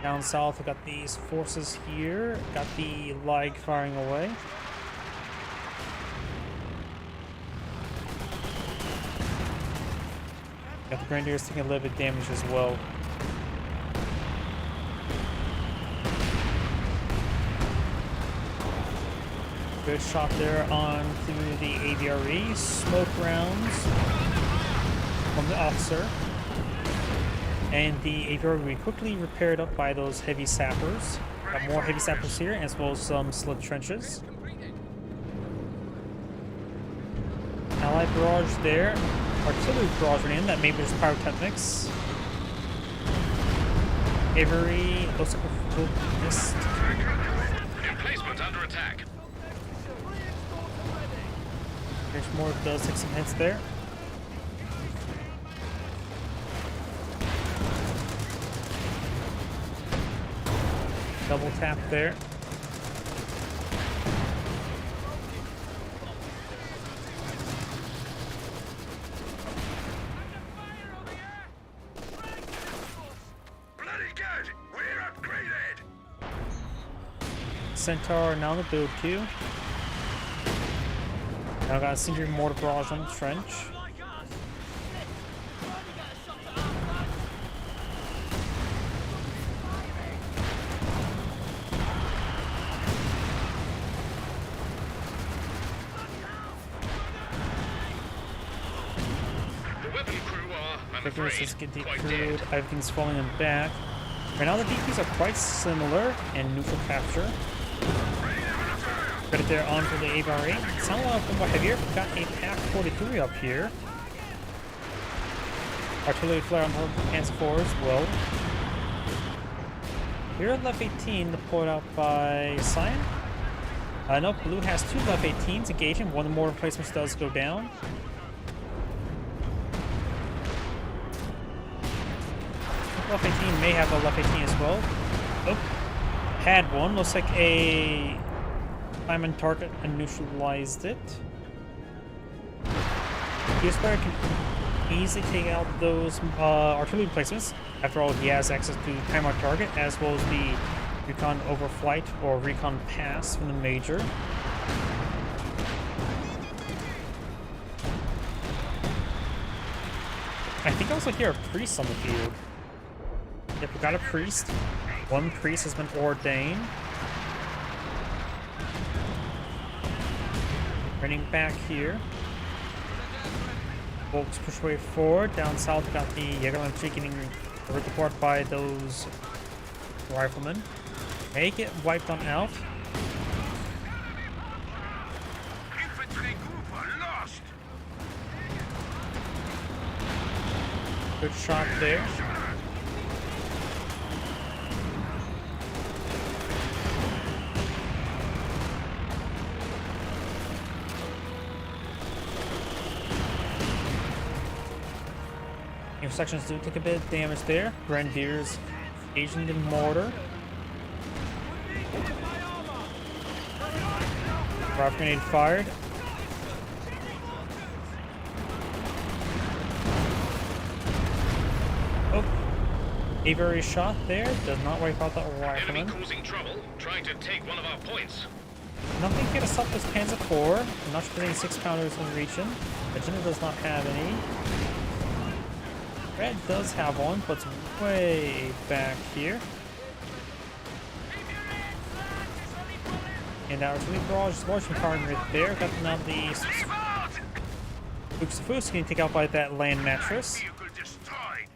Down south, we've got these forces here. Got the lag firing away. Got the Grenadiers taking a little bit of damage as well. Good shot there on through the AVRE. Smoke rounds from the officer. And the AVRE will be quickly repaired up by those heavy sappers. Got more heavy sappers here, as well as some slit trenches. Allied barrage there. Artillery barrage in. That maybe there's pyrotechnics. Avery looks like a missed. Emplacement under attack. There's more, does take some hits there. Double tap there. Bloody good! We're upgraded! Centaur now in the build queue. Now got a Sindri mortar barrage on the trench. The weapon crew are, I'm Victor's afraid, is getting quite crewed. dead. Everything's falling in back. Right now the DPs are quite similar in neutral capture. Right there onto the AVRE. Sound a little more heavier. We've got a PaK 43 up here. Artillery flare on her hands 4 as well. Here at left 18 deployed out by Cyan. No, blue has 2 left 18s engaging. One of the mortar replacements does go down. Left 18 may have a left 18 as well. Oh, had one. Looks like a diamond target and neutralized it. Geosperr can easily take out those artillery replacements. After all, he has access to time on target as well as the recon overflight or recon pass from the major. I think I also hear a priest on the field. Yep, we got a priest. One priest has been ordained. Running back here. Folks push way forward. Down south, we got the Jägerlandtree getting ripped apart by those riflemen. May get wiped on out. Infantry group are lost! Good shot there. Sections do take a bit of damage there. Grenadiers engaging the mortar. Rock grenade fired. Oh, a very shot there. Does not wipe out the Enemy rifleman. causing trouble, trying to take one of our points. Nothing can stop this Panzer IV. I'm not sure if any 6-pounders in region. Agenda does not have any. Red does have one, but it's way back here. And our artillery barrage is launching power right there. Got now the Fuchs getting taken out by that land mattress. Vehicle destroyed.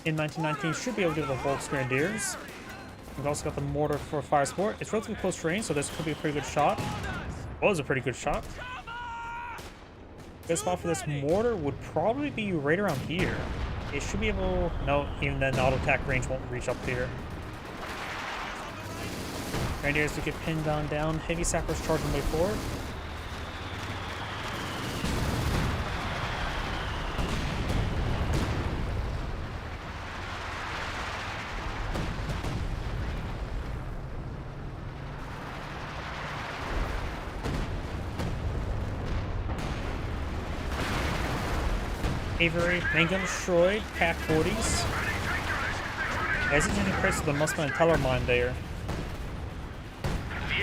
In 1919, should be able to do the Volks Grenadiers. We've also got the mortar for fire support. It's relatively close range, so this could be a pretty good shot. Was a pretty good shot. Good spot for this mortar would probably be right around here. It should be able... No, even then the auto attack range won't reach up here. Grenadiers to get pinned on down. Heavy sappers charging way forward. Avery, main gun destroyed, PaK 40s. As it's in the price of the Muslim and Teller mine there.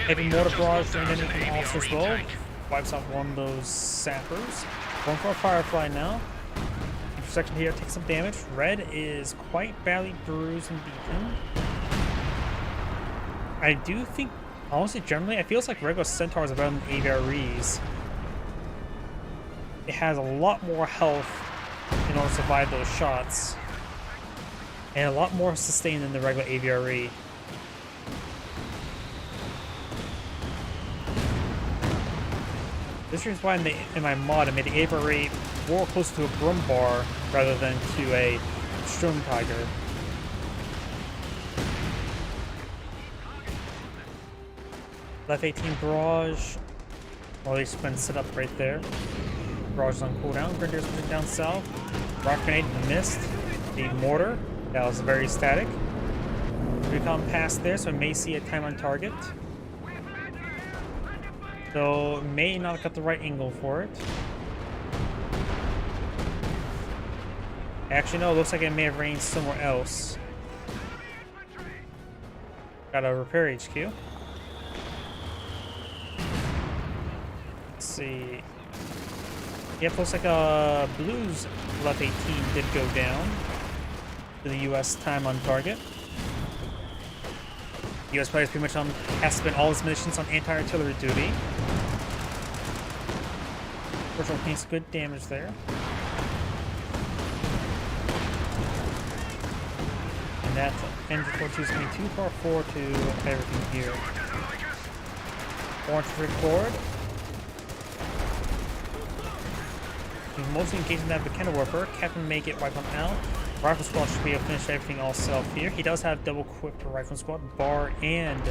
Heavy mortar barrage drained in from officer as well. Wipes out one of those sappers. Going for a Firefly now. Intersection here takes some damage. Red is quite badly bruised and beaten. I do think, honestly, generally, it feels like regular Centaurs are better than AVREs. It has a lot more health in order to survive those shots. And a lot more sustain than the regular AVRE. This is why in my mod I made the AVRE more close to a Grumbar rather than to a Sturmtiger. Left 18 barrage. Well, at least been set up right there. Barrage is on cooldown. Grenadiers moving down south. Rock grenade in the mist. The mortar. That was very static. Recon past there, so may see a time on target. So may not got the right angle for it. Actually, no, it looks like it may have ranged somewhere else. Got a repair HQ. Let's see. Yep, looks like a Blues Left 18 did go down to the US time on target. US players pretty much has spent all his munitions on anti-artillery duty. Virtual takes good damage there. And that NG42 is coming too far forward to everything here. Orange record. He's mostly engaging that McKenna Warper. Captain may get wiped on out. Rifle Squad should be able to finish everything all self here. He does have double equipped Rifle Squad, bar and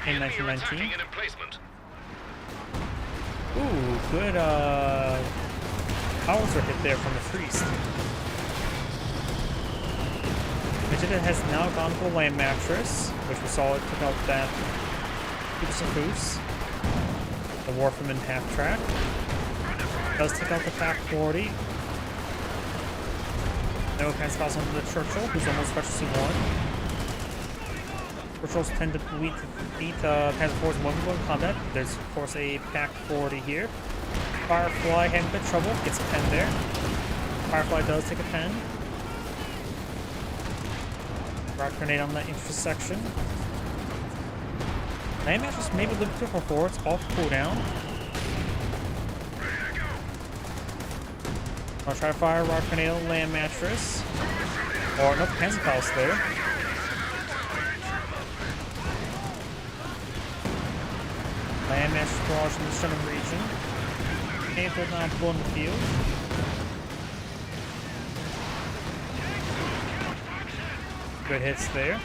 in 1919. Ooh, good powers are hit there from the priest. Vegeta has now gone for the land mattress, which we saw it took out that Super boost. The Warfman half track. Does take out the Pack 40. No kind of spots onto the Churchill, who's almost specialty 1. Churchills tend to beat Panzer IV's when we go in combat. There's of course a Pack 40 here. Firefly having a bit of trouble, gets a pen there. Firefly does take a pen. Rock grenade on that intersection. Land matches maybe a little bit too forward, it's off cooldown. I'll try to fire rock grenade on land mattress. Or no, Panzerfaust there. Land mattress barrage in the southern region. Panther not blowing the field. Good hits there.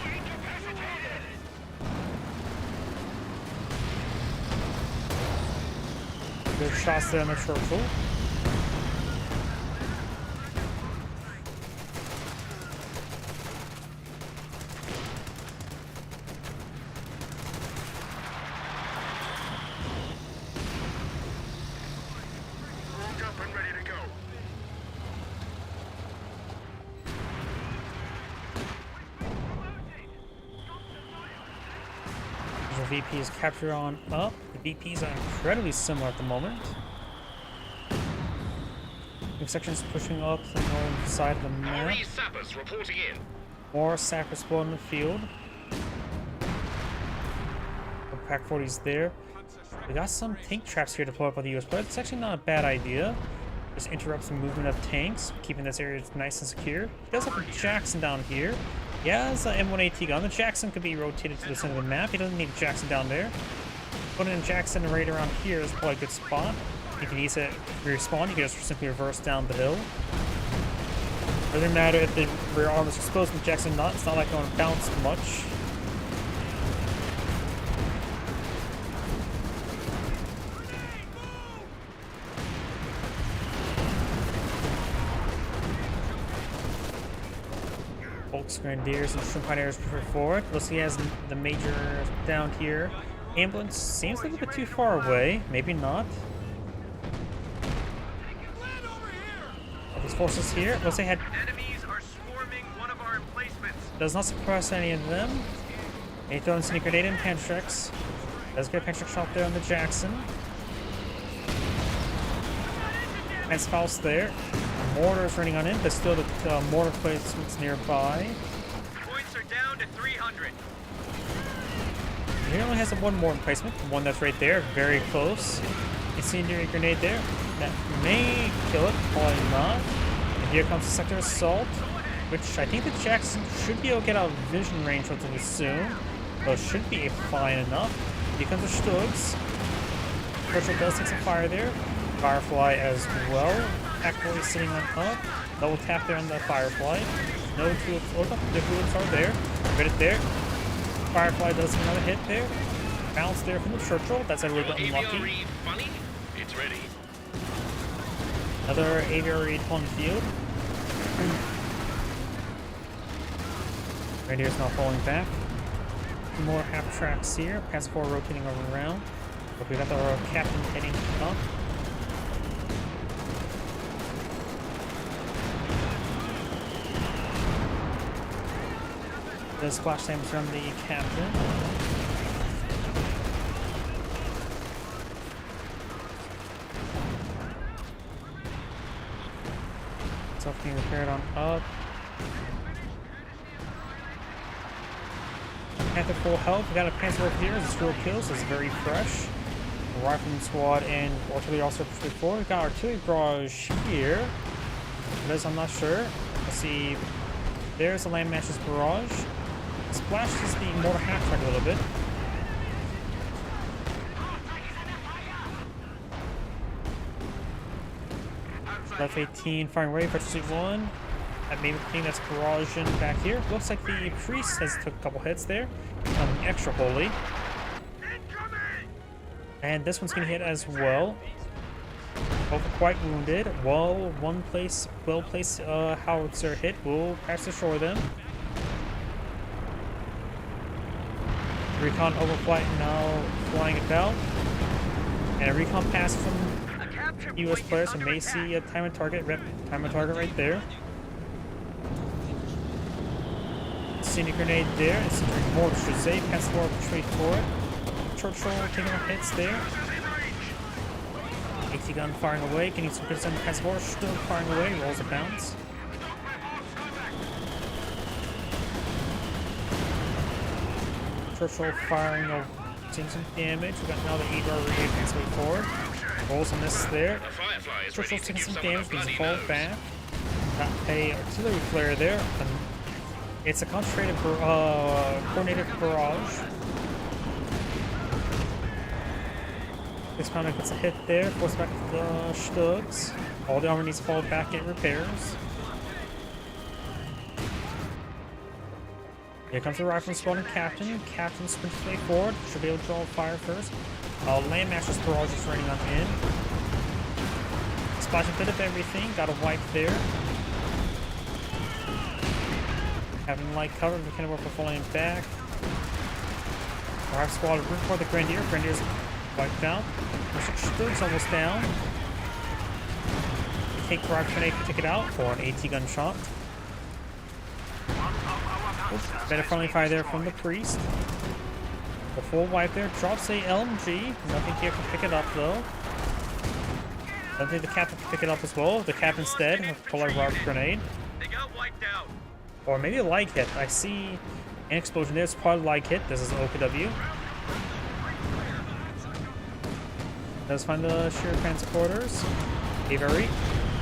Good shots there on the Churchill. VP is captured on up. The VPs are incredibly similar at the moment. New section is pushing up to the northern side of the map. Sappers reporting in. More sappers spawn in the field. The Pack 40's there. We got some tank traps here deployed by the US, but it's actually not a bad idea. Just interrupts the movement of tanks, keeping this area nice and secure. He does have a Jackson down here. He has an M1AT gun. The Jackson could be rotated to the center of the map. He doesn't need a Jackson down there. Putting a Jackson right around here is probably a good spot. If he needs to respawn, you can just simply reverse down the hill. Doesn't matter if the rear arm is exposed from Jackson not. It's not like going to bounce much. Bolts, Grenadiers, and Shrimp Pioneers prefer forward. Plus he has the Major down here. Ambulance seems a little bit too far away. Maybe not. These forces here. Looks like had. Enemies are swarming one of our emplacements. Does not suppress any of them. He throws in a grenade and Pantrax. Does get a Pantrax shot there on the Jackson. And Faust there. Mortar's running on in, but still the mortar placements nearby. Points are down to 300. He only has one mortar placement, the one that's right there, very close. Incendiary grenade there. That may kill it, probably not. And here comes the sector assault, which I think the Jackson should be able to get out of vision range relatively soon. So it should be fine enough. Here comes the Stugs. Churchill does take some fire there. Firefly as well. Actually sitting on up. Double tap there on the Firefly. No tools. Oh, the tools are there. Get it there. Firefly does another hit there. Bounce there from the Churchill. That's a little bit unlucky. Funny? It's ready. Another aviary on the field. Grenadier's not falling back. More half tracks here. Pass 4 rotating around. But we got the captain heading up. The splash damage from the captain. Stuff being repaired on up. Panther full health. We got a Panther over here. It's 4 kills. It's very fresh. Rifleman squad and artillery also before. We got artillery barrage here. This I'm not sure. Let's see. There's the landmasses barrage. Splash is the mortar half track a little bit. Left 18 firing away, Infantry 1. That maybe thing that's barraging back here. Looks like the priest has took a couple hits there. Extra holy. And this one's gonna hit as well. Both are quite wounded. Well, well-placed howitzer hit will perhaps destroy them. Recon overflight now flying about. And a recon pass from US players, so may see a time and target right there. Incendiary grenade there. Incendiary mortar should say. Pass forward, straight for it. Churchill taking up hits there. AT gun firing away. Getting some hits on the pass forward. Still firing away. Rolls a bounce. Churchill firing over. Seeing some damage. We got now the EBR advance way forward. Rolls a miss there. Churchill taking some damage. Needs to fall back. Got a artillery flare there. It's a concentrated coordinated barrage. This pounder gets a hit there, force back to the Stugs. All the armor needs to fall back in repairs. Here comes the rifleman squad and captain. Captain sprints way forward, should be able to draw fire first. Landmaster's barrage is running on in. Splash a bit of everything, got a wipe there. Having light cover, we can work for falling back. Our squad root for the Grenadier. Grenadier's wiped out. Sturg's almost down. Take Barrage Grenade to take it out for an AT gun shot. Better friendly fire there from the priest. The full wipe there. Drops a LMG. Nothing here can pick it up though. Don't think the captain can pick it up as well. The captain's dead. Pull our Barrage Grenade. They got wiped out. Or maybe a light hit. I see an explosion there. It's part of the light hit. This is OKW. Let's find the Sheriff Fan supporters. Avery.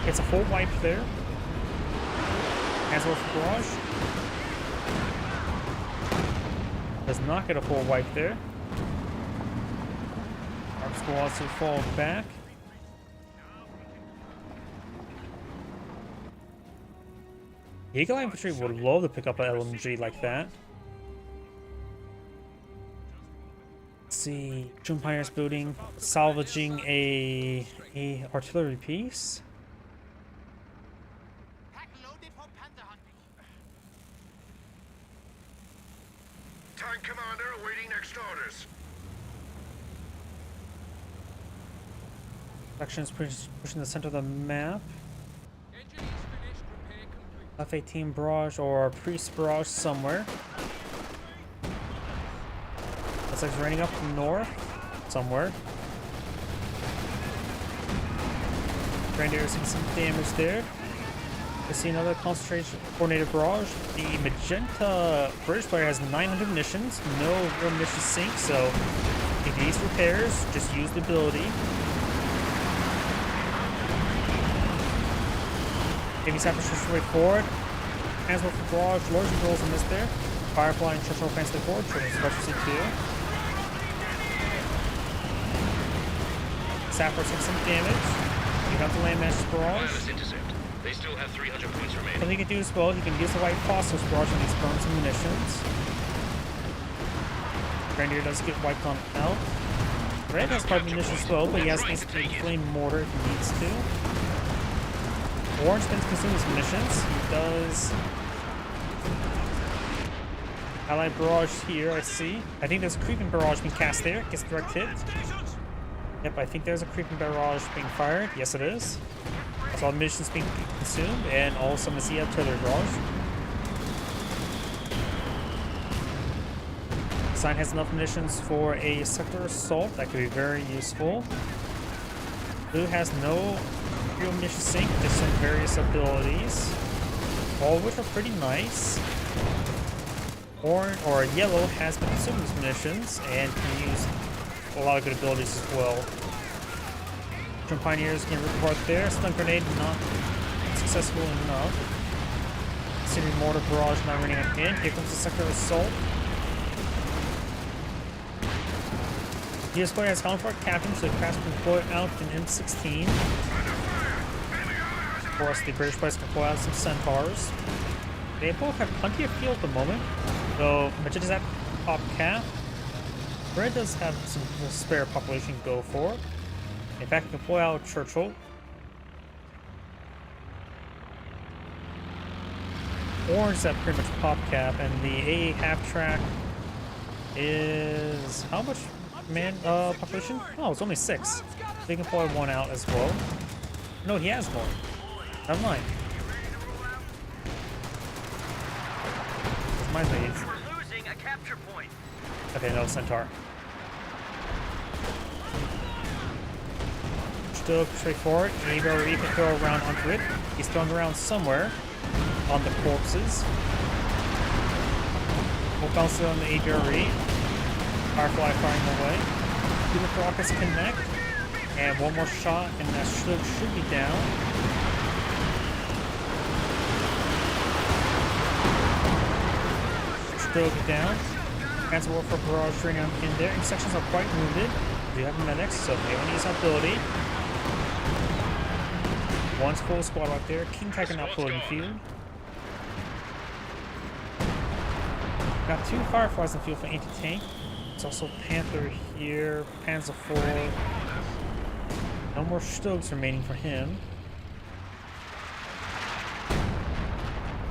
It's a full wipe there. As well for Barrage. Does not get a full wipe there. Our squads to fall back. Eagle Infantry would love to pick up an LMG like that. Let's see, Jumpire's building, salvaging a artillery piece. Tank commander awaiting next orders. Section's pushing the center of the map. Engineers finished, repair complete. F-18 barrage or priest barrage somewhere. Looks like it's raining up north somewhere. Grenadier seeing some damage there. We see another concentration coordinated barrage. The magenta British player has 900 munitions, no real munition sink, so if he needs repairs, just use the ability. Maybe Sapper pushes way forward. Hands for barrage, large rolls on this there. Firefly and Churchill fans to forward, Churchill special C2. Sapper takes some damage. You got the landmass barrage. They still have 300 points remaining. What he can do as well, he can use the white phosphorus barrage on these burns and munitions. Grenadier does get wiped on out. Red has quite munitions as well, but he has things to flame mortar if he needs to. Orange can consume his munitions. He does Allied barrage here, I see. I think there's a creeping barrage being cast there. Gets a direct hit. Yep, I think there's a creeping barrage being fired. Yes, it is. That's all munitions being consumed, and also the artillery barrage. Sign has enough munitions for a sector assault. That could be very useful. Blue has no real munition sink, just some various abilities, all of which are pretty nice. Orange or yellow has been consuming his munitions and can use a lot of good abilities as well. German Pioneers can report there. Stun grenade not successful enough. Considering mortar barrage not running an in. Here comes the sector assault. US player has gone for a captain, so fast deploy out an M16. Of course, the British players can pull out some centaurs. They both have plenty of fuel at the moment, though Madrid is at top cap. Red does have some spare population to go for. In fact, we can pull out Churchill. Orange is at pretty much pop cap, and the A half track is how much man population? Oh, it's only 6. They can pull one out as well. No, he has more. Never mind. My lead. We're losing a capture point. Okay, no centaur. Still straightforward. ABRE can throw around onto it. He's throwing around somewhere on the corpses. We'll bounce it on the ABRE. Firefly firing away. Do the rockets connect. And one more shot, and that should be down. Stroke down. Cancel war for barrage training in there. Sections are quite wounded. We have medics, so they will use ability. One's full squad out there. King Tiger now pulling field. Got 2 Fireflies in field for anti-tank. There's also Panther here. Panzer IV. No more Stokes remaining for him.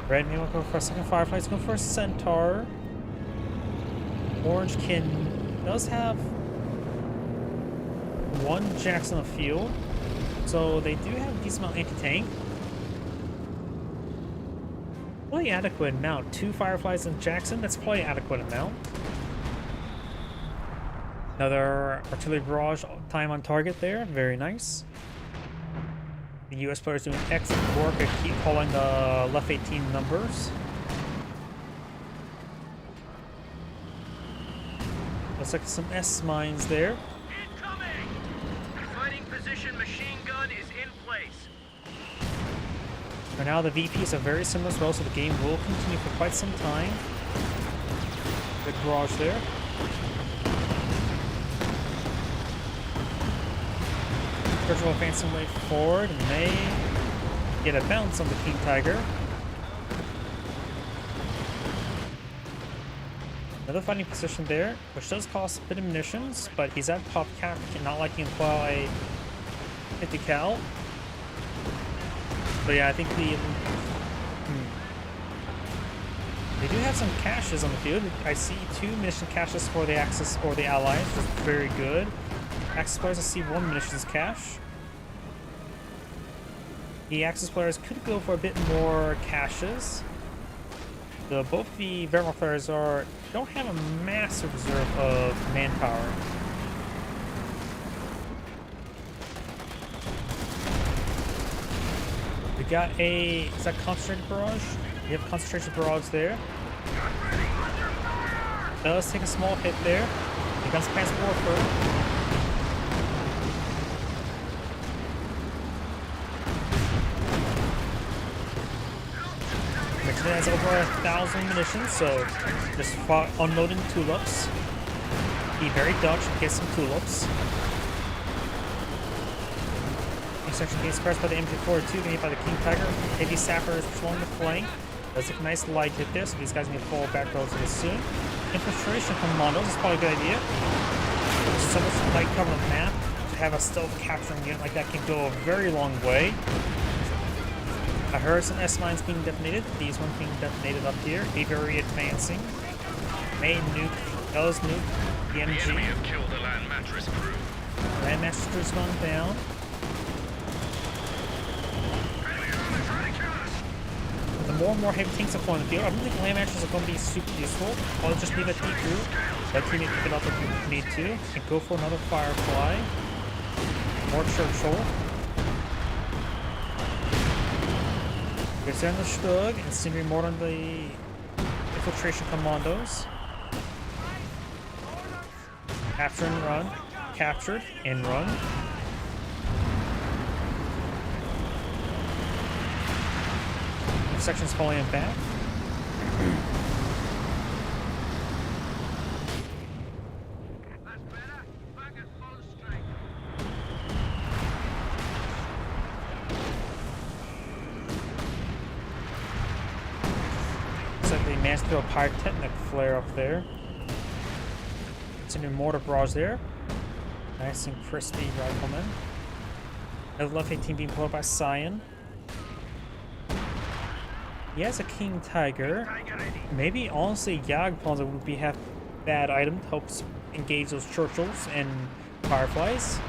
Red may go for a second Firefly. He's going for a Centaur. Orange does have 1 Jackson on the field. So they do have a decent amount of anti-tank. Probably adequate amount. 2 Fireflies and Jackson, that's probably adequate amount. Another artillery barrage time on target there, very nice. The US players doing excellent work at keep calling the left 18 numbers. Looks like some S mines there. Incoming! Fighting position machine gun is in place. For now, the VPs are very similar as well, so the game will continue for quite some time. Good barrage there. Churchill advancing way forward, and they get a bounce on the King Tiger. Another fighting position there, which does cost a bit of munitions, but he's at pop cap, not liking to plow a 50 cal. But yeah, I think they do have some caches on the field. I see 2 munition caches for the Axis or the Allies, which is very good. Axis players, I see 1 munitions cache. The Axis players could go for a bit more caches. Both the Wehrmacht players don't have a massive reserve of manpower. We got is that concentrated barrage? We have concentration barrage there. Does take a small hit there. He comes past Warford. It has over 1,000 munitions, so just unloading tulips. Be very Dutch and get some tulips. Next section being suppressed by the MG42 made by the King Tiger. Heavy Sapper is patrolling the flank. Does a nice light hit there, so these guys need to fall back relatively soon. Infiltration commandos is probably a good idea. There's so much light cover on the map. To have a stealth capturing unit like that can go a very long way. I heard some S-mines being detonated. These ones being detonated up here. ABRE advancing. Main nuke, L's nuke, the The enemy MG. have killed the land mattress crew. Landmaster's gone down. The more and more heavy tanks are falling in the field, I don't think Landmasters are going to be super useful. I'll just leave it to you. Let teammate pick it up if you need to. And go for another Firefly. More Churchill. Gets in the Stug, and Sindri more on the infiltration commandos. Capture and run. Captured and run. Sections falling back. That's better. Back at full strength. Looks like they managed to throw a pyrotechnic flare up there. It's a new mortar barrage there. Nice and crispy rifleman. Another left 18 being pulled by Cyan. He has a King Tiger. Maybe honestly Jagdpanzer would be half bad item to help engage those Churchills and Fireflies.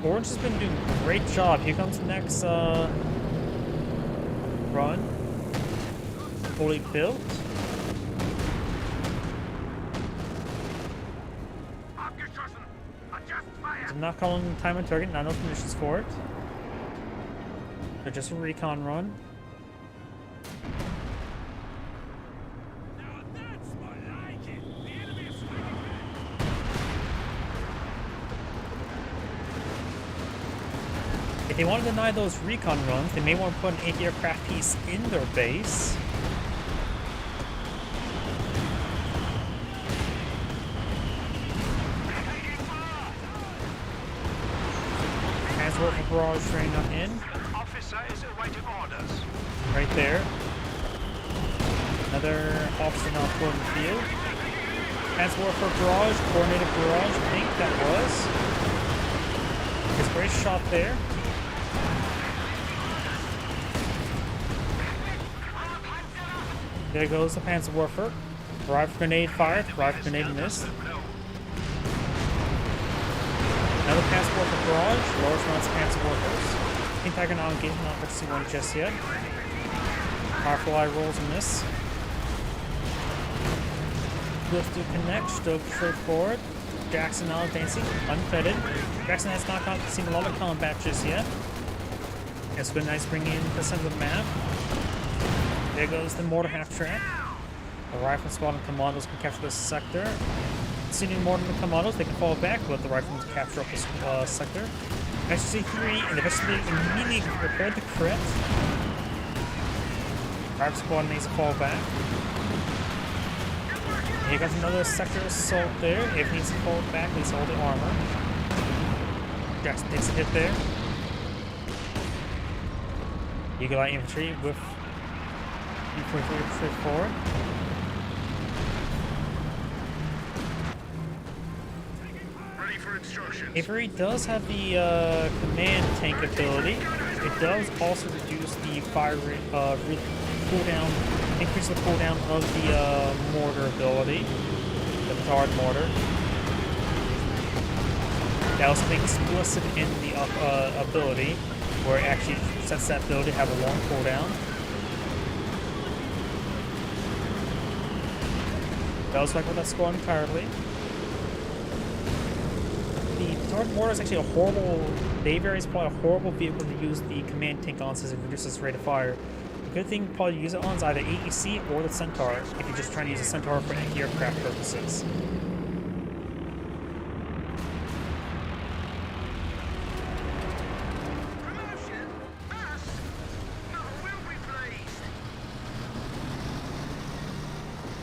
Orange has been doing a great job. Here comes the next run. Fully built. I'm not calling time and target, not no conditions for it. They're just a recon run. If they want to deny those recon runs, they may want to put an anti-aircraft piece in their base. Transport for barrage train not in. Officer is awaiting orders. Right there. Another officer now put in the field. Transport for barrage, coordinated barrage, I think that was. His great shot there. There goes the Panzerwerfer. Rifle grenade fired, rifle grenade missed. Another Panzerwerfer for barrage, lower rounds Panzerwerfers. King Tiger not engaged, not fixing one just yet. Firefly rolls and miss. Glyph to connect, still straightforward. Jackson now advancing, unfettered. Jackson has not seen a lot of combat just yet. It's been nice bringing in the center of the map. There goes the mortar half track. The rifle squad and commandos can capture this sector. Seeing more than the commandos, they can fall back, let the riflemen capture up this sector. SC3 and eventually immediately prepared to crit. Rifle squad needs to fall back. Here comes another sector assault there. If he needs to fall back, needs all the armor. Jackson takes a hit there. Eagle Eye infantry with E-43 forward. Ready for instructions. Avery does have the command tank ability. It does also reduce the fire cooldown, increase the cooldown of the mortar ability, the petard mortar. That was something explicit in the ability, where it actually sets that ability to have a long cooldown. That was like with that squad entirely. The petard mortar is actually a horrible. The Aviary is probably a horrible vehicle to use the command tank on since it reduces rate of fire. The good thing to probably use it on is either AEC or the Centaur if you're just trying to use a Centaur for anti-aircraft purposes. Promotion? Us? No, we'll be pleased.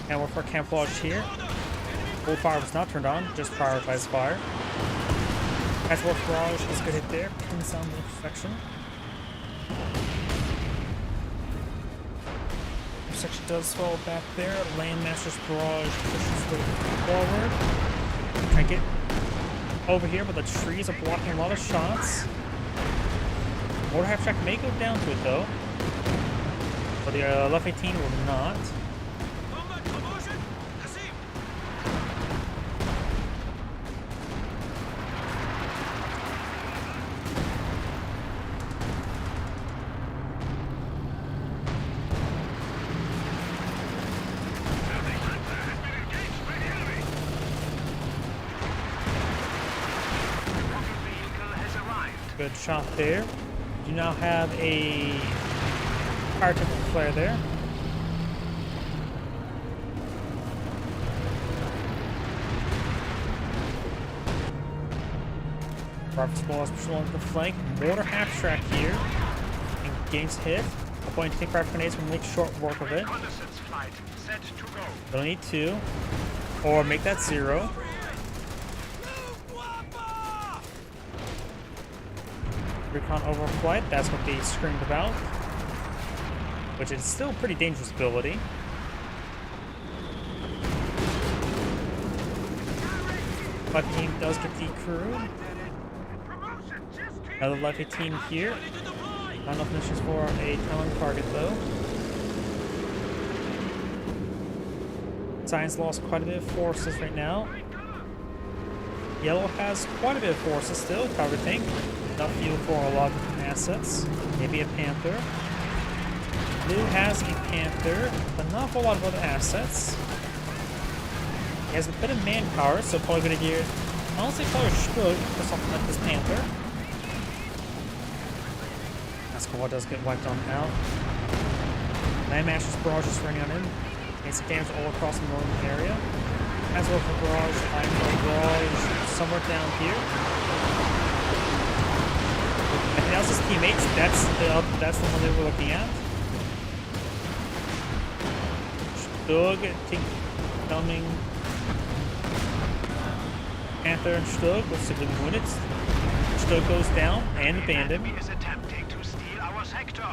And we're for camouflage here. Full fire was not turned on, just prioritized fire. As well, barrage was a good hit there, pins down the intersection. Intersection does fall back there. Landmaster's barrage pushes way forward. Try to get over here, but the trees are blocking a lot of shots. Mortar half track may go down to it though, but the left 18 will not. Good shot there. Do now have a fire technical flare there. Robert's ball is pushing along the flank. Mortar half track here. And gains hit. I'm going to take fire grenades and make short work of it. Reconnaissance flight set to go. Don't need 2. Or make that 0. Recon overflight, that's what they screamed about. Which is still a pretty dangerous ability. But the team does get decrewed. Another Levy team here. Not enough missions for a Talon target though. Science lost quite a bit of forces right now. Yellow has quite a bit of forces still, cover tank. Enough fuel for a lot of different assets. Maybe a Panther. Blue has a Panther, but not a whole lot of other assets. He has a bit of manpower, so probably gonna get honestly probably should for something like this Panther. Squad does get wiped on out. Landmaster's barrage is running on in. Takes damage all across the northern area. As well for barrage, I'm barrage somewhere down here. And that's his teammates. That's the one that we're looking at. Stug coming. Panther and Stug with civilian units. Stug goes down and abandoned. Enemy is attempting to steal our sector.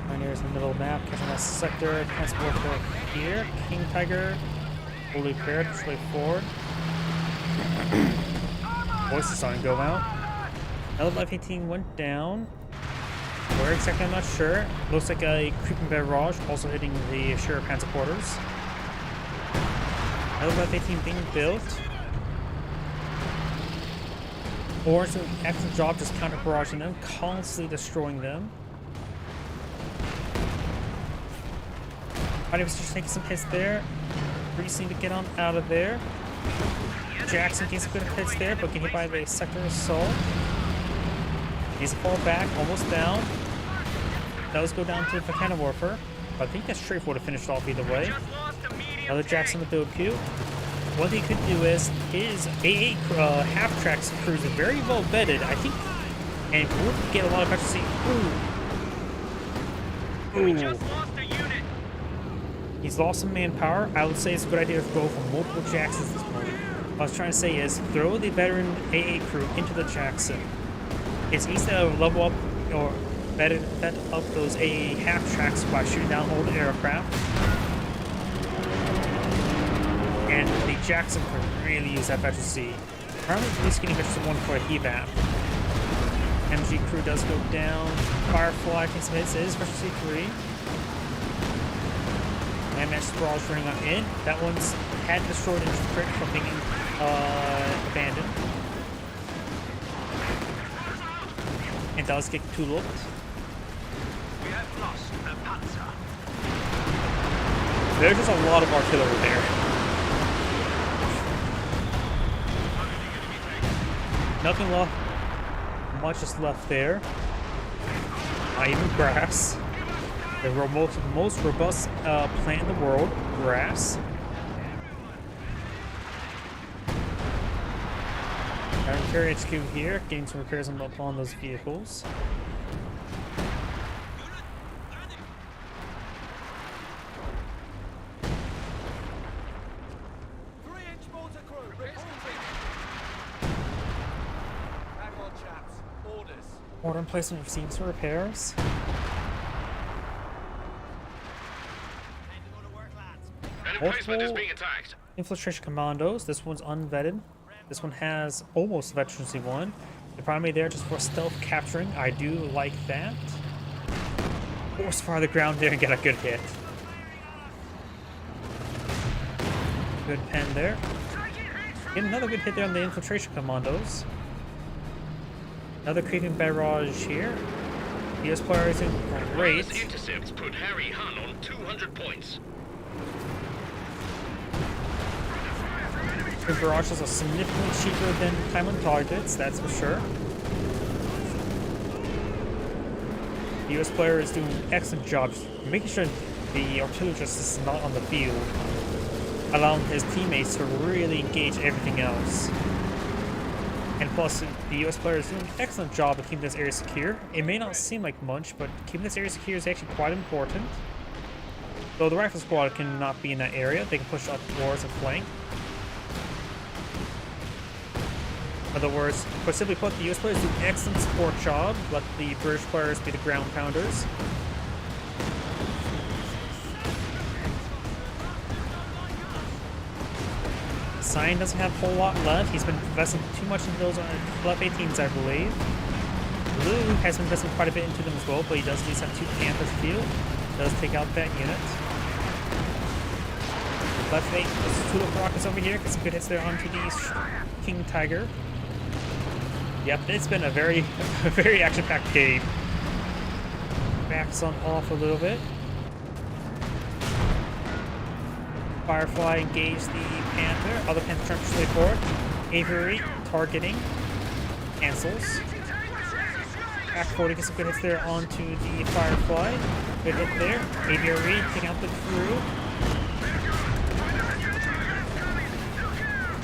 Pioneers in the middle of the map, catching that sector, transport for here. King Tiger, fully prepared, straight forward. Voices starting to go out. Another Life 18 went down. Where exactly, I'm not sure. Looks like a creeping barrage also hitting the Sheriff Panzer quarters. Another Life 18 being built. Orange doing an excellent job just counter barraging them, constantly destroying them. Audience just taking some hits there. Reese need to get on out of there. Jackson gets a bit of hits there, but get hit by the sector assault. Needs to fall back, almost down. Does go down to the cannon warfare, but I think that strafe would have finished off either way. Another Jackson with the OQ. What he could do is his A8 half tracks crews are very well vetted, I think, and would get a lot of efficiency. Ooh. He's lost some manpower. I would say it's a good idea to go for multiple Jacksons at this point. What I was trying to say is throw the veteran AA crew into the Jackson. It's easy to level up or vet up those AA half tracks by shooting down old aircraft. And the Jackson can really use that efficiency. Probably at least getting efficiency 1 for a HEVAP. MG crew does go down. Firefly takes some hits. It is efficiency 3. MS Sprawl's running on in. That one's had destroyed and crit from being abandoned. And does get tuliped. We have lost a Panzer. There's just a lot of artillery there. Nothing left. Much is left there. Not even grass. The most robust plant in the world, grass. Our repair HQ here, getting some repairs upon those vehicles. Order in place and receiving some repairs. Emplacement is being attacked. Infiltration commandos. This one's unvetted. This one has almost efficiency 1. They're probably there just for stealth capturing. I do like that. Force fire the ground there and get a good hit. Good pen there. Get another good hit there on the infiltration commandos. Another creeping barrage here. The US player is in great. Those intercepts put Harry Hun on 200 points. The barrages are significantly cheaper than time on targets, that's for sure. The US player is doing an excellent job making sure the artillerist is not on the field, allowing his teammates to really engage everything else. And plus, the US player is doing an excellent job of keeping this area secure. It may not seem like much, but keeping this area secure is actually quite important. Though the rifle squad cannot be in that area, they can push up towards the flank. In other words, but simply put, the US players do an excellent support job, let the British players be the ground pounders. Cyan doesn't have a whole lot left. He's been investing too much into those F-18s, I believe. Blue has been investing quite a bit into them as well, but he does at least have 2 Panthers field. Does take out that unit. Left 8, there's 2 little rockets over here, gets some good hits there onto the King Tiger. Yep, it's been a very, very action-packed game. Backs on off a little bit. Firefly engaged the Panther. Other Panther trying to push forward. Aviary targeting. Cancels. Back 40 gets some good hits there onto the Firefly. Good hit there. Aviary taking out the crew.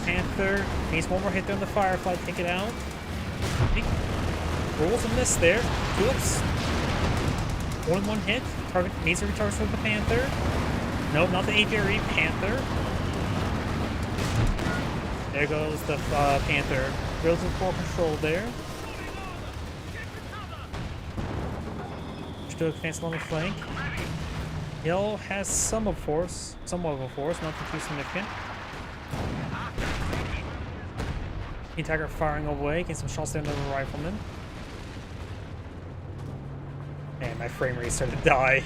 Panther needs one more hit there on the Firefly to take it out. Rolls a miss there. Tulips. Only one hit. Target needs to recharge for the Panther. Nope, not the Aviary. Panther. There goes the Panther. Drills in full control there. Still advance along the flank. Hill has somewhat of a force, nothing too significant. King Tiger firing away, getting some shots there into the rifleman. Man, my frame rate started to die.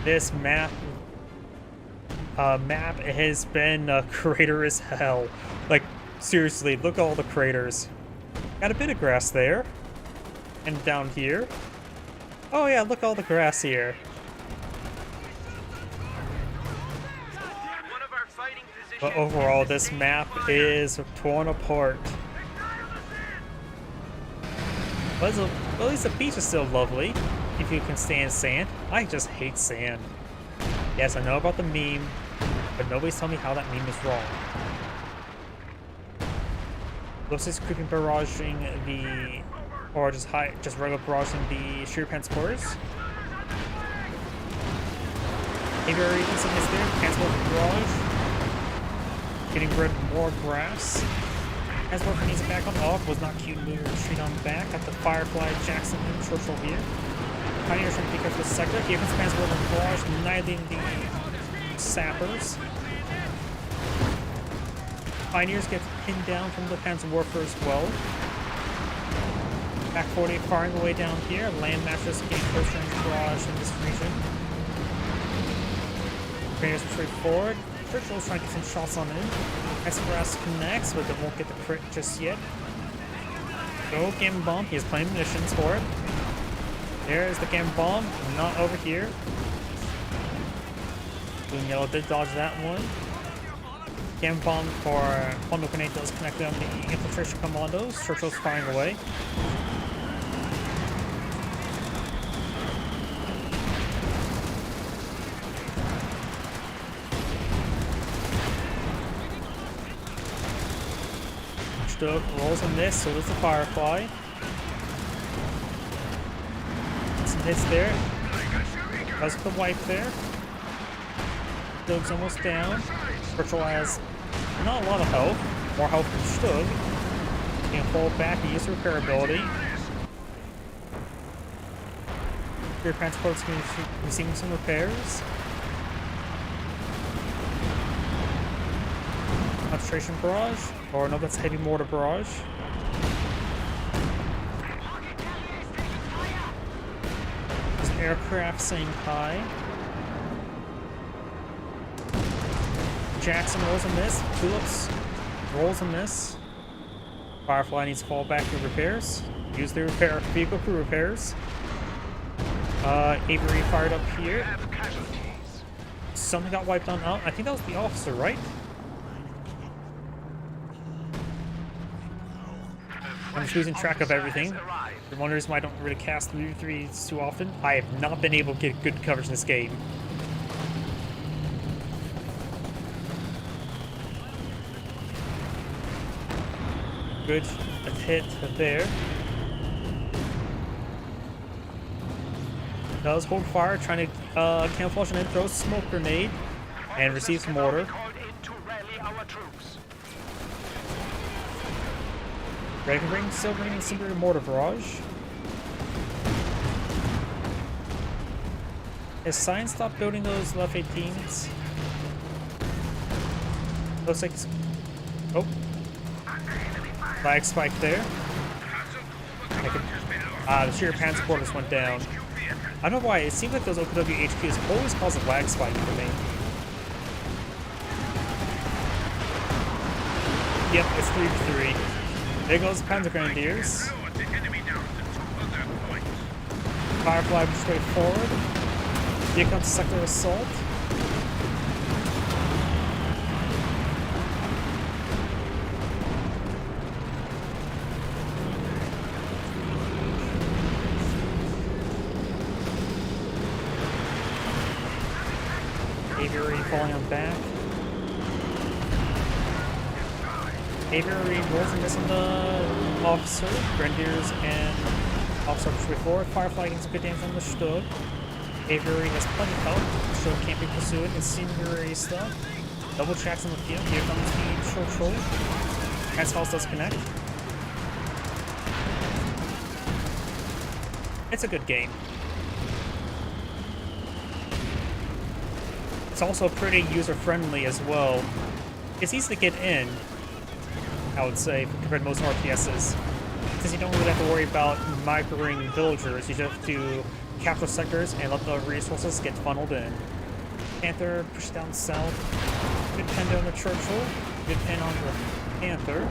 This map has been crater as hell. Like, seriously, look at all the craters. Got a bit of grass there. And down here. Oh yeah, look at all the grass here. But overall, this map is torn apart. But at least the beach is still lovely, if you can stand sand. I just hate sand. Yes, I know about the meme, but nobody's telling me how that meme is wrong. Looks is creeping barraging the, or just regular barraging the Sheer Transporters. Aviary even some hits there, Transport barrage. Getting rid of more grass. Transport needs it back on off, was not cute moving retreat on back. Got the Firefly, Jackson, and Churchill here. Pioneers trying to pick up the sector. Here comes Transport and barrage, annihilating the sappers. Pioneers get pinned down from the Panzer Warfare as well. Back 40 firing away down here. Land Mattress getting closer range barrage in this region. Pioneers retreat forward. Churchill's trying to get some shots on in. Express connects, but it won't get the crit just yet. Go Gamma Bomb. He has plenty of munitions for it. There's the Gamma Bomb. Not over here. Blue and Yellow did dodge that one. Gamma Bomb for Hondo Grenade does connect on the infiltration commandos. Churchill's firing away. Rolls on this, so does the Firefly. Some hits there. Does the wipe there. Stug's almost down. Churchill has not a lot of health. More health than Stug. Can fall back and use repair ability. Your transport's going to be receiving some repairs. Concentration barrage. Or no, that's heavy mortar barrage. There's an aircraft saying hi. Jackson rolls a miss. Tulips rolls a miss. Firefly needs to fall back to repairs. Use the repair vehicle for repairs. Avery fired up here. Something got wiped on out. I think that was the officer, right? I'm just losing track of everything. The one reason why I don't really cast 3v3s too often. I have not been able to get good coverage in this game. Good hit there. Does hold fire, trying to camouflage and then throws a smoke grenade and receives mortar. Dragon Ring still bringing Cinder mortar barrage. Has Science stopped building those left 18s? Looks like. Oh. Flag spike there. The sheer pan supporters went down. I don't know why, it seems like those OKW HQs always cause a lag spike for me. Yep, it's 3v3. There goes Panzer Grenadiers. Firefly straight forward. Here comes Sector Assault. Aviary falling on back. Aviary rolls and miss on the officer. Grenadiers and officer push forward. Firefly gets good damage on the Stug. Aviary has plenty of health. Stug can't be pursued. Incendiary stuff. Double checks on the field. Here comes the Churchill. Transfalls does connect. It's a good game. It's also pretty user-friendly as well. It's easy to get in, I would say, compared to most RPSs. Since you don't really have to worry about microing villagers, you just have to capture sectors and let the resources get funneled in. Panther push down south. Good pen down the Churchill. Good pen on the Panther.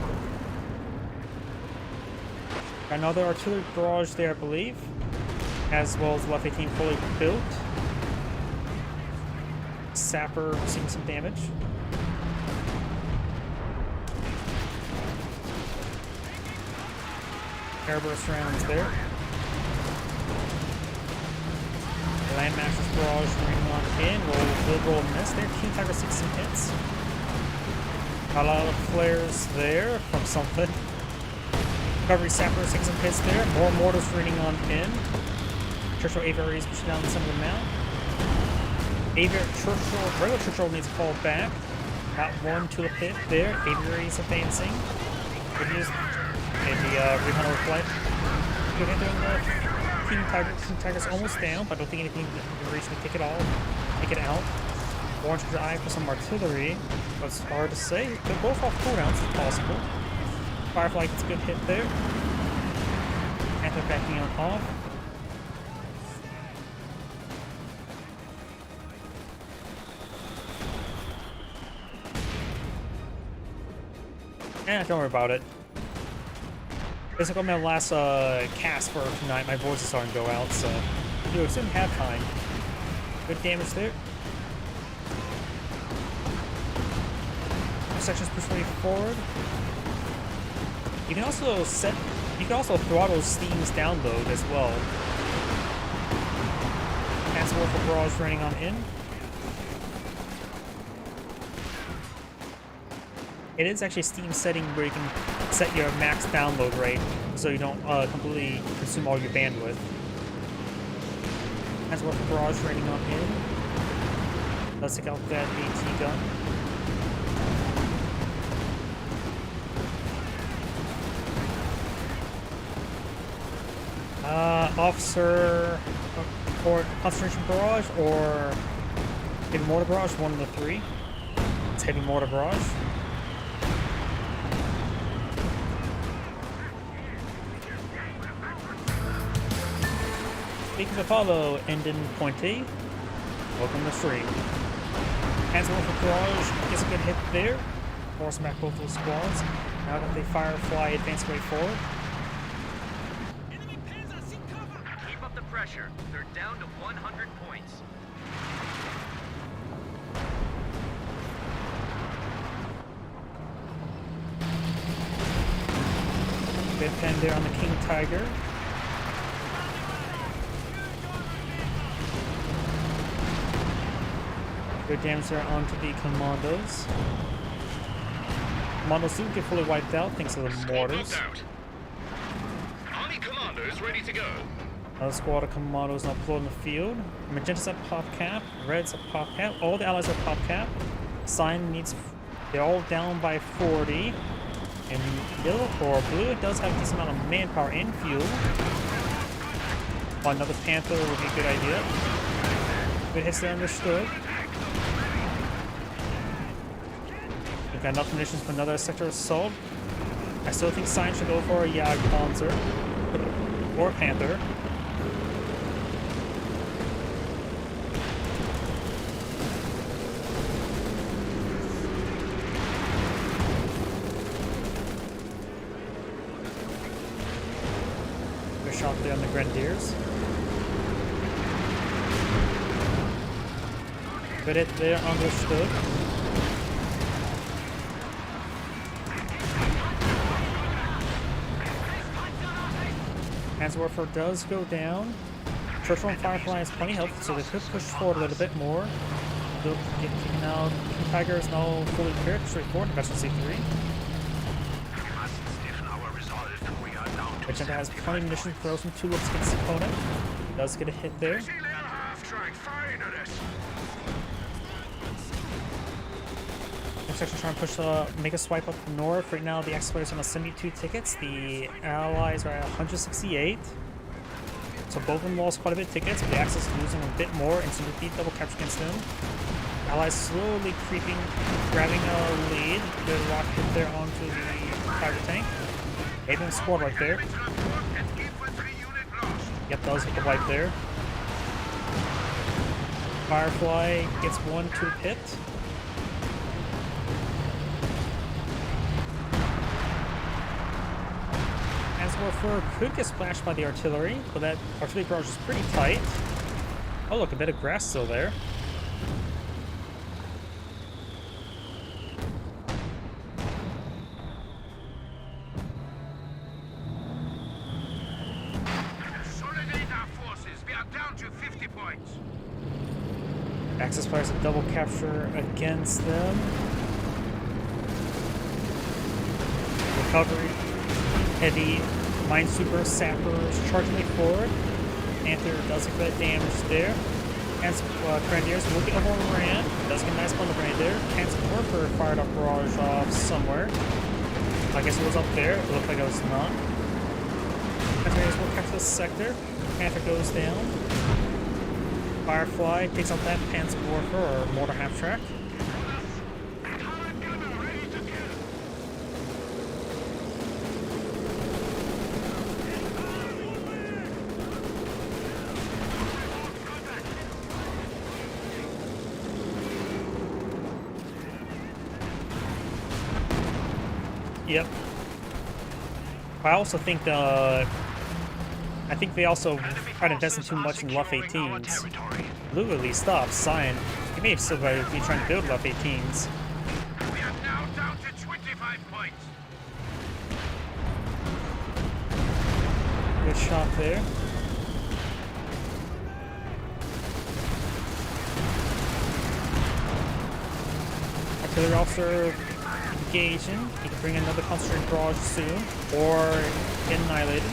Got another artillery barrage there, I believe. As well as left 18 fully built. Sapper seeing some damage. Airburst rounds there. Landmaster's barrage running on in. Roll and miss there. King Tiger 6 some hits. Got a lot of flares there from something. Recovery Sapper 6 some hits there. More mortars raining on in. Churchill Aviary is pushing down some of the mount. Regular Churchill needs to fall back. Got one to the pit there. Aviary is advancing. Good news. Maybe Rehunter flight. Good hit there on the King Tiger. King Tiger's almost down, but I don't think anything can reach to take it out. Orange could eye for some artillery, but it's hard to say. They're both off cooldowns if possible. Firefly gets a good hit there. Panther backing on off. Don't worry about it. This is my last cast for tonight. My voice is starting to go out, so we soon have time. Good damage there. Sections push way forward. You can also throttle Steam's download as well. Massive Warfare Barrage running on in. It is actually Steam setting where you can set your max download rate so you don't completely consume all your bandwidth. Massive Warfare Barrage running on in. Let's take out that AT gun. Officer or Concentration Barrage or Heavy Mortar Barrage, one of the three. It's Heavy Mortar Barrage. Thank you for follow, Endin Pointy. Welcome to stream. Hands over for Barrage, gets a good hit there. Force back both those squads. Now that the Firefly advance way forward. Keep up the pressure. They're down to 100 points. Good pen there on the King Tiger. Good damage there onto the Commandos. Commandos do get fully wiped out thanks to the mortars. Army commandos ready to go. Another squad of Commandos now deployed in the field. Magenta's at pop cap. Red's at pop cap. All the allies are pop cap. Sign needs... They're all down by 40. And yellow or blue does have a decent amount of manpower and fuel. Oh, another Panther would be a good idea. Good hits there, understood. We've got enough munitions for another sector assault. I still think Sign should go for a Jagdpanzer or Panther. Good shot there on the Grenadiers. Good hit there, understood. Handswarfer does go down. Churchill and Firefly has plenty of health, so they could push forward a little bit more. They'll get taken out. King Tiger is now fully cleared, straightforward, Investment C3. Magenta has plenty of munitions, throws some tulips against his opponent. Does get a hit there. Next section trying to push, make a swipe up north. Right now, the X-Players are on 72 tickets. The Allies are at 168. So both of them lost quite a bit of tickets, but the Axis is losing a bit more, and so repeat double capture against them. Allies slowly creeping, grabbing a lead. Good rock hit there onto the Tiger tank. Aiden squad right there. Yep, does hit the wipe there. Firefly gets one to the pit. Handswarfer could get splashed by the artillery, but that artillery barrage is pretty tight. Oh look, a bit of grass still there. Axis fires a double capture against them. Recovery. Heavy Minesweeper sappers charging me forward. Panther does get that damage there. Grenadiers will get overran. Does get a nice bundle Grenadier. Handswarfer fired a barrage off somewhere. I guess it was up there. It looked like it was not. Grenadiers will capture this sector. Panther goes down. Firefly takes out that Panzerwerfer or Mortar Half-Track. Yep. I also think they also try to invest in too much in Luff 18s. Blue at least stops. Cyan, he may still be trying to build Luff 18s. We are now down to 25 points. Good shot there. Artillery officer engaging. He can bring another concentrated barrage soon, or get annihilated.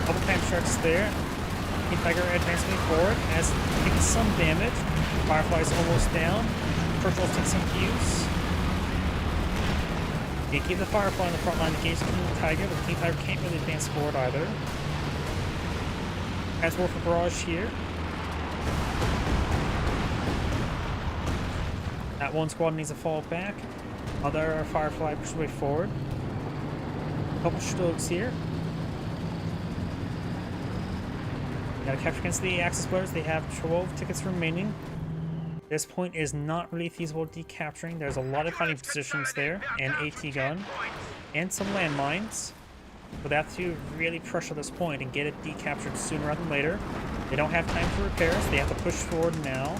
Couple time sharks there. King Tiger advancing forward, has taken some damage. Firefly's almost down. Churchill's taking some use. They keep the Firefly on the front line against King Tiger, but King Tiger can't really advance forward either. Has Wolf of Barrage here. That one squad needs to fall back. Other Firefly pushes way forward. Couple Stokes here. Gotta capture against the Axis players. They have 12 tickets remaining. This point is not really feasible decapturing. There's a lot of fighting positions there, and AT gun, and some landmines. So they have to really pressure this point and get it decaptured sooner rather than later. They don't have time for repairs. They have to push forward now.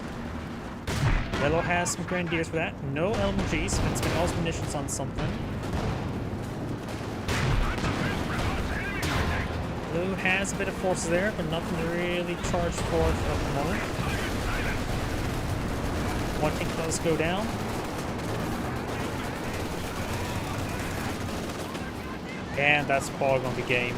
Yellow has some Grenadiers for that. No LMGs, but spend all his munitions on something. Blue has a bit of forces there, but nothing to really charge forward at the moment. One tank does go down. And that's probably going to be game.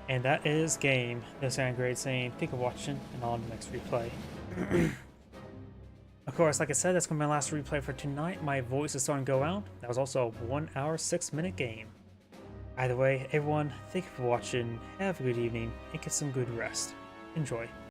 And that is game. This is Great saying, thank you for watching, and on the next replay. Of course, like I said, that's going to be my last replay for tonight. My voice is starting to go out. That was also a 1 hour, 6-minute game. Either way, everyone, thank you for watching. Have a good evening, and get some good rest. Enjoy.